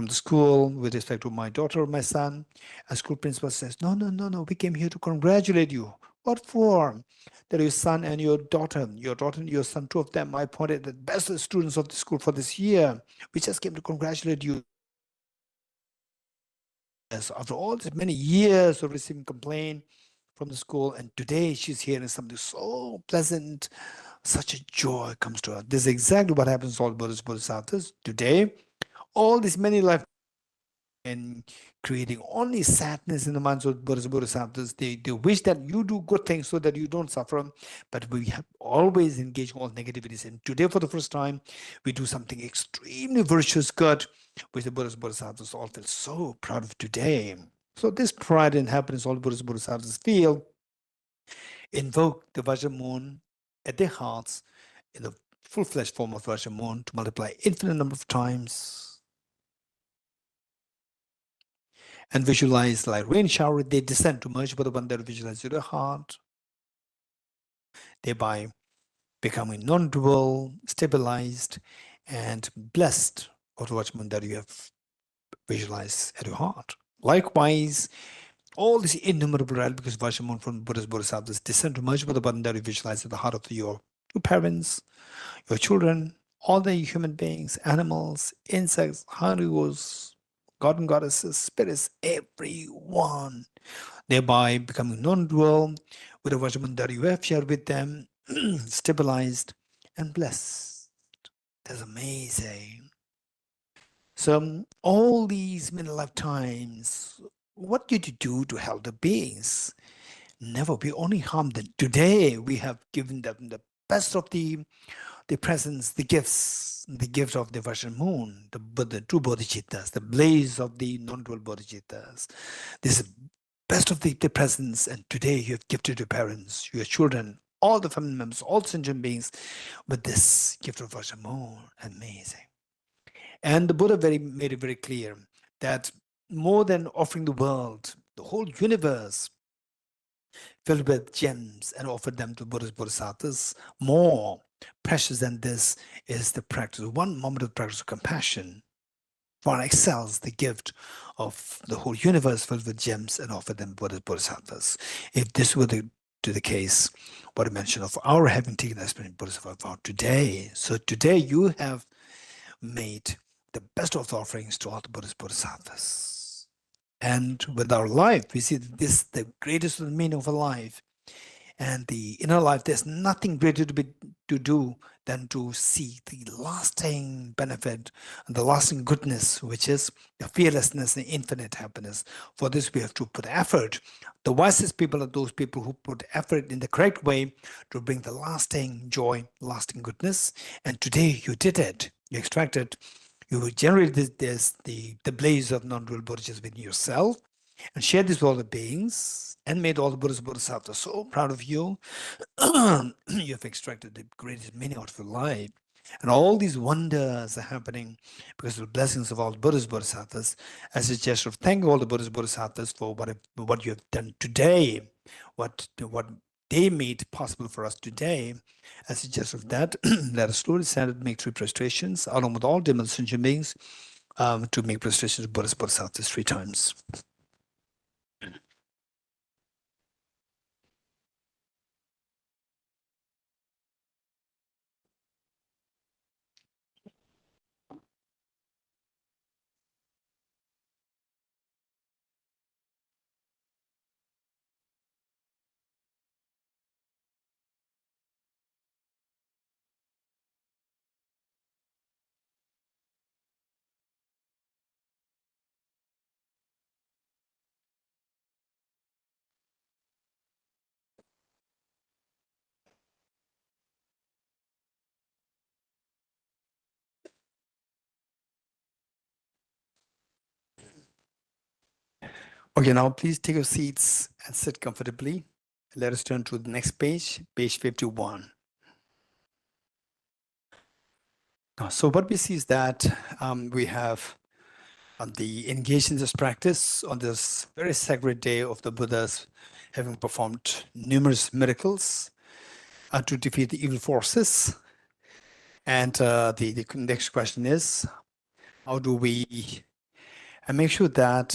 [SPEAKER 4] the school with respect to my daughter or my son? A school principal says, no, we came here to congratulate you. What for? That your son and your daughter and your son, 2 of them, I appointed the best students of the school for this year. We just came to congratulate you. After all these many years of receiving complaint from the school, and today she's hearing something so pleasant, such a joy comes to her. This is exactly what happens to all Buddhist Bodhisattvas today. All these many life and creating only sadness in the minds of Buddhist Bodhisattvas. They wish that you do good things so that you don't suffer, but we have always engaged in all negativities. And today, for the first time, we do something extremely virtuous, good, which the Buddhist Bodhisattvas all feel so proud of today. So this pride and happiness all Buddhist Bodhisattvas feel invoke the Vajra moon at their hearts in the full-fledged form of Vajra moon to multiply infinite number of times, and visualize like rain shower, they descend to merge with the one that visualize your heart, thereby becoming non-dual, stabilized, and blessed of the Vajra moon that you have visualized at your heart. Likewise, all these innumerable realms, because Vajra moon from Buddha's Bodhisattvas descend to merge with the one that you visualize at the heart of your parents, your children, all the human beings, animals, insects, harigos, god and goddesses, spirits, everyone, thereby becoming non-dual with the Vajra moon that you have shared with them, stabilized and blessed. That's amazing. So all these many lifetimes, what did you do to help the beings? Never. We only harm them. Today we have given them the best of the presents, the gifts, the gift of the Vajra moon, the true Bodhicittas, the blaze of the non-dual Bodhicittas. This is best of the presents, and today you have gifted your parents, your children, all the family members, all sentient beings with this gift of Vajra moon. Amazing. And the Buddha made it very clear that more than offering the world, the whole universe filled with gems and offered them to Buddha's Bodhisattvas, more precious than this is the practice. One moment of practice of compassion far excels the gift of the whole universe filled with gems and offered them Buddha's Bodhisattvas. If this were the case, what I mentioned of our having taken the Aspirational Bodhisattva vow today, so today you have made the best of the offerings to all the Buddhist Bodhisattvas. And with our life, we see that this is the greatest of the meaning of a life. And the inner life, there's nothing greater to do than to see the lasting benefit and the lasting goodness, which is the fearlessness and infinite happiness. For this, we have to put effort. The wisest people are those people who put effort in the correct way to bring the lasting joy, lasting goodness. And today you did it. You extracted, you generated the blaze of non-dual bodhicittas within yourself and shared this with all the beings and made all the Buddhas Bodhisattvas so proud of you. You have extracted the greatest meaning out of your life. And all these wonders are happening because of the blessings of all the Buddhas Bodhisattvas. As a gesture of thanking all the Buddhas Bodhisattvas for what you have done today, what they made possible for us today. As a gesture of that, let us slowly stand and make 3 prostrations along with all dim sentient beings to make prostrations of Buddhas Bodhisattvas 3 times. Okay, now please take your seats and sit comfortably. Let us turn to the next page, page 51. So what we see is that we have engaged in this practice on this very sacred day of the Buddhas, having performed numerous miracles to defeat the evil forces. And the next question is, how do we make sure that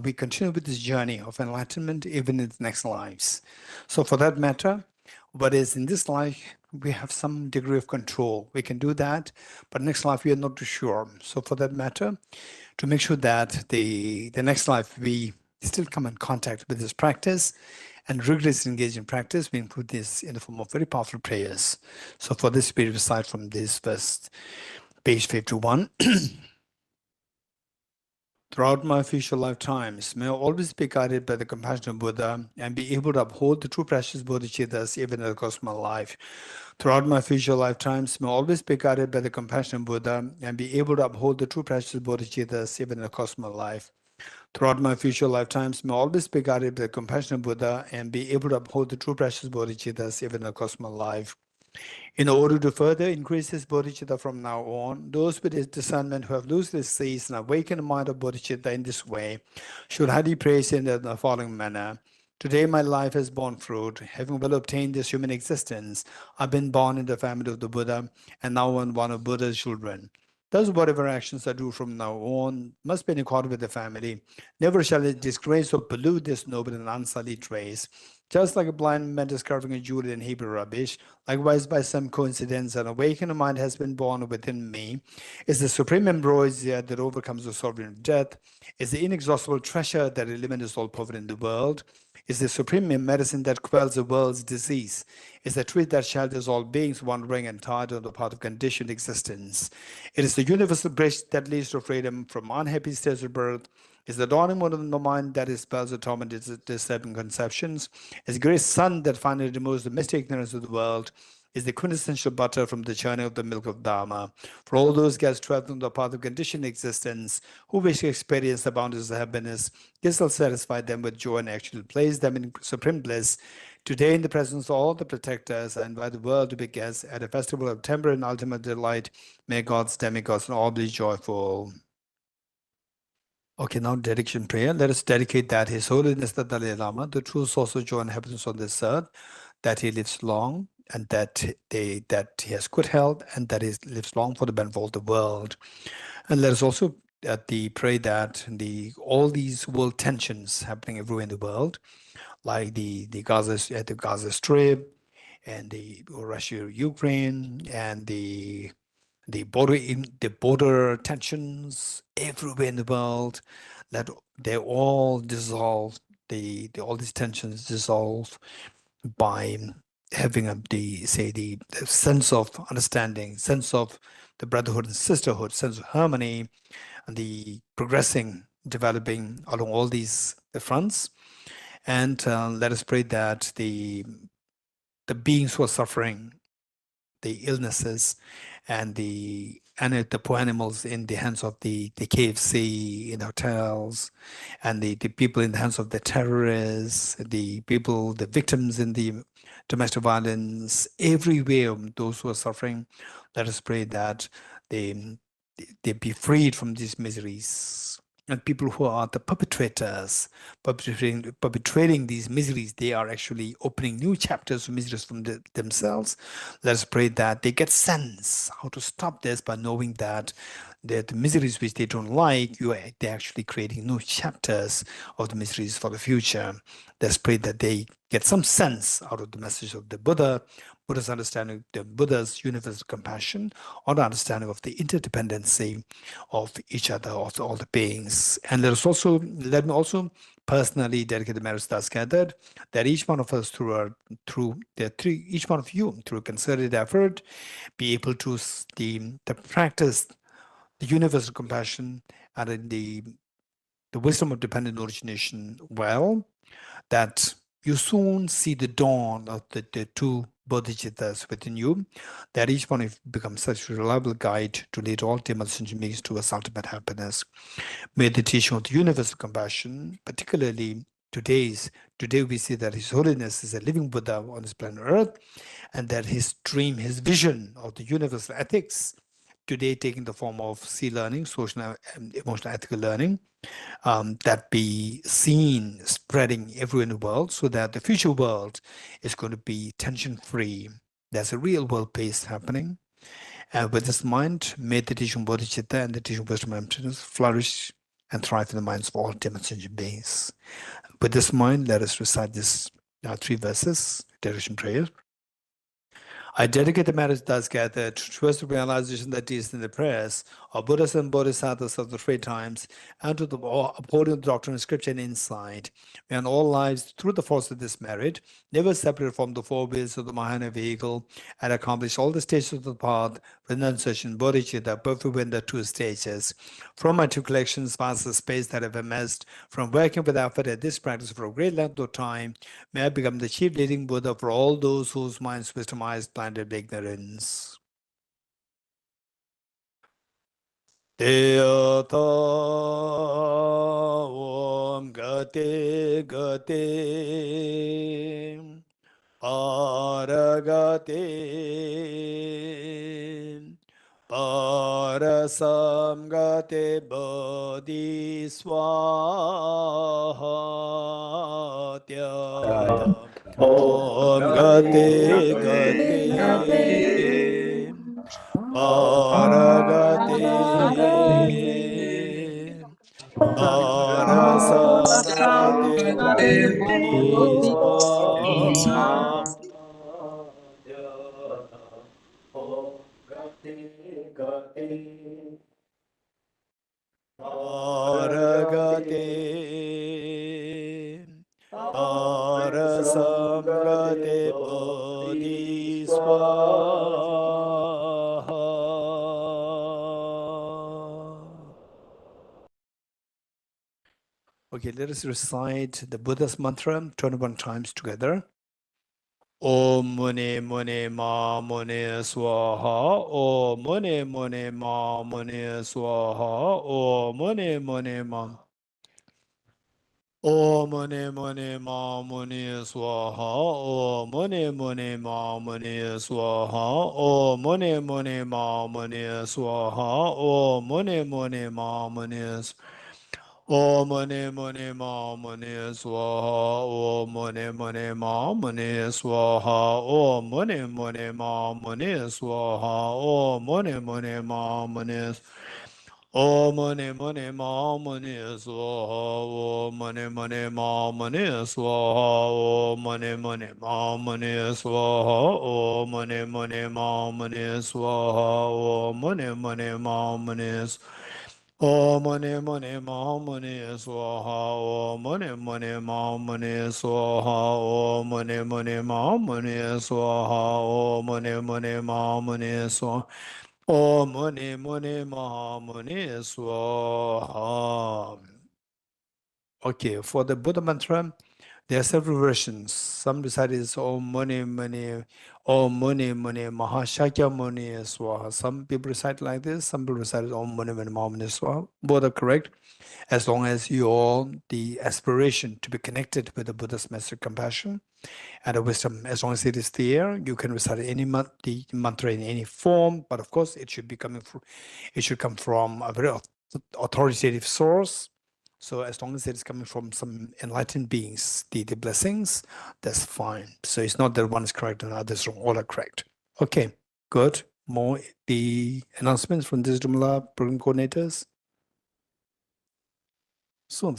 [SPEAKER 4] we continue with this journey of enlightenment even in the next lives? So for that matter, what is in this life, we have some degree of control. We can do that, but next life we are not too sure. So for that matter, to make sure that the next life we still come in contact with this practice and rigorously engage in practice, we include this in the form of very powerful prayers. So for this, we recite from this first page 51. Throughout my future lifetimes, may I always be guided by the compassion of Buddha and be able to uphold the true precious Bodhicittas even in the course of my life. Throughout my future lifetimes, may I always be guided by the compassion of Buddha and be able to uphold the true precious Bodhicittas even in the course of my life. Throughout my future lifetimes, may I always be guided by the compassionate Buddha and be able to uphold the true precious bodhicittas even across my life. In order to further increase this bodhicitta from now on, those with this discernment who have loosely seized and awakened the mind of bodhicitta in this way should highly praise in the following manner. Today my life has borne fruit. Having well obtained this human existence, I've been born in the family of the Buddha, and now I'm one of Buddha's children. Thus, whatever actions I do from now on must be in accord with the family. Never shall it disgrace or pollute this noble and unsullied trace. Just like a blind man discovering a jewel in Hebrew rubbish, likewise by some coincidence an awakened mind has been born within me, is the supreme ambrosia that overcomes the sovereign of death, is the inexhaustible treasure that eliminates all poverty in the world, is the supreme medicine that quells the world's disease, is the truth that shelters all beings wandering and tired on the path of conditioned existence. It is the universal bridge that leads to freedom from unhappy states of birth, is the dawning moon of the mind that dispels the tormented disturbing conceptions, is the great sun that finally removes the mystic ignorance of the world, is the quintessential butter from the churning of the milk of Dharma. For all those guests trapped on the path of conditioned existence, who wish to experience the bounties of happiness, this will satisfy them with joy and actually place them in supreme bliss. Today, in the presence of all the protectors, I invite the world to be guests at a festival of temporary and ultimate delight. May gods, demigods, and all be joyful. Okay, now dedication prayer. Let us dedicate that His Holiness the Dalai Lama, the true source of joy and happiness on this earth, that he lives long and that he has good health and that he lives long for the benefit of the world. And let us also pray that all these world tensions happening everywhere in the world, like the Gaza Strip and the Russia Ukraine and the border tensions everywhere in the world, that they all dissolve, all these tensions dissolve by having the sense of understanding, sense of the brotherhood and sisterhood, sense of harmony, and the progressing, developing along all these fronts. And let us pray that the beings who are suffering the illnesses and the poor animals in the hands of the KFC in hotels, and the people in the hands of the terrorists, the victims in the domestic violence, everywhere, those who are suffering, let us pray that they be freed from these miseries. And people who are the perpetrators, perpetrating these miseries, they are actually opening new chapters of miseries from themselves. Let us pray that they get sense how to stop this by knowing that the miseries which they don't like, they're actually creating new chapters of the miseries for the future. Let's pray that they get some sense out of the message of the Buddha's understanding, the Buddha's universal compassion, or the understanding of the interdependency of each other, of all the beings. And let me also personally dedicate the merits thus gathered, that each one of us each one of you, through concerted effort, be able to practice the universal compassion and in the wisdom of dependent origination well, that you soon see the dawn of the two bodhicittas within you, that each one of you becomes such a reliable guide to lead all sentient beings to ultimate happiness. May the teaching of the universal compassion, particularly today we see that His Holiness is a living Buddha on this planet Earth, and that his dream, his vision of the universal ethics, today taking the form of learning, social and emotional ethical learning, that be seen spreading everywhere in the world, so that the future world is going to be tension-free. There's a real world peace happening. And with this mind, may the teaching Bodhicitta and the teaching wisdom and emptiness flourish and thrive in the minds of all sentient beings. With this mind, let us recite this 3 verses, dedication prayer. I dedicate the marriage thus gathered towards the realization that is in the prayers of Buddhas and Bodhisattvas of the 3 times, and to the upholding of the doctrine of scripture and insight. May in all lives, through the force of this merit, never separate from the 4 wheels of the Mahayana vehicle, and accomplish all the stages of the path, renunciation, bodhicitta, perfect in the 2 stages. From my 2 collections, past the space that I've amassed, from working with effort at this practice for a great length of time, may I become the chief leading Buddha for all those whose minds wisdom eyes blinded by ignorance. Deyata Om Gate Gate Paragate Parasamgate Bodhi Swaha Tyata Om Gate Gate Paragate Parasamgate Bodhi Swaha Om Gate Gate Paragate Parasamgate Bodhi Swaha. Okay, let us recite the Buddha's mantra 21 times together. Om Mune Mune Ma Mune Swaha. Om Mune Mune Ma Mune Swaha. Om Mune Mune Ma. Om Mune Mune Ma Mune Swaha. Om Mune Mune Ma Mune Swaha. Om Mune Mune Ma Mune Swaha. Om Mune Mune Ma Mune Swaha. Om Mune Mune Ma Mune Swaha. Om Mune Mune Ma Mune Swaha. Om Mune Mune Ma Mune Swaha. Om Mune Mune Ma Mune Om Mune Mune Ma Mune Swaha. Om Mune Mune Ma Mune Swaha. Om Mune Mune Ma Mune Swaha. Om Mune Mune Ma Mune Swaha. Om Mune Mune Ma Mune Swaha. Om Mune Mune Ma Mune Swaha. Om Mune Mune Ma Mune Swaha. Om Mune Mune Ma Mune Swaha. Om Mune Mune Ma Mune Swaha. Om Mune Mune Ma Mune Swaha. Okay, for the Buddha mantra, there are several versions. Some recite is Om Mune Mune, Om Mune Mune Mahashakya Mune Swaha. Some people recite like this, some people recite Om Mune Mune Ma Mune Swaha. Both are correct, as long as you all the aspiration to be connected with the Buddha's message compassion and the wisdom, as long as it is there, you can recite any the mantra in any form, but of course it should be coming from, it should come from a very authoritative source. So as long as it is coming from some enlightened beings, the blessings, that's fine. So it's not that one is correct and others wrong, all are correct. Okay, good. More the announcements from the Wisdom Lab program coordinators. Soon.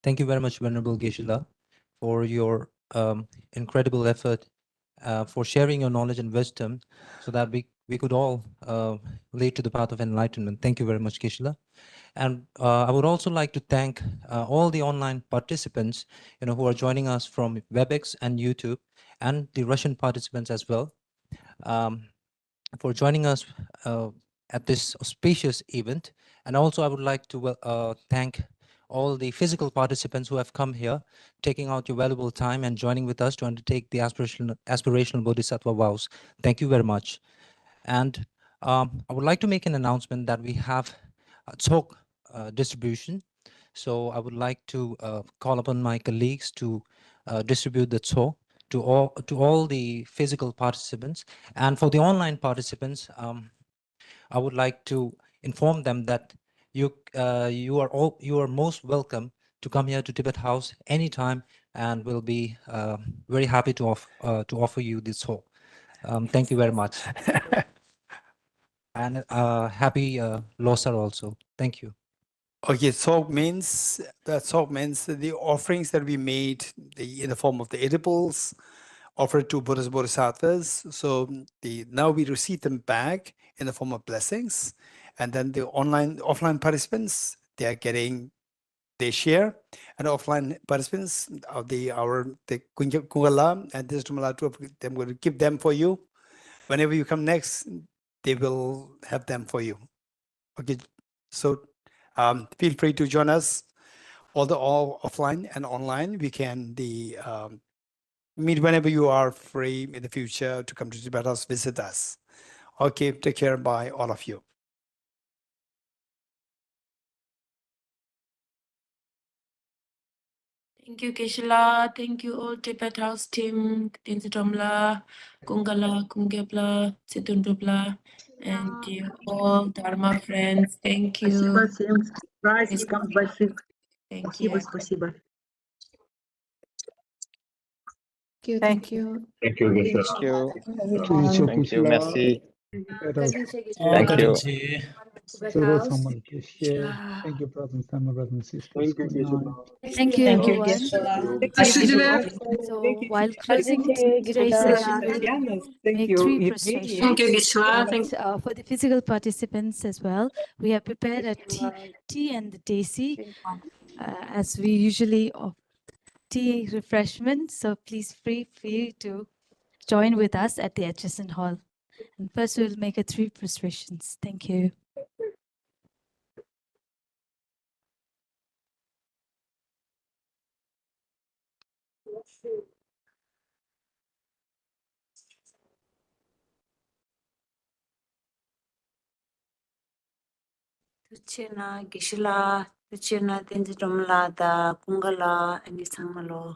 [SPEAKER 2] Thank you very much, Venerable Geshe, for your incredible effort, for sharing your knowledge and wisdom so that we could all lead to the path of enlightenment. Thank you very much, Geshe. And I would also like to thank all the online participants, who are joining us from WebEx and YouTube, and the Russian participants as well, for joining us at this auspicious event. And also I would like to thank all the physical participants who have come here, taking out your valuable time and joining with us to undertake the aspirational Bodhisattva vows. Thank you very much. And I would like to make an announcement that we have a talk distribution. So I would like to call upon my colleagues to distribute the talk to all the physical participants. And for the online participants, I would like to inform them that you are most welcome to come here to Tibet House anytime, and we'll be very happy to offer you this talk. Thank you very much. And happy Losar also. Thank you.
[SPEAKER 4] Okay, talk means the offerings that we made in the form of the edibles offered to Buddhas Bodhisattvas. So now we receive them back in the form of blessings, and then the offline participants, they are getting their share, and offline participants of the Kungala and this I'm going to give them for you. Whenever you come next, they will have them for you. Okay, so feel free to join us although all offline and online, we can meet whenever you are free in the future to come to Tibet House, visit us. Okay, take care. Bye, all of you.
[SPEAKER 3] Thank you, Geshe. Thank you, all Tibet House team. Tinsitomla, Kungala, Kungebla, Situndubla, and you all Dharma friends. Thank you.
[SPEAKER 5] Спасибо всем. С праздником большим.
[SPEAKER 3] Thank
[SPEAKER 5] Спасибо,
[SPEAKER 3] you.
[SPEAKER 5] спасибо.
[SPEAKER 3] Thank you.
[SPEAKER 6] Thank you, Geshe.
[SPEAKER 7] Thank you.
[SPEAKER 6] Thank you, merci.
[SPEAKER 7] Thank you.
[SPEAKER 6] Thank you, brothers and sisters.
[SPEAKER 8] Thank you,
[SPEAKER 6] Good night.
[SPEAKER 1] Thank you,
[SPEAKER 8] Thank you,
[SPEAKER 1] everyone.
[SPEAKER 8] Geshe.
[SPEAKER 1] So while closing today's session, we'll make 3 prostrations.
[SPEAKER 8] Thank you, Geshe.
[SPEAKER 1] And, for the physical participants as well, we have prepared a tea and the desi, as we usually tea refreshment. So please feel free to join with us at the adjacent hall. And first, we'll make 3 prostrations. Thank you.
[SPEAKER 3] Tuchena, Geshe, Tuchena, Tinsitomla, Da Kungala, and Isamalo.